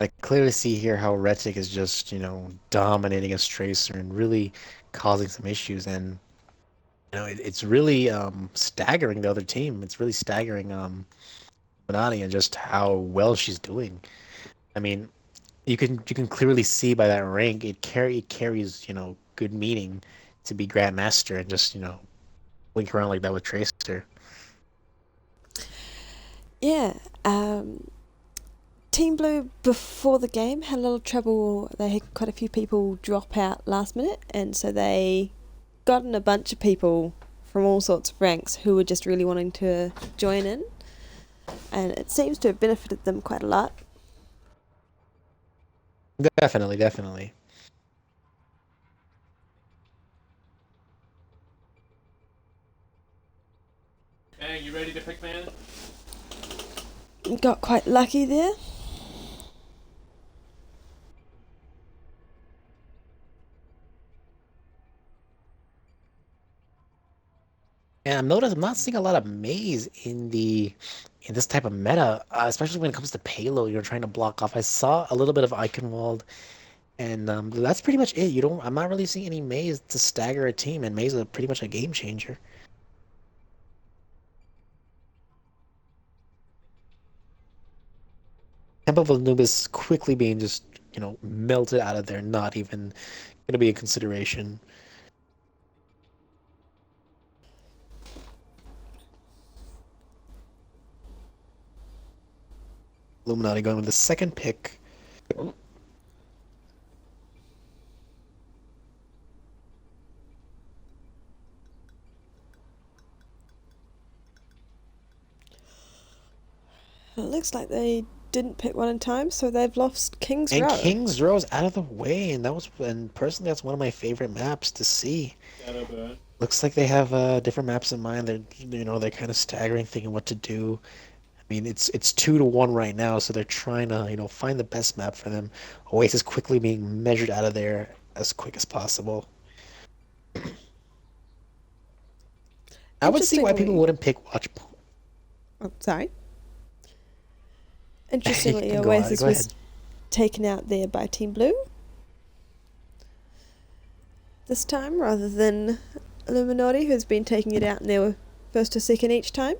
I clearly see here how Retic is just, dominating as Tracer and really causing some issues. And, it's really staggering the other team. It's really staggering Illuminati and just how well she's doing. I mean, you can clearly see by that rank, it carries, good meaning to be Grandmaster and just, link around like that with Tracer. Yeah, Team Blue before the game had a little trouble. They had quite a few people drop out last minute, and so they got in a bunch of people from all sorts of ranks who were just really wanting to join in, and it seems to have benefited them quite a lot. Definitely, definitely. Bang, you ready to pick man? Got quite lucky there. And I'm not seeing a lot of maze in this type of meta, especially when it comes to payload. You're trying to block off. I saw a little bit of Eichenwald, and that's pretty much it. I'm not really seeing any maze to stagger a team, and maze is pretty much a game changer. Temple of Anubis quickly being just melted out of there, not even gonna be a consideration. Illuminati going with the second pick. It looks like they didn't pick one in time, so they've lost King's Row. And King's Row is out of the way, and personally, that's one of my favorite maps to see. Looks like they have different maps in mind. They're kind of staggering, thinking what to do. I mean, it's 2-1 right now, so they're trying to find the best map for them. Oasis quickly being measured out of there as quick as possible. I would see why people wouldn't pick Watch. Oh, sorry. Interestingly, Go Oasis was ahead. taken out there by Team Blue this time, rather than Illuma-naughty, who's been taking it out in their first or second each time.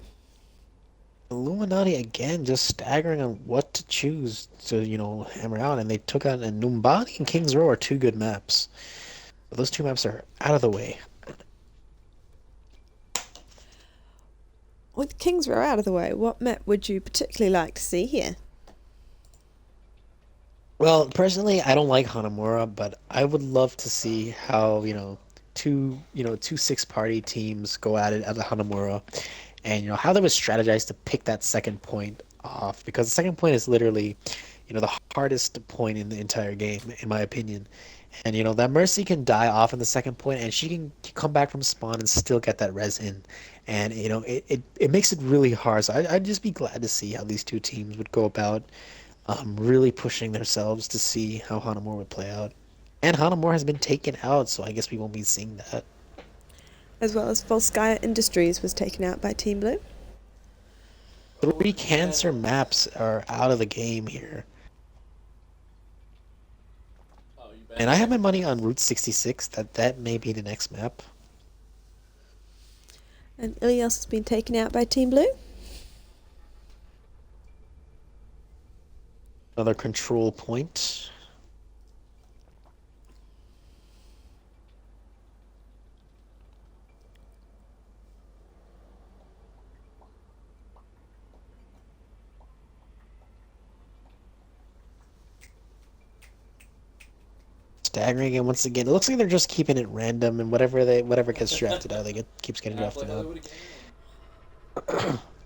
Illuminati again, just staggering on what to choose to hammer out, and they took out and Numbani and King's Row are two good maps. But those two maps are out of the way. With King's Row out of the way, what map would you particularly like to see here? Well, personally, I don't like Hanamura, but I would love to see how two 6-party teams go at it the Hanamura, and how they would strategize to pick that second point off, because the second point is literally the hardest point in the entire game, in my opinion. And that Mercy can die off in the second point, and she can come back from spawn and still get that res in. And it makes it really hard. So I'd just be glad to see how these two teams would go about really pushing themselves to see how Hanamura would play out. And Hanamura has been taken out, so I guess we won't be seeing that. As well as Volskaya Industries was taken out by Team Blue. 3 cancer maps are out of the game here. Oh, you bet. And I have my money on Route 66 that may be the next map. And Ilios has been taken out by Team Blue. Another control point. Staggering, and once again, it looks like they're just keeping it random, and whatever gets drafted out, keeps getting drafted out.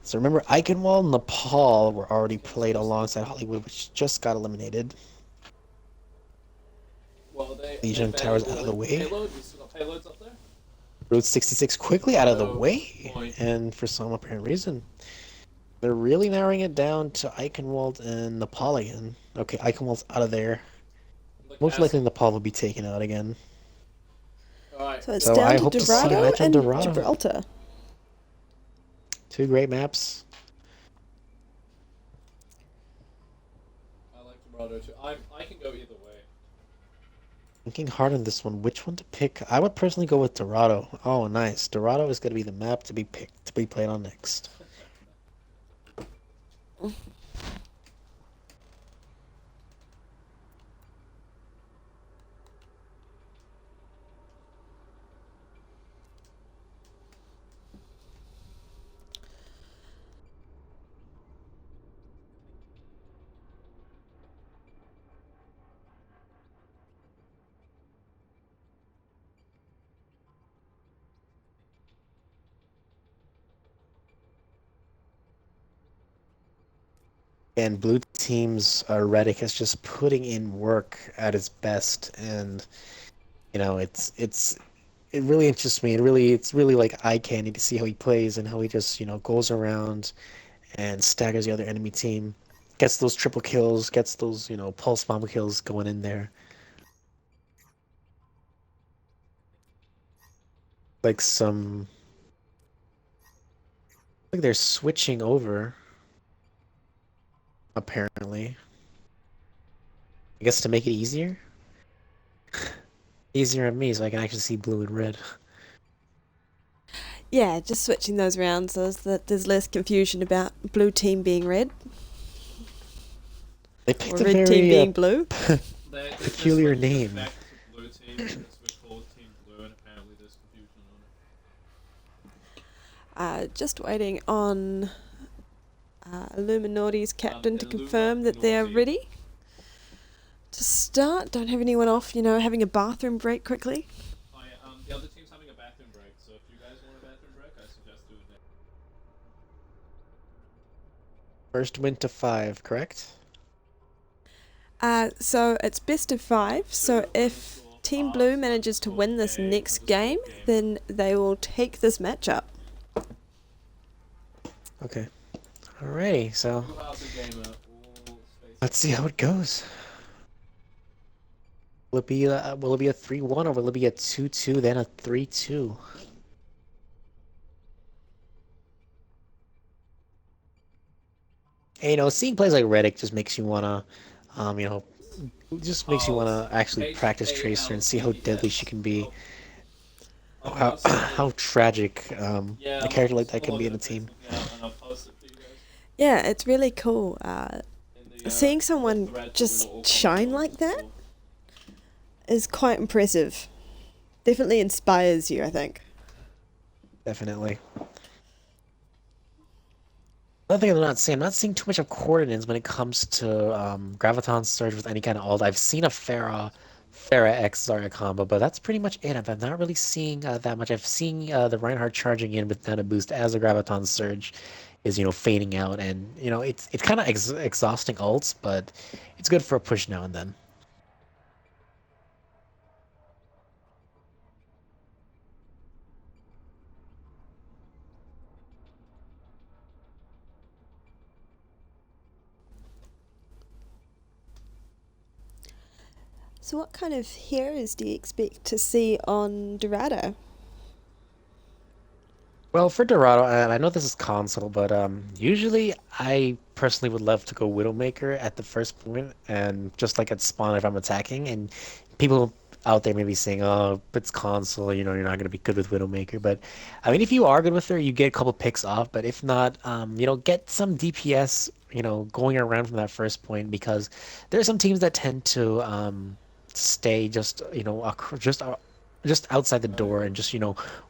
So remember, Eichenwald and Nepal were already played alongside Hollywood, which just got eliminated. Well, Legion Towers out of the way. Payload? You still got payloads up there? Route 66 quickly out of the Oh, way, boy. and for some apparent reason. They're really narrowing it down to Eichenwald and Nepal again. Okay, Eichenwald's out of there. Most likely Nepal will be taken out again. Alright. So it's So down I to hope to see a Dorado match on and Dorado. Gibraltar. 2 great maps. I like Dorado too. I can go either way. Thinking hard on this one, which one to pick? I would personally go with Dorado. Oh, nice. Dorado is going to be the map to be picked, to be played on next. And blue team's Redick is just putting in work at his best, and it really interests me. It's really like eye candy to see how he plays and how he just goes around and staggers the other enemy team, gets those triple kills, gets those pulse bomb kills going in there. Like they're switching over. Apparently. I guess to make it easier? Easier on me so I can actually see blue and red. Yeah, just switching those around so that there's less confusion about blue team being red They picked or a red team very being blue. peculiar name. Back to blue team, and switch forward to team blue, and apparently there's confusion on it. Just waiting on Illuma-naughty's captain to confirm that they are ready to start. Don't have anyone off, having a bathroom break quickly. Oh yeah, the other team's having a bathroom break, so if you guys want a bathroom break, I suggest doing it. First win to 5, correct? So it's best of 5. So if Team Blue manages to win this next game, then they will take this matchup. Okay. Alrighty, so Who has a gamer? All space. let's see how it goes. Will it be a 3-1 or will it be a 2-2 then a 3-2? And, seeing plays like Reddick just makes you wanna, just makes you wanna actually practice Tracer and see how deadly she can be. How tragic a character like that can be in a team. Yeah, it's really cool. Seeing someone just shine like that is quite impressive. Definitely inspires you, I think. Definitely. Another thing I'm not seeing too much of Coordinates when it comes to Graviton Surge with any kind of ult. I've seen a Pharah X Zarya combo, but that's pretty much it. I'm not really seeing that much. I've seen the Reinhardt charging in with Nana Boost as a Graviton Surge. is fading out, and it's kind of exhausting ults, but it's good for a push now and then. So what kind of heroes do you expect to see on Dorado? Well, for Dorado, and I know this is console, but usually I personally would love to go Widowmaker at the first point, and just like at spawn if I'm attacking, and people out there may be saying, "Oh, it's console, you're not gonna be good with Widowmaker." But I mean, if you are good with her, you get a couple picks off. But if not, get some DPS, going around from that first point, because there are some teams that tend to stay just just outside the door and just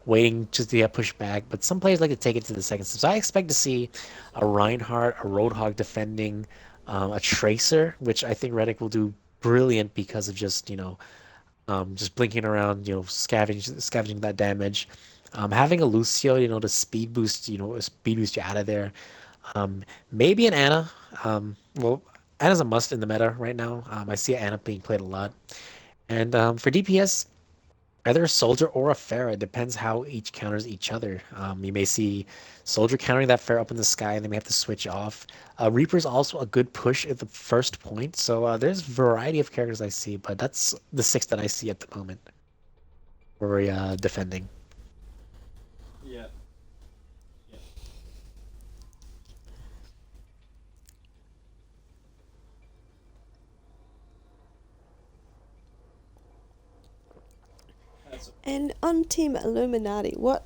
waiting just to get pushed back. But some players like to take it to the second step. So I expect to see a Reinhardt, a Roadhog defending, a Tracer, which I think Reddick will do brilliant because of just blinking around, scavenging that damage. Having a Lucio, to speed boost you out of there. Maybe an Ana. Well, Ana's a must in the meta right now. I see Ana being played a lot. And for DPS, either a Soldier or a Pharah. It depends how each counters each other. You may see Soldier countering that Pharah up in the sky, and they may have to switch off. Reaper's also a good push at the first point. So there's a variety of characters I see, but that's the 6 that I see at the moment for defending. Yeah. Yeah. And on Team Illuminati, what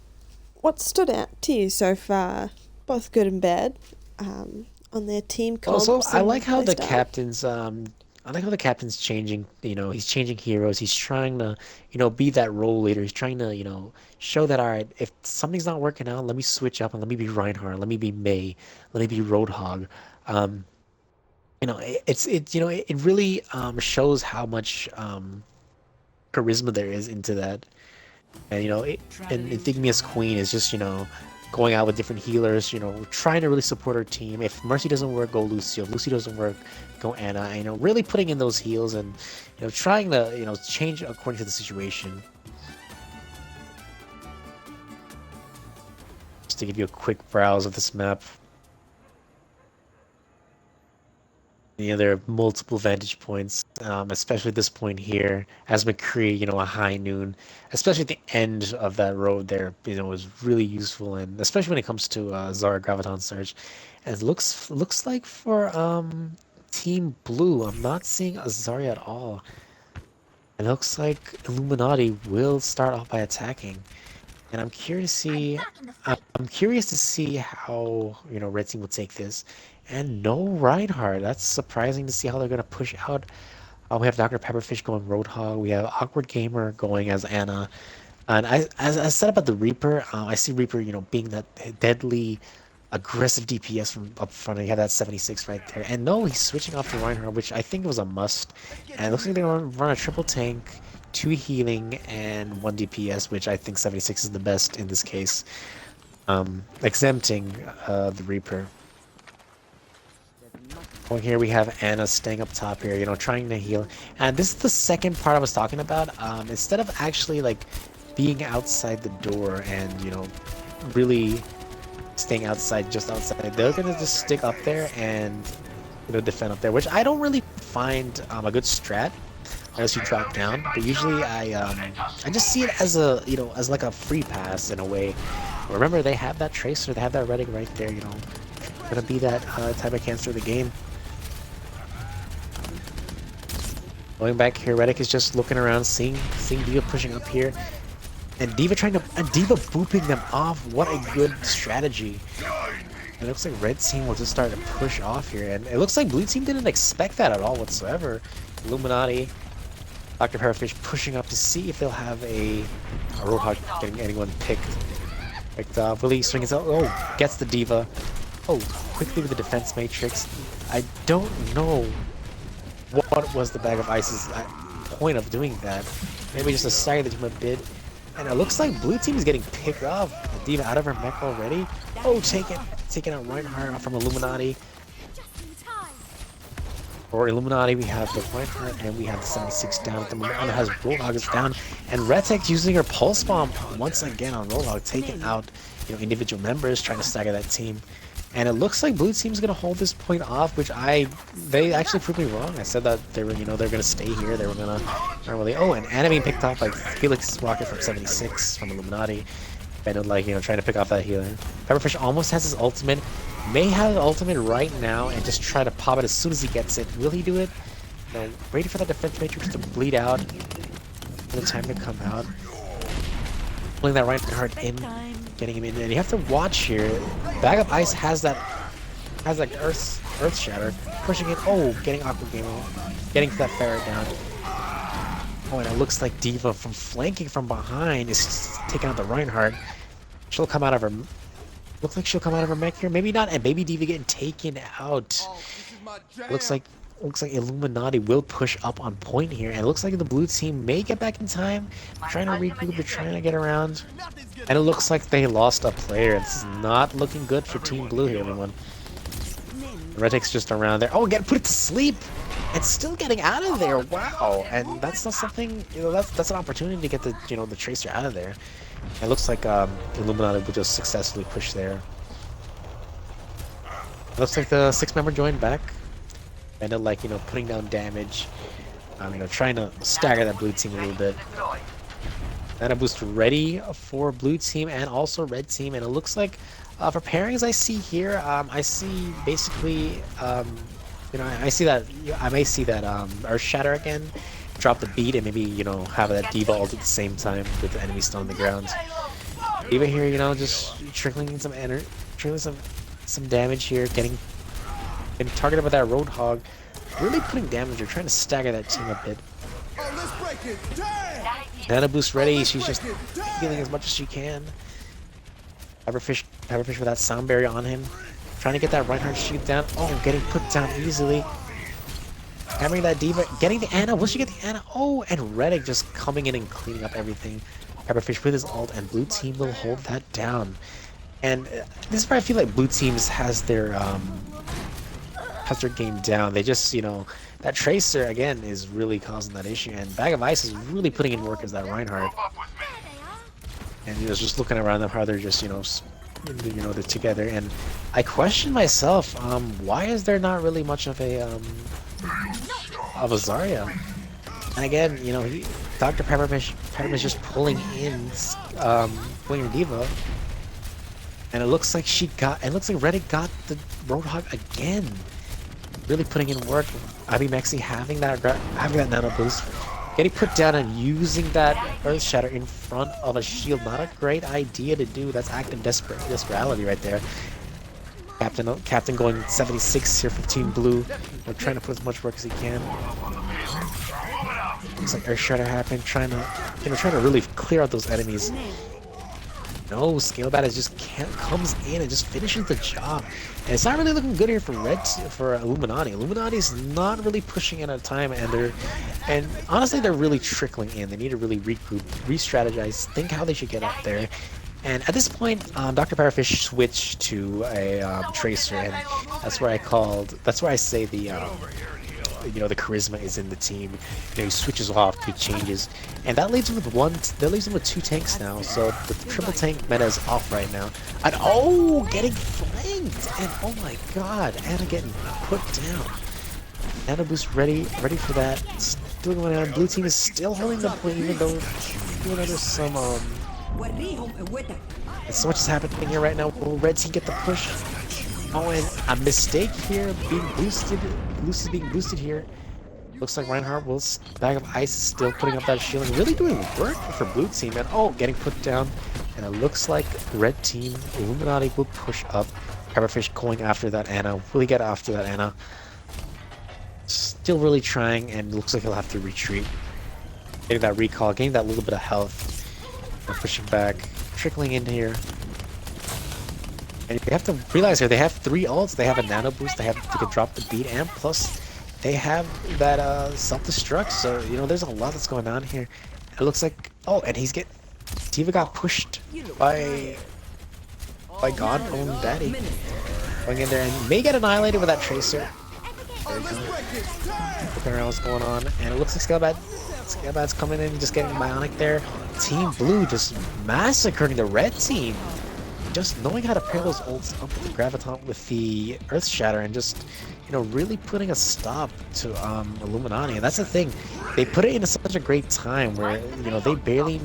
stood out to you so far, both good and bad, on their team comps? Also, I and like how the playstyle? captain's I like how the captain's changing. He's changing heroes. He's trying to, be that role leader. He's trying to, show that, all right, if something's not working out, let me switch up and let me be Reinhardt, let me be Mei, let me be Roadhog. It really shows how much charisma there is into that. And and Inthigmia's queen is just going out with different healers, trying to really support her team. If Mercy doesn't work, go Lucio. If Lucy doesn't work, go Ana. And, really putting in those heals and trying to change according to the situation. Just to give you a quick browse of this map. There are multiple vantage points, especially at this point here, as McCree, a high noon, especially at the end of that road there, was really useful, and especially when it comes to Zarya Graviton Surge. And it looks like for Team Blue, I'm not seeing a Zarya at all. It looks like Illuma-naughty will start off by attacking, and I'm curious to see how Red Team will take this. And no Reinhardt. That's surprising to see how they're going to push out. We have Dr. Pepperfish going Roadhog. We have Awkward Gamer going as Ana. And as I said about the Reaper, I see Reaper, being that deadly, aggressive DPS from up front. You have that 76 right there. And no, he's switching off to Reinhardt, which I think was a must. And it looks like they're going to run a triple tank, 2 healing, and 1 DPS, which I think 76 is the best in this case, exempting the Reaper. Well, here we have Ana staying up top here, trying to heal. And this is the second part I was talking about. Instead of actually, being outside the door and, really staying just outside, they're going to just stick up there and, defend up there, which I don't really find a good strat unless you drop down. But usually I just see it as as like a free pass in a way. Remember, they have that Tracer, they have that Reddick right there, Gonna be that type of cancer of the game. Going back here, Reddick is just looking around, seeing D.Va pushing up here, and D.Va booping them off. What a good strategy! It looks like Red Team will just start to push off here, and it looks like Blue Team didn't expect that at all whatsoever. Illuma-naughty, Dr. Parafish pushing up to see if they'll have a Roadhog getting anyone picked. Really swings out. Oh, gets the D.Va. Oh, quickly with the defense matrix. I don't know what was the Bag of Ice's point of doing that. Maybe just a the team a bit. And it looks like Blue Team is getting picked off. The D.Va out of her mech already. Oh, take it. taking out Reinhardt from Illuminati. For Illuminati, we have the Reinhardt and we have the 76 down at the moment. Ana has Roadhog is down, and Redtech using her Pulse Bomb once again on Roadhog, taking out individual members, trying to stagger that team. And it looks like blue team's gonna hold this point off, which they actually proved me wrong. I said that they were they're gonna stay here. They were gonna not really. Oh, and Ana being picked off by Felix Rocket from 76 from Illuminati. And trying to pick off that healer. Pepperfish almost has his ultimate. May have an ultimate right now and just try to pop it as soon as he gets it. Will he do it? No, waiting for that defense matrix to bleed out. For the time to come out. Pulling that Reinhardt in, getting him in, and you have to watch here. Bag of Ice has that Earth Shatter, pushing it. Oh, getting Aqua Gaming, getting that Ferret down. Oh, and it looks like D.Va from flanking from behind is taking out the Reinhardt. She'll come out of her. Looks like she'll come out of her mech here. Maybe not. And Baby D.Va getting taken out. Looks like Illuminati will push up on point here, and it looks like the blue team may get back in time. Trying to regroup, they're trying to get around, and it looks like they lost a player. This is not looking good for Team Blue here, everyone. Redtech's just around there. Oh, put it to sleep, and still getting out of there. Wow, and that's not something. That's an opportunity to get the the Tracer out of there. It looks like Illuminati will just successfully push there. Looks like the 6-member joined back. And they're putting down damage. Trying to stagger that blue team a little bit. And a boost ready for blue team and also red team. And it looks like for pairings I see here, I see basically, I see that I may see that Earth Shatter again. Drop the beat and maybe have that D.Va ult at the same time with the enemy still on the ground. D.Va here, just trickling in some energy, trickling some damage here, getting targeted by that Roadhog, really putting damage. You're trying to stagger that team a bit. Nana boost ready. She's just healing as much as she can. Pepperfish with that sound barrier on him, trying to get that Reinhardt shoot down. Oh, getting put down easily. Hammering that D.Va, getting the Ana. Will she get the Ana? Oh, and Reddick just coming in and cleaning up everything. Pepperfish with his ult, and blue team will hold that down. And this is where I feel like blue teams has their game down. They just, that Tracer again is really causing that issue, and Bag of Ice is really putting in work as that Reinhardt. And just looking around them how they're just, they're together. And I question myself, why is there not really much of a Zarya? And again, Dr. Pepperfish just pulling in, pulling D.Va. And it looks like Reddick got the Roadhog again. Really putting in work. Abby Mexi having that nano boost. Getting put down and using that Earth Shatter in front of a shield. Not a great idea to do. That's active desperality right there. Captain going 76 here for Team Blue. They're trying to put as much work as he can. Looks like Earth Shatter happened. Trying to really clear out those enemies. No, Scalebat just comes in and just finishes the job. And it's not really looking good here for Illuminati. Illuminati is not really pushing in at a time, and honestly they're really trickling in. They need to really regroup, re-strategize, think how they should get up there. And at this point, Dr. Parafish switched to a Tracer, and that's where I say the the charisma is in the team. He switches off, he changes, and that leaves him with 2 tanks now. So the triple tank meta is off right now. And getting flanked, and oh my god, Ana getting put down. Ana boost ready for that. Still going on. Blue team is still holding the point, even though there's some so much is happening here right now. Will red team get the push? Oh, and a mistake here, being boosted. Luce is being boosted here. Looks like Reinhardt Bag of Ice is still putting up that shield and really doing work for blue team. And getting put down. And it looks like red team, Illuminati will push up. Pepperfish going after that Ana. Will he get after that Ana? Still really trying, and looks like he'll have to retreat. Getting that recall, getting that little bit of health. And pushing back, trickling in here. And you have to realize here, they have 3 ults. They have a nano boost, they can drop the beat, and plus they have that self-destruct. So, there's a lot that's going on here. It looks like, and D.Va got pushed by God own daddy. Going in there and may get annihilated with that Tracer. Looking around what's going on, and it looks like Scalebad's coming in, just getting Bionic there. Team Blue just massacring the red team. Just knowing how to pair those ults up with the Graviton with the Earth Shatter and just, you know, really putting a stop to Illuma-naughty. And that's the thing, they put it into such a great time where, you know, they barely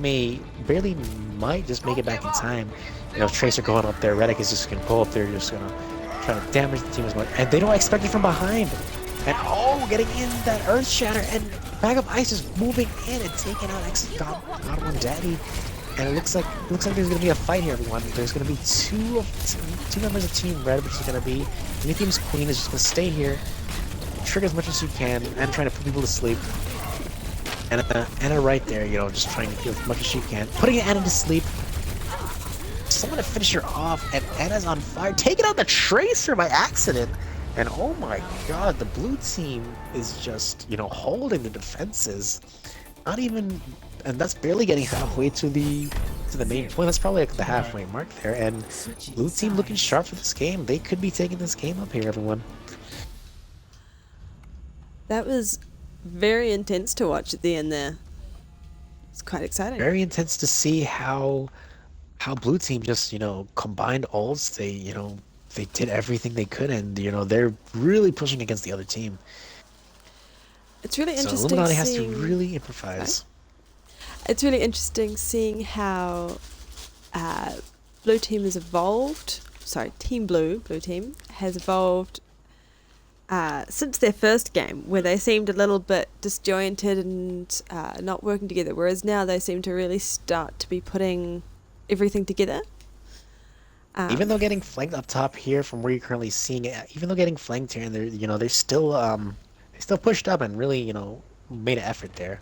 might just make it back in time. You know, Tracer going up there, Redick is just gonna pull up there, just gonna try to damage the team as much, and they don't expect it from behind. And oh, getting in that Earth Shatter, and Bag of Ice is moving in and taking out God One Daddy. And it looks like there's gonna be a fight here, everyone. There's gonna be two members of Team Red, which is gonna be New Team's Queen is just gonna stay here, trigger as much as you can, and trying to put people to sleep. And Anna right there, you know, just trying to kill as much as she can, putting Anna to sleep. Someone to finish her off, and Anna's on fire, taking out the Tracer by accident. And oh my god, the blue team is just, you know, holding the defenses. Not even, and that's barely getting halfway to the main point. That's probably like the halfway mark there. And blue team looking sharp for this game. They could be taking this game up here, everyone. That was very intense to watch at the end there. It's quite exciting. Very intense to see how blue team just, you know, combined ults. They, you know, they did everything they could, and you know, they're really pushing against the other team. It's really So interesting. Illuma-naughty has to really improvise. It's really interesting seeing how blue team has evolved. Sorry, Team Blue team has evolved since their first game, where they seemed a little bit disjointed and not working together. Whereas now they seem to really start to be putting everything together. Even though getting flanked up top here from where you're currently seeing it, even though getting flanked here, and they're, you know, they're still pushed up and really, you know, made an effort there.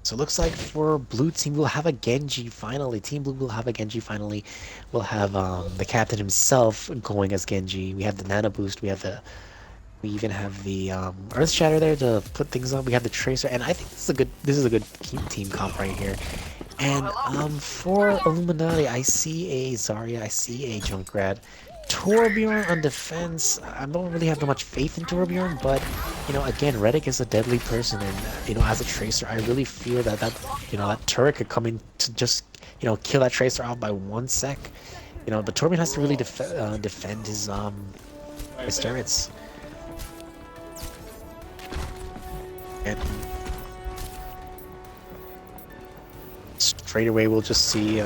So it looks like for blue team we'll have a Genji finally. Team Blue will have a Genji finally. We'll have the captain himself going as Genji. We have the Nano Boost. We even have the Earth Shatter there to put things on. We have the Tracer, and I think this is a good team comp right here. And for Illuma-naughty, I see a Zarya, I see a Junkrat. Torbjorn on defense, I don't really have that much faith in Torbjorn, but, you know, again, Redick is a deadly person, and, you know, as a Tracer, I really fear that you know, that turret could come in to just, you know, kill that Tracer out by 1 sec. You know, the Torbjorn has to really defend his turrets. And straight away we'll just see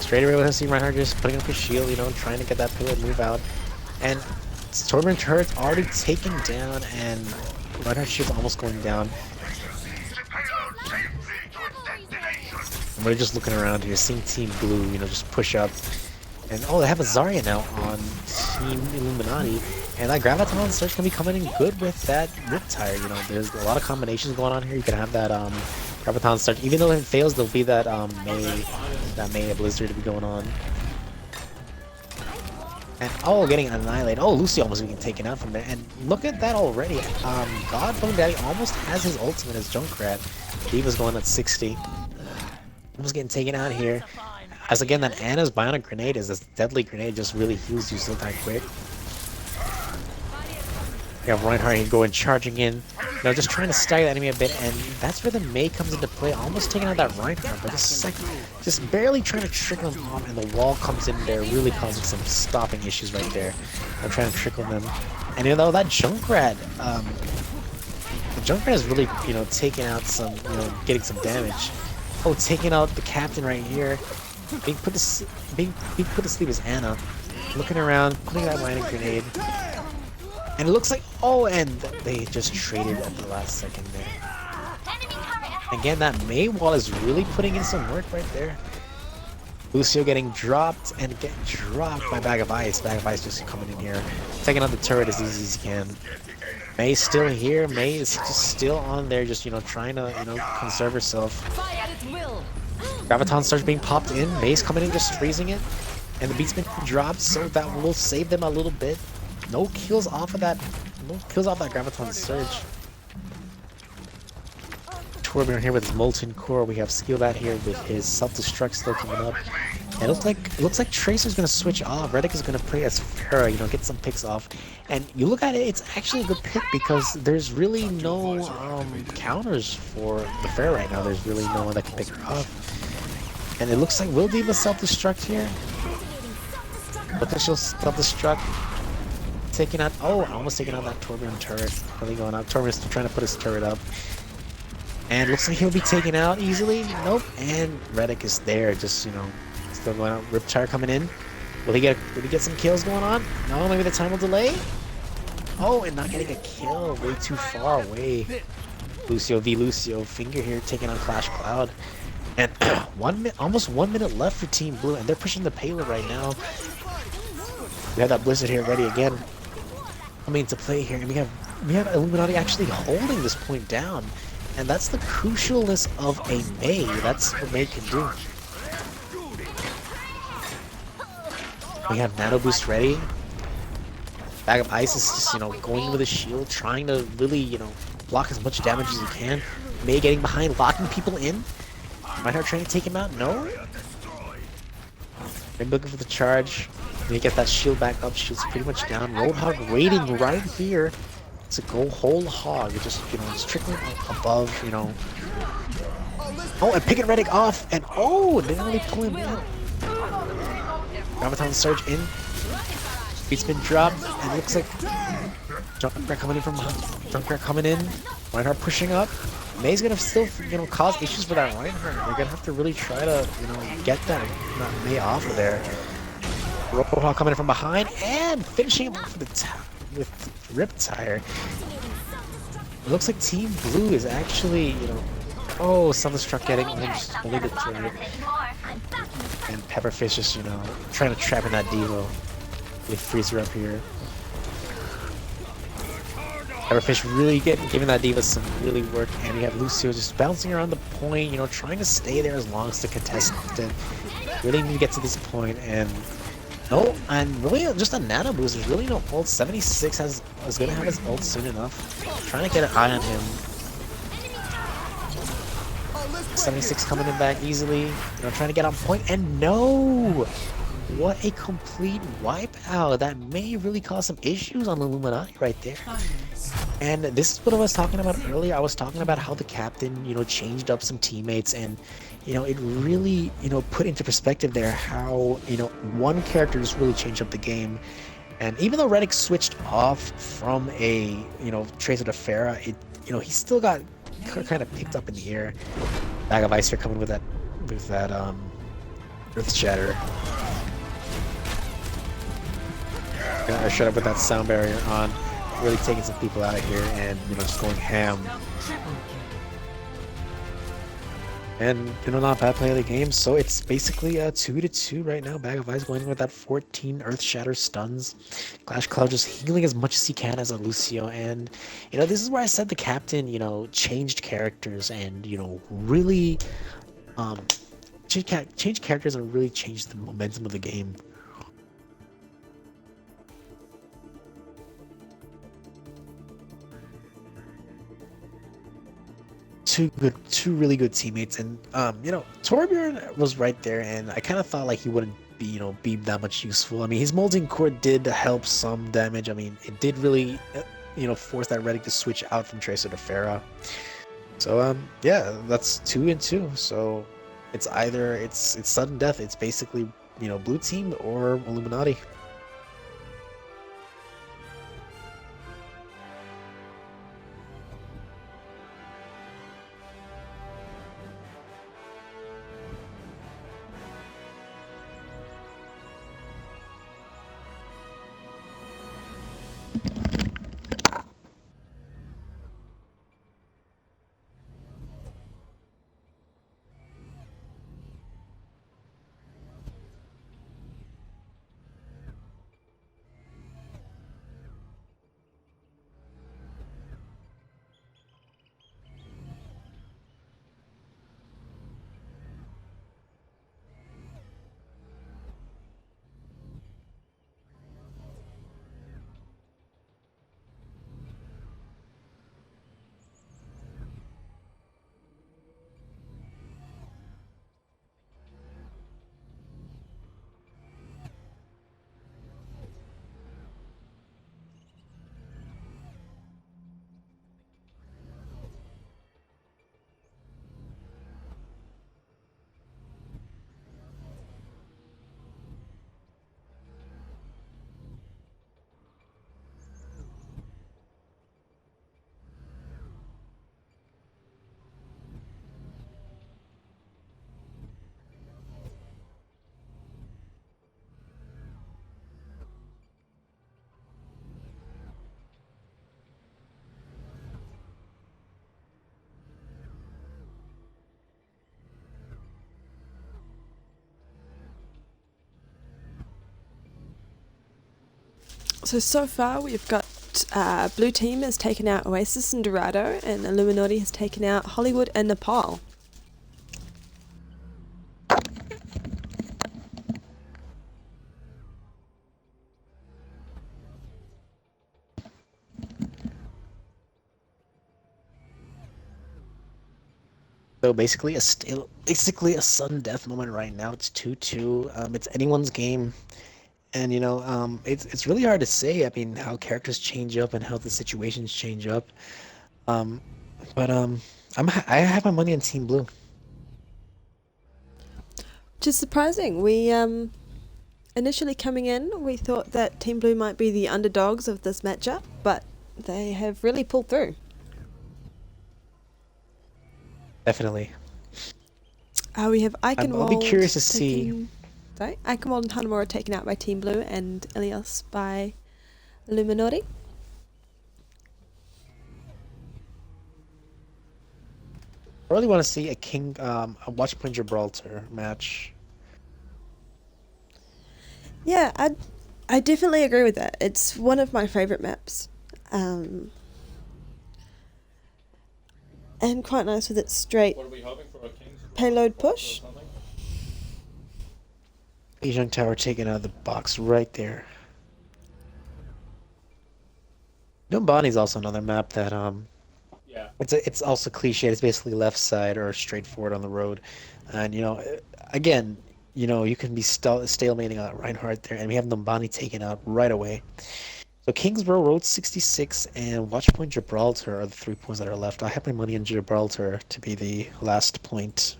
Reinhardt just putting up his shield, you know, trying to get that pillar move out. And Torbjorn turret's already taken down, and Reinhardt's shield's almost going down. And we're just looking around here, seeing Team Blue, you know, just push up. And oh, they have a Zarya now on Team Illuma-naughty, and that Graviton Surge can be coming in good with that Riptire. You know, there's a lot of combinations going on here. You can have that Graviton Surge, even though it fails, there'll be that May Blizzard to be going on. And oh, getting annihilated. Oh, Lucy almost being taken out from there. And look at that already. God One Daddy almost has his ultimate as Junkrat. Diva's going at 60. Almost getting taken out here. As again, that Anna's Bionic Grenade is this deadly grenade, just really heals you so damn quick. You have Reinhardt going charging in, you know, just trying to stagger the enemy a bit, and that's where the May comes into play, almost taking out that Reinhardt, but just barely trying to trickle him off, and the wall comes in there, really causing some stopping issues right there. I'm trying to trickle them, and you know that Junkrat, the Junkrat is really, you know, taking out some, you know, getting some damage. Oh, taking out the captain right here. Being put to sleep is Anna. Looking around, putting that Bionic Grenade. And it looks like, oh, and they just traded at the last second there. Again, that May wall is really putting in some work right there. Lucio getting dropped and getting dropped by Bag of Ice. Bag of Ice just coming in here, taking out the turret as easy as he can. May's still here. May is just still on there, just, you know, trying to, you know, conserve herself. Graviton starts being popped in. May's coming in, just freezing it, and the beat's been dropped, so that will save them a little bit. No kills off of that. No kills off that Graviton Surge. Torbjorn here with his Molten Core. We have Skillbat here with his Self-Destruct still coming up. And it looks like Tracer's gonna switch off. Reddick is gonna play as Pharah, get some picks off. And you look at it, it's actually a good pick because there's really no counters for the Pharah right now. There's really no one that can pick her up. And it looks like will D.Va self-destruct here? Potential self-destruct. Taking out, almost taking out that Torbjorn turret. Really going out. Torbjorn's still trying to put his turret up. And looks like he'll be taken out easily. Nope. And Reddick is there, just, still going out. Riptire coming in. Will he get some kills going on? No, maybe the time will delay. Oh, and not getting a kill. Way too far away. Lucio v Lucio. Finger here taking on Clash Cloud. And almost 1 minute left for Team Blue, and they're pushing the payload right now. We have that Blizzard here ready again. Coming into play here, and we have Illuma-naughty actually holding this point down. And that's the crucialness of a Mei. That's what Mei can do. We have Nano Boost ready. Bag of Ice is just, going with a shield, trying to really, block as much damage as he can. Mei getting behind, locking people in. Reinhardt trying to take him out? No? Maybe looking for the charge. Let me get that shield back up. Shield's pretty much down. Roadhog waiting right here to go whole hog. It just, it's trickling above, Oh, and picking Reddick off. And they didn't really pull him in. Graviton Surge in. Speed's been dropped. And it looks like Junkrat coming in from behind. Junkrat coming in. Reinhardt pushing up. Mei's gonna still, cause issues for that Reinhardt. They're gonna have to really try to, get that Mei off of there. Roadhog coming in from behind and finishing him off with Riptire. It looks like Team Blue is actually, Self-Destruct getting only the turret. And Pepperfish just, trying to trap in that D.Va with Freezer up here. Pepperfish really giving that D.Va some really work, and we have Lucio just bouncing around the point, trying to stay there as long as the contestant really need to get to this point, and really just a Nano Boost. There's really no ult. 76 is gonna have his ult soon enough. Trying to get an eye on him. 76 coming in back easily, trying to get on point, and no! What a complete wipeout. That may really cause some issues on Illuma-naughty right there. And this is what I was talking about earlier. I was talking about how the captain, changed up some teammates, and, it really, put into perspective there how, one character just really changed up the game. And even though Reddick switched off from a, Tracer to Pharah, he still got kind of picked up in the air. Bag of Ice here coming with that Earth Shatter. I shut up with that sound barrier on, really taking some people out of here and, just going ham. And, not a bad play of the game, so it's basically 2-2 right now. Bag of Ice going with that 14 Earth Shatter stuns. Clash Cloud just healing as much as he can as a Lucio, and, this is where I said the captain, changed characters and, really, changed characters and really changed the momentum of the game. Two really good teammates, and Torbjorn was right there, and I kind of thought like he wouldn't be that much useful. I mean, his Molten Core did help some damage. I mean, it did really force that Reddick to switch out from Tracer to Pharah. So yeah, that's 2-2. So it's either it's sudden death. It's basically blue team or Illuma-naughty. So far we've got Blue Team has taken out Oasis and Dorado, and Illuma-naughty has taken out Hollywood and Nepal. So basically basically a sudden death moment right now. It's 2-2. It's anyone's game, and it's really hard to say. I mean, how characters change up and how the situations change up. Um, but I have my money on Team Blue. Which is surprising. We initially coming in, we thought that Team Blue might be the underdogs of this matchup, but they have really pulled through. Definitely. We have Eichenwald. I'll be curious to see. Sorry, Eichenwald and Hanamura taken out by Team Blue, and Ilios by Illuma-naughty. I really want to see a Watchpoint Gibraltar match. Yeah, I definitely agree with that. It's one of my favorite maps. And quite nice with its straight What are we hoping for? A King's payload Row or push. something? Lijiang Tower taken out of the box right there. Numbani is also another map that Yeah. it's also cliche. It's basically left side or straightforward on the road, and again, you can be stalemating out Reinhardt there, and we have Numbani taken out right away. So Kings Row, Road 66, and Watchpoint Gibraltar are the 3 points that are left. I have my money on Gibraltar to be the last point.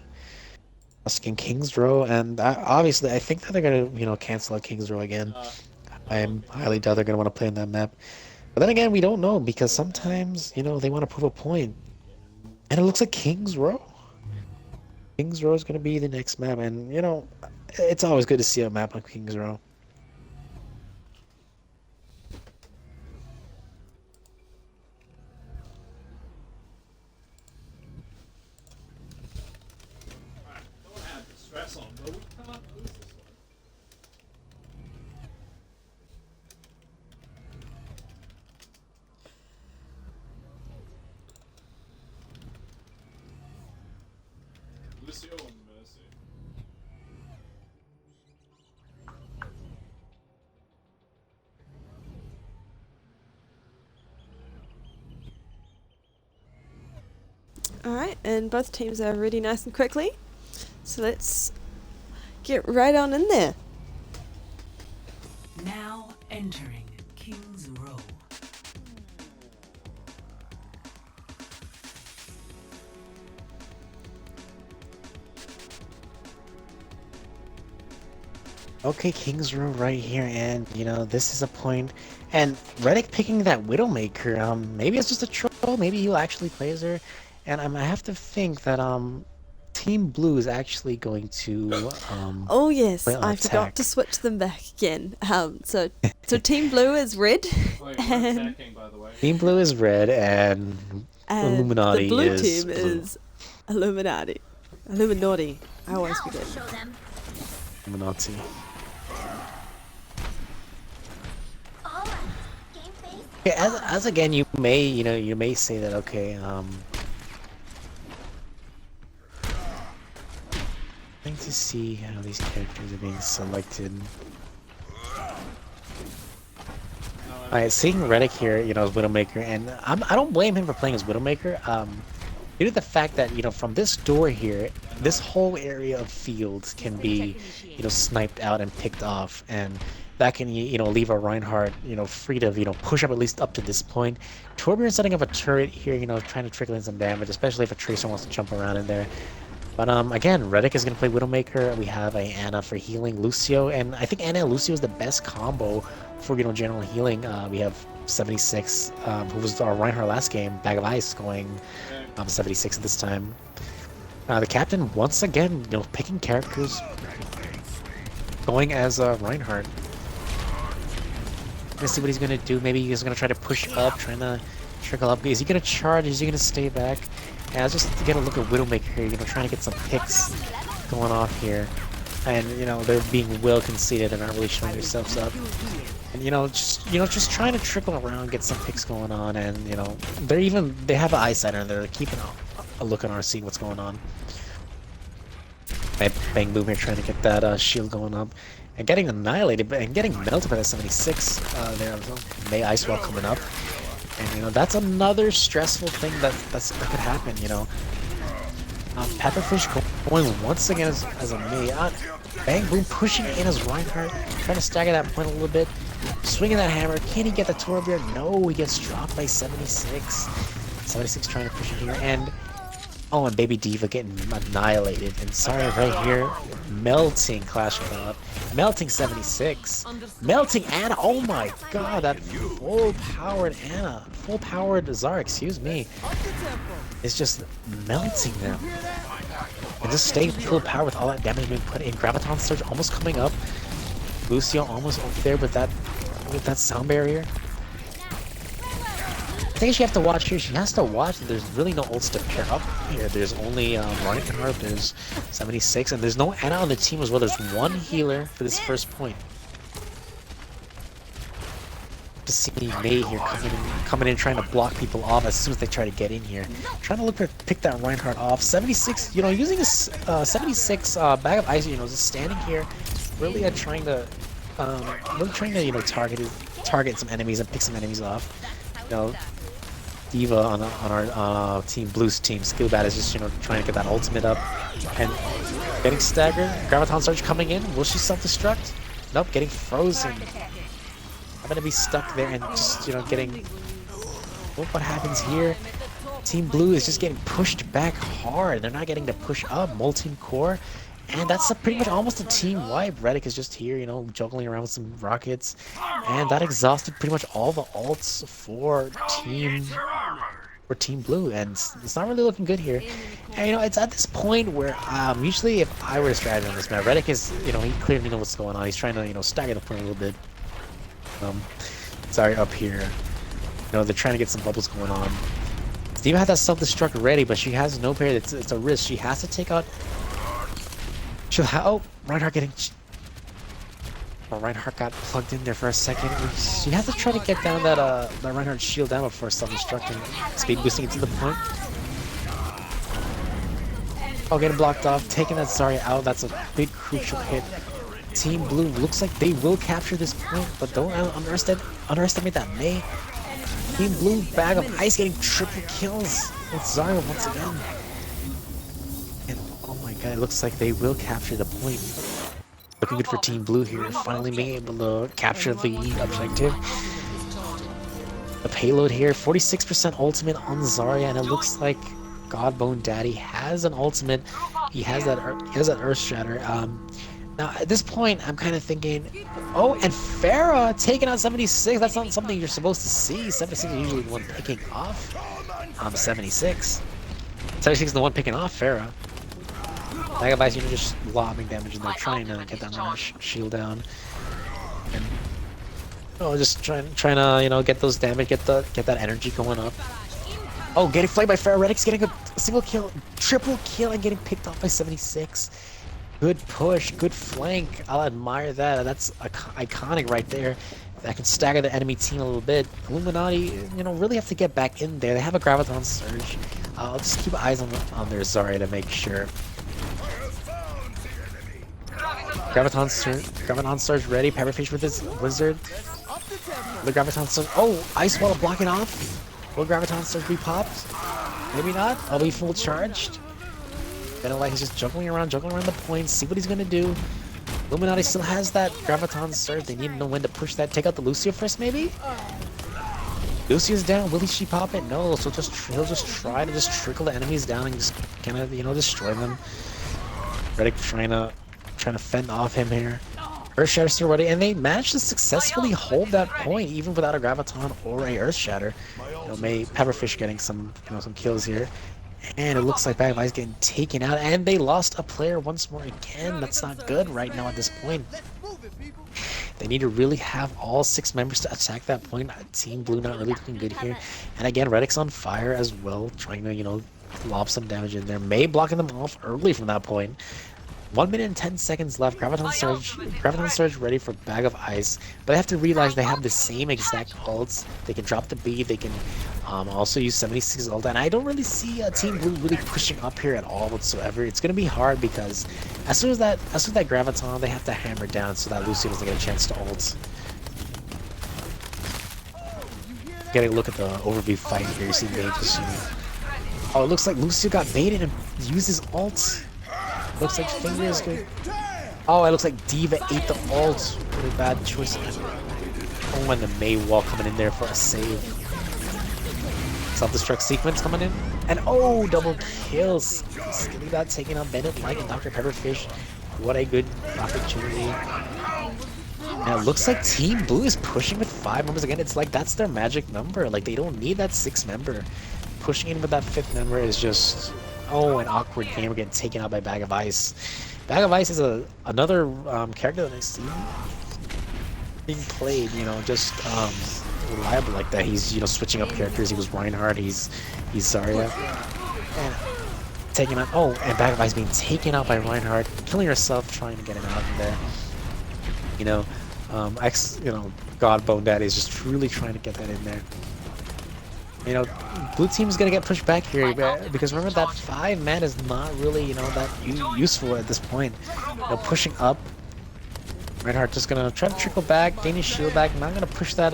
Asking Kings Row, and obviously I think that they're gonna cancel out Kings Row again. I highly doubt they're gonna want to play on that map. But then again, we don't know, because sometimes they want to prove a point, and it looks like Kings Row. Kings Row is gonna be the next map, and it's always good to see a map on Kings Row. Don't have the stress on, but we can't lose this one. Lucio and Mercy. Alright, and both teams are ready nice and quickly. So let's get right on in there. Now entering King's Row. Okay, Kings Row right here, and this is a point. And Reddick picking that Widowmaker, maybe it's just a troll, maybe he'll actually play as her. And I have to think that Team Blue is actually going to Oh yes, play on I attack. forgot to switch them back again. So Team Blue is red, Wait, we're and attacking, by the way. Team Blue is red, and Illuminati the blue is team blue. is Illuminati. Illuminati. I always Now forget. show them. Illuminati. All right. Game face. Okay, as again, you may say that trying to see how these characters are being selected. Alright, seeing Reddick here, as Widowmaker, and I don't blame him for playing as Widowmaker. Due to the fact that from this door here, this whole area of field can be sniped out and picked off, and that can leave a Reinhardt free to push up at least up to this point. Torbjorn setting up a turret here, trying to trickle in some damage, especially if a Tracer wants to jump around in there. But again, Reddick is going to play Widowmaker. We have a Ana for healing, Lucio, and I think Ana and Lucio is the best combo for general healing. We have 76, who was our Reinhardt last game, Bag of Ice, going 76 this time. The captain once again, picking characters, going as Reinhardt. Let's see what he's gonna do. Maybe he's gonna try to push up, trying to trickle up. Is he gonna charge? Is he gonna stay back? Yeah, just to get a look at Widowmaker here, trying to get some picks going off here. and you know they're being well conceited and not really showing themselves up. And just trying to trickle around, get some picks going on, and you know they have an eyesight on there. They're keeping a look on our seeing what's going on. Bang Boom here trying to get that shield going up. And getting annihilated, and getting melted by that 76 there. May Ice Wall coming up. And, you know, that's another stressful thing that could happen, you know. Pepperfish going once again as a May. Bang Boom pushing in as Reinhardt, trying to stagger that point a little bit. Swinging that hammer. Can he get the Torbjorn? No, he gets dropped by 76. 76 trying to push it here. And oh, and Baby Diva getting annihilated. And sorry, right here, melting Clash Club, melting 76, melting Anna. Oh my God, that full-powered Anna, full-powered Zarya, excuse me, is just melting them. And just staying full power with all that damage being put in. Graviton Surge almost coming up. Lucio almost up there with that sound barrier. I think she has to watch here. She has to watch. There's really no ults to pair up here. There's only Reinhardt, there's 76, and there's no Anna on the team as well. There's one healer for this first point. To see May here coming in, trying to block people off as soon as they try to get in here. Trying to look to pick that Reinhardt off. 76, you know, using a 76 bag of ice, you know, just standing here, really trying to, you know, target some enemies and pick some enemies off. You know, Diva on our team, Blue's team, Skillbat is just, you know, trying to get that ultimate up and getting staggered. Graviton Surge coming in. Will she self-destruct? Nope, getting frozen. I'm gonna be stuck there and just, you know, getting. What happens here? Team Blue is just getting pushed back hard. They're not getting to push up. Molten Core. And that's pretty much almost a team wipe. Reddick is just here, you know, juggling around with some rockets. And that exhausted pretty much all the ults for Team Blue. And it's not really looking good here. And, you know, it's at this point where usually if I were to strategize on this map, Reddick is, you know, he clearly knows what's going on. He's trying to, you know, stagger the point a little bit. Sorry, up here. You know, they're trying to get some bubbles going on. Diva has that self-destruct ready, but she has no parry. It's a risk. She has to take out. Oh, Reinhardt getting. Oh, Reinhardt got plugged in there for a second. She has to try to get down that Reinhardt shield down before self-destructing, speed boosting it to the point. Oh, getting blocked off, taking that Zarya out. That's a big crucial hit. Team Blue looks like they will capture this point, but don't underestimate that May. Team Blue bag of ice getting triple kills with Zarya once again. Oh my God, it looks like they will capture the point. Looking good for Team Blue here, finally being able to capture the objective. The payload here, 46% ultimate on Zarya, and it looks like Godbone Daddy has an ultimate. He has that Earth Shatter. Now at this point, I'm kind of thinking, oh, and Pharah taking out 76. That's not something you're supposed to see. 76 is usually the one picking off 76. 76 is the one picking off Pharah. Bag of Ice, you know, just lobbing damage, and they're trying to get that Mirage shield down. And just trying to, you know, get those damage, get that energy going up. Oh, getting flanked by Pharah. Reddick's getting a single kill, triple kill, and getting picked off by 76. Good push, good flank. I'll admire that. That's iconic right there. That can stagger the enemy team a little bit. Illuma-naughty, you know, really have to get back in there. They have a Graviton Surge. I'll just keep eyes on their Zarya to make sure. Graviton Surge ready. Pepperfish with his Wizard. The Graviton Surge. Oh, Ice Wall blocking off. Will Graviton Surge be popped? Maybe not. I'll be full charged. Like he's just juggling around the points. See what he's gonna do. Illuma-naughty still has that Graviton Surge. They need to know when to push that. Take out the Lucio first, maybe? Lucio's down. Will she pop it? No. So he'll just try to just trickle the enemies down and just kind of, you know, destroy them. Reddick trying to fend off him here. Earth Shatter's still ready, and they managed to successfully hold that point even without a Graviton or a Earth Shatter. You know, Pepperfish getting some kills here. And it looks like Bag of Ice getting taken out, and they lost a player once more again. That's not good right now at this point. They need to really have all 6 members to attack that point. Team Blue not really looking good here. And again, Reddick's on fire as well, trying to, you know, lob some damage in there. May blocking them off early from that point. 1 minute and 10 seconds left. Graviton Surge ready for Bag of Ice. But they have to realize they have the same exact ults. They can drop the B, they can also use 76 ult. And I don't really see Team Blue really pushing up here at all whatsoever. It's going to be hard because as soon as that Graviton, they have to hammer down so that Lucio doesn't get a chance to ult. Getting a look at the overview fight here. You see Mage pushing. Oh, it looks like Lucio got baited and used his ult. Looks like Finger is good. Oh, it looks like Diva ate the ult. Really bad choice. Oh, and the Mei wall coming in there for a save. Self-destruct sequence coming in. And oh, double kills. Skilly that taking out Bennett, Mike, and Dr. Pepperfish. What a good opportunity. And it looks like Team Blue is pushing with 5 members again. It's like that's their magic number. Like they don't need that 6th member. Pushing in with that 5th member is just... Oh, an awkward game. We're getting taken out by Bag of Ice. Bag of Ice is another character that I see being played, you know, just reliable like that. He's, you know, switching up characters. He was Reinhardt, he's Zarya. And taking out, oh, and Bag of Ice being taken out by Reinhardt, killing herself, trying to get him out of there. You know, Godbone Daddy is just really trying to get that in there. You know, blue team is gonna get pushed back here because remember that 5-man is not really, you know, that useful at this point. You know, pushing up, Reinhardt just gonna try to trickle back, gain his shield back. Not gonna push that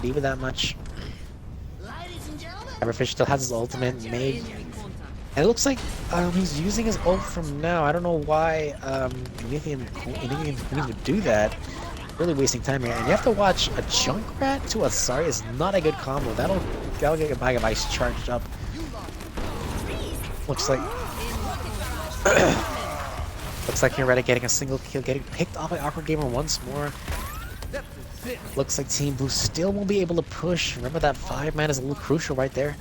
Diva that much. Everfish still has his ultimate made, and it looks like he's using his ult from now. I don't know why anything would do that. Really wasting time here, and you have to watch a Junkrat to a Zarya is not a good combo. That'll get a Bag of Ice charged up. Looks like Heretic getting a single kill, getting picked off by Awkward Gamer once more. Looks like Team Blue still won't be able to push. Remember that 5-man is a little crucial right there.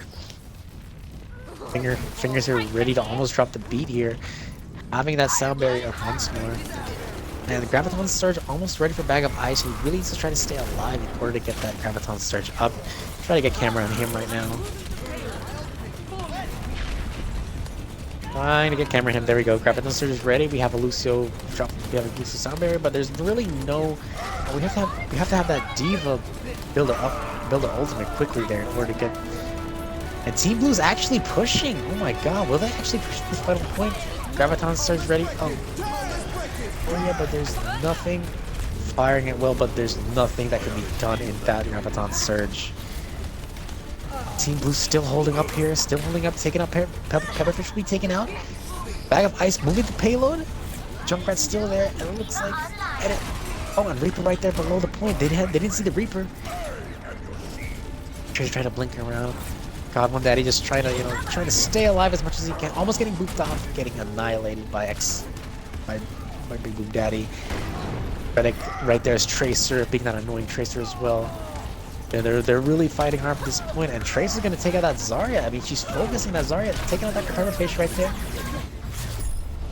Fingers here ready to almost drop the beat here. Having that sound barrier up once more. And the Graviton Surge almost ready for Bag of Ice. He really needs to try to stay alive in order to get that Graviton Surge up. Try to get camera on him right now. Trying to get camera on him. There we go. Graviton Surge is ready. We have a Lucio drop. We have a Lucio sound barrier, but there's really no. We have to have that Diva build an ultimate quickly there in order to get. And Team Blue's actually pushing. Oh my God! Will they actually push this final point? Graviton Surge ready. Oh yeah, but there's nothing firing it well, but there's nothing that can be done in that Graviton Surge. Team Blue still holding up here, still holding up, taking up Pepperfish will be taken out. Bag of Ice moving the payload. Junkrat's still there, and it looks like oh, and Reaper right there below the point. They didn't see the Reaper. Tracer trying to blink around. Godbone Daddy just trying to stay alive as much as he can, almost getting booped off, getting annihilated by my Big Boom Daddy. Right there is Tracer, being that annoying Tracer as well. Yeah, they're really fighting hard at this point, and Tracer's gonna take out that Zarya. I mean, she's focusing that Zarya, taking out that Pepperfish right there.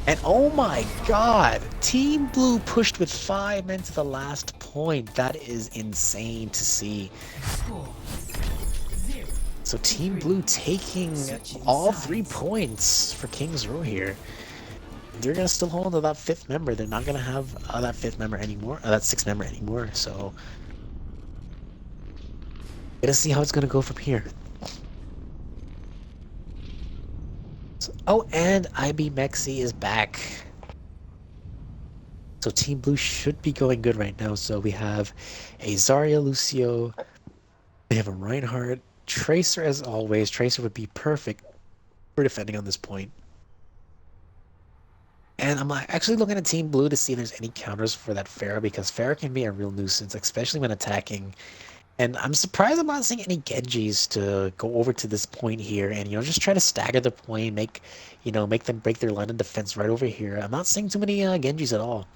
And oh my God, Team Blue pushed with 5 men to the last point. That is insane to see. So Team Blue taking all 3 points for King's Row here. They're gonna still hold on to that 5th member. They're not gonna have that 5th member anymore, that 6th member anymore. So, gonna see how it's gonna go from here. So, oh, and IB Mexi is back. So Team Blue should be going good right now. So we have a Zarya, Lucio. We have a Reinhardt, Tracer as always. Tracer would be perfect for defending on this point. And I'm actually looking at Team Blue to see if there's any counters for that Pharah, because Pharah can be a real nuisance, especially when attacking. And I'm surprised I'm not seeing any Genjis to go over to this point here and, you know, just try to stagger the point, make them break their line of defense right over here. I'm not seeing too many Genjis at all.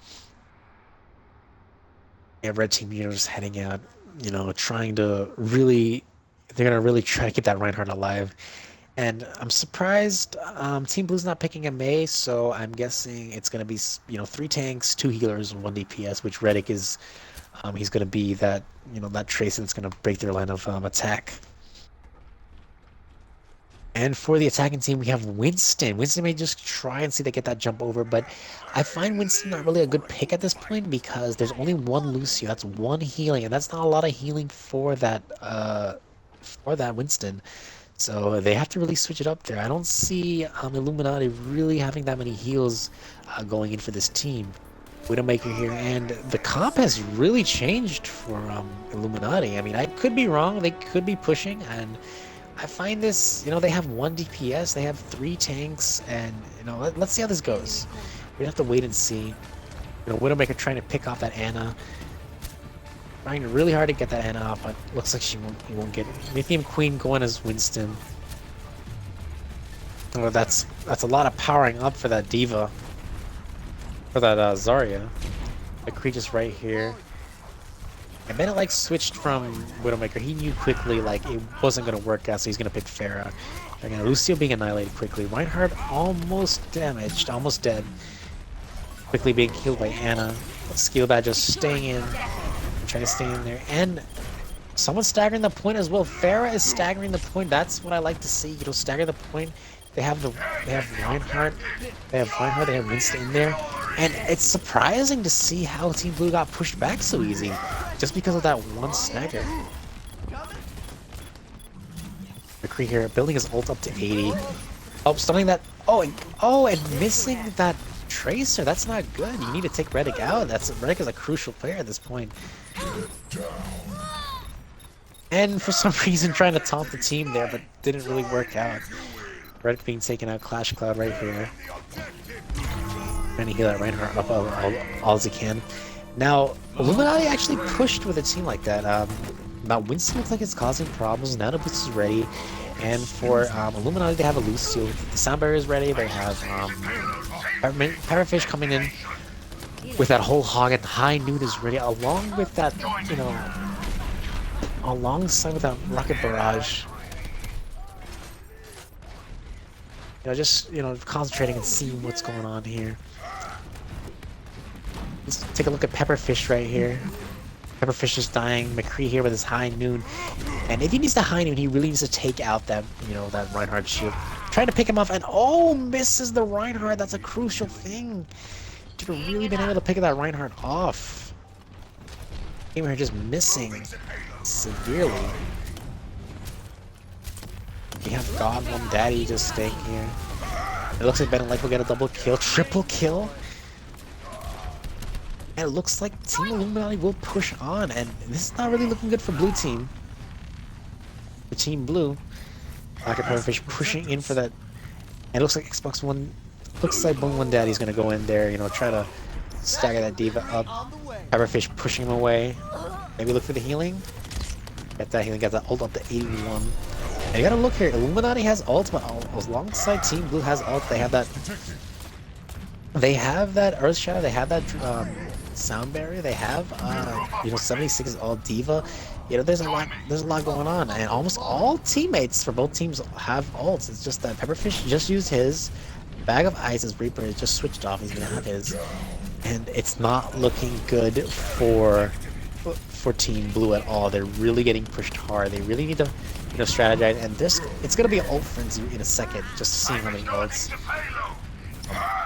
Yeah, red team, you know, just heading out, you know, trying to really, they're going to really try to keep that Reinhardt alive. And I'm surprised Team Blue's not picking a Mei, so I'm guessing it's going to be, you know, 3 tanks, 2 healers, and 1 DPS, which Reddick is, he's going to be that, you know, that Tracer that's going to break their line of attack. And for the attacking team, we have Winston. Winston may just try and see if they get that jump over, but I find Winston not really a good pick at this point because there's only one Lucio. That's one healing, and that's not a lot of healing for that Winston. So they have to really switch it up there. I don't see Illuminati really having that many heals going in for this team. Widowmaker here, and the comp has really changed for Illuminati. I mean, I could be wrong. They could be pushing, and I find this, they have 1 DPS, they have 3 tanks, and, let's see how this goes. We have to wait and see. Widowmaker trying to pick off that Ana. Trying really hard to get that Ana off, but looks like he won't get it. Lithium Queen going as Winston. Oh, that's a lot of powering up for that Diva. For that Zarya. McCree just right here. And Bennett switched from Widowmaker. He knew quickly it wasn't gonna work out, so he's gonna pick Pharah. Again, Lucio being annihilated quickly. Reinhardt almost damaged, almost dead. Quickly being killed by Ana. Skillbad just staying in. Trying to stay in there. And someone's staggering the point as well. Pharah is staggering the point. That's what I like to see. Stagger the point. They have Reinhardt. They have Winston in there. And it's surprising to see how Team Blue got pushed back so easy. Just because of that one stagger. McCree here, building his ult up to 80. Oh, stunning that. And missing that Tracer. That's not good. You need to take Redick out. Redick is a crucial player at this point. And for some reason trying to taunt the team there, but didn't really work out. Redick being taken out, Clash Cloud right here. Trying to heal that Reinhardt up all as he can. Now, Illuminati actually pushed with a team like that. Now Winston looks like it's causing problems. Now the boost is ready. And for Illuminati, they have a Lucio. The sound barrier is ready. They have Parafish coming in with that whole hog, and High Noon is ready, along with that, alongside with that rocket barrage. Just concentrating and seeing what's going on here. Let's take a look at Pepperfish right here. Pepperfish is dying. McCree here with his High Noon. And if he needs the High Noon, he really needs to take out that, that Reinhardt shield. Trying to pick him off, and misses the Reinhardt. That's a crucial thing. Should have really been able to pick that Reinhardt off. Gamer just missing severely. We have God One Daddy just staying here. It looks like Ben will get a double kill, triple kill. And it looks like Team Illuminati will push on, and this is not really looking good for Blue Team. For Team Blue, Rocket Pepperfish pushing in for that. And it looks like Xbox One, looks like Bone One Daddy's gonna go in there, try to stagger that Diva up. Pepperfish pushing him away. Maybe look for the healing. Get that healing, got that ult up to 81. And you gotta look here, Illuminati has ult, but alongside Team Blue has ult. They have that Earth Shadow, they have that sound barrier, they have 76 is all Diva. There's a lot going on, and almost all teammates for both teams have ults. It's just that Pepperfish just used his. Bag of Ice, his Reaper is just switched off. He's gonna have his, and it's not looking good for Team Blue at all. They're really getting pushed hard. They really need to strategize, and it's gonna be an ult frenzy in a second. Just seeing how many ults.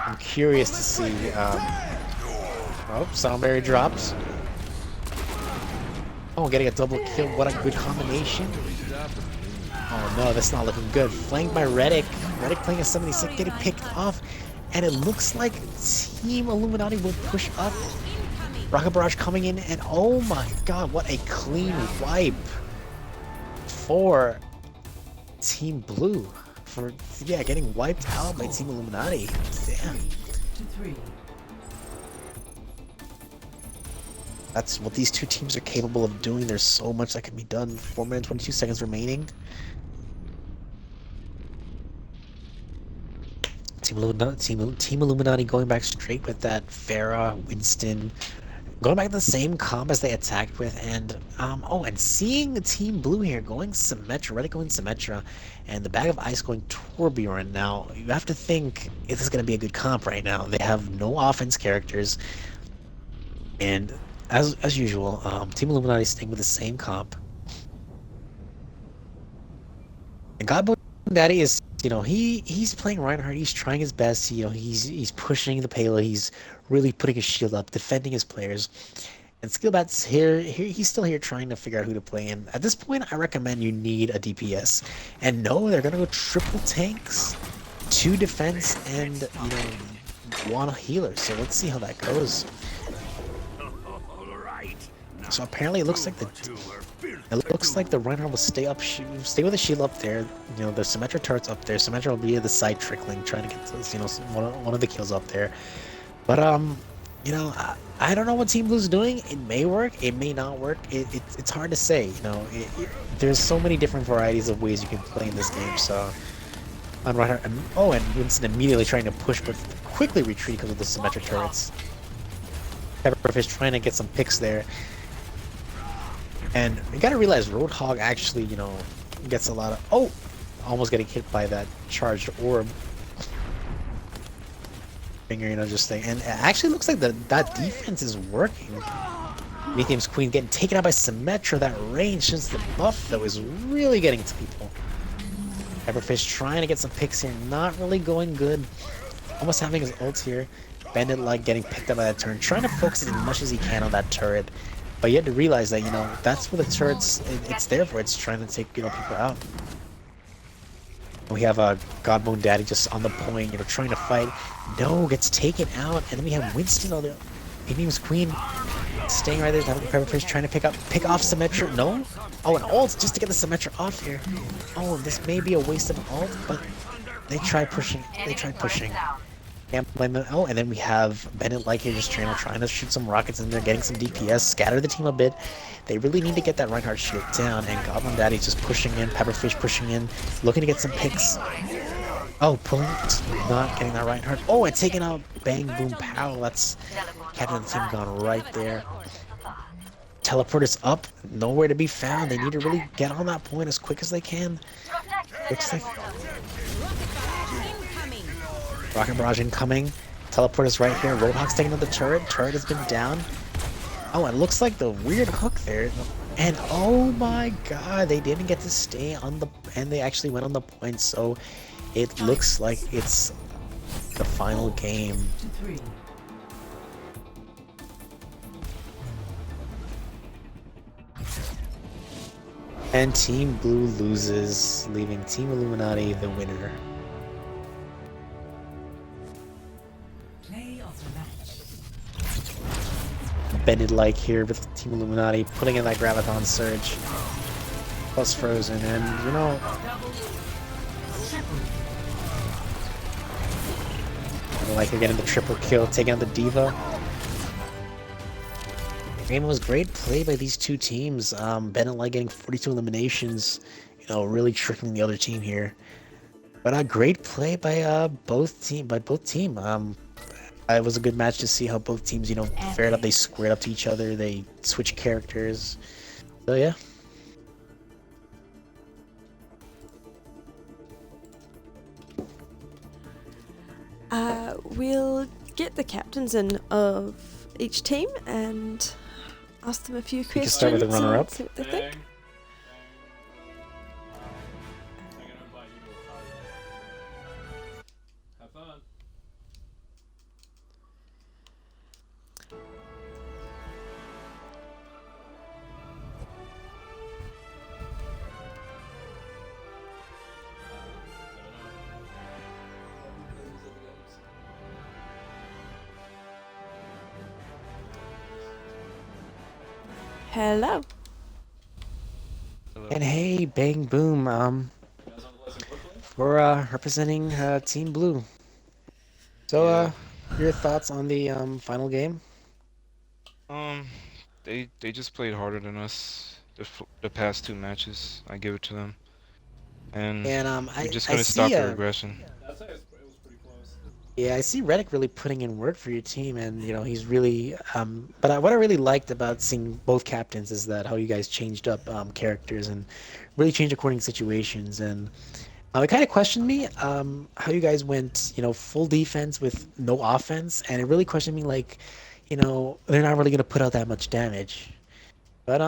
I'm curious to see. Soundberry drops. Oh, getting a double kill. What a good combination. Oh no, that's not looking good. Flanked by Redick. Redick playing a 76, getting picked off. And it looks like Team Illuminati will push up. Rocket Barrage coming in, and oh my god, what a clean wipe for Team Blue. Getting wiped out by Team Illuminati. Damn. That's what these two teams are capable of doing. There's so much that can be done. 4 minutes, 22 seconds remaining. Team Illuminati going back straight with that Pharah, Winston, going back to the same comp as they attacked with, and and seeing the Team Blue here going Symmetra, Redick going Symmetra, and the Bag of Ice going Torbjorn. Now you have to think if this is going to be a good comp right now. They have no offense characters, and as usual, Team Illuminati staying with the same comp. And God Daddy is, he's playing Reinhardt. He's trying his best. He's pushing the payload. He's really putting his shield up, defending his players. And Skillbat's here. He's still here trying to figure out who to play. And at this point, I recommend you need a DPS. And no, they're gonna go triple tanks, 2 defense, and 1 healer. So let's see how that goes. So apparently, it looks like the Reinhardt will stay with the shield up there. The Symmetra turret's up there. Symmetra will be at the side trickling, trying to get this, one of the kills up there. But I don't know what Team Blue's doing. It may work, it may not work. It's hard to say. There's so many different varieties of ways you can play in this game. So on Reinhardt, and Winston immediately trying to push, but quickly retreat because of the Symmetra turrets. Pepperfish trying to get some picks there. And you gotta realize Roadhog actually, gets a lot of... almost getting hit by that charged orb. Finger, just saying. And it actually looks like that defense is working. Methium's Queen getting taken out by Symmetra. That range since the buff, though, is really getting to people. Pepperfish trying to get some picks here. Not really going good. Almost having his ult here. Bandit like getting picked up by that turret. Trying to focus as much as he can on that turret. But you have to realize that, that's what the turret's it's there for. It's trying to take, people out. We have Godbone Daddy just on the point, trying to fight. No, gets taken out. And then we have Winston on the Medium's Queen staying right there. Pepperfish trying to pick off Symmetra. No? Oh, an ult just to get the Symmetra off here. Oh, this may be a waste of an ult, but they tried pushing. Can't blame them. Oh, and then we have Bennett like here just trying to shoot some rockets in there, getting some DPS, scatter the team a bit. They really need to get that Reinhardt shield down, and Goblin Daddy's just pushing in, Pepperfish pushing in, looking to get some picks. Oh, pulling, not getting that Reinhardt. Oh, and taking out Bang Boom Pow. That's captain of the team gone right there. Teleport is up, nowhere to be found. They need to really get on that point as quick as they can. Looks like Rocket Barrage incoming. Teleport is right here. Roadhog's taking out the turret. Turret has been down. Oh, it looks like the weird hook there. And oh my god, they didn't get to stay on the... And they actually went on the point, so it looks like it's the final game. And Team Blue loses, leaving Team Illuma-naughty the winner. Bended like here with Team Illuma-naughty, putting in that Graviton Surge. Plus Frozen, and like you're getting the triple kill, taking out the Diva. The game was great play by these two teams. Bennett like getting 42 eliminations, really tricking the other team here. But a great play by both team. It was a good match to see how both teams, fared up. They squared up to each other. They switched characters. So yeah. We'll get the captains in of each team and ask them a few questions. You can start with the runner-up. See what they think. Have fun. Hello. And hey, Bang Boom, for representing Team Blue. So, your thoughts on the final game? They just played harder than us the past 2 matches. I give it to them, and we're just gonna stop the regression. I'd say it was pretty close. Yeah, I see Reddick really putting in work for your team, and he's really. But what I really liked about seeing both captains is that how you guys changed up characters and really changed according to situations, and it kind of questioned me how you guys went full defense with no offense, and it really questioned me like, they're not really gonna put out that much damage. But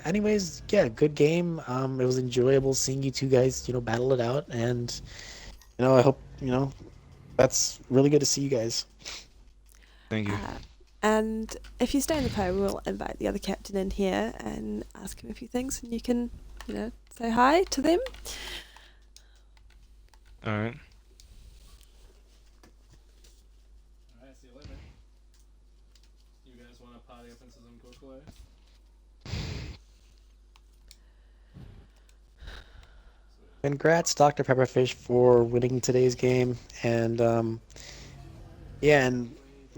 anyways, yeah, good game. It was enjoyable seeing you two guys, battle it out, and I hope that's really good to see you guys. Thank you. And if you stay in the pub, we'll invite the other captain in here and ask him a few things, and you can, say hi to them. All right. Alright, see you later. You guys want to party up into some cookware? Congrats, Dr. Pepperfish, for winning today's game, and yeah,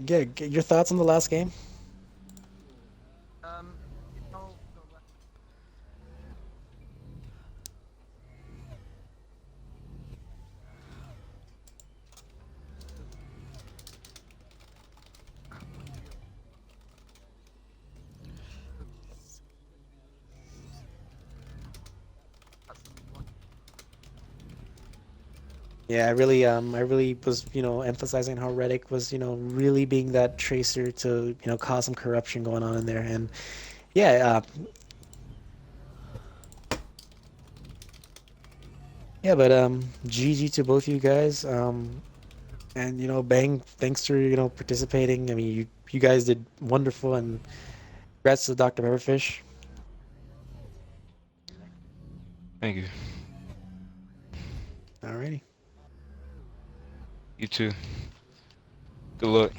get your thoughts on the last game. Yeah, I really was, emphasizing how Reddick was, really being that tracer to, cause some corruption going on in there, and yeah, yeah, but GG to both of you guys, and Bang, thanks for, participating. I mean, you guys did wonderful, and congrats to Dr. Pepperfish. Thank you. Alrighty. You too. Good luck.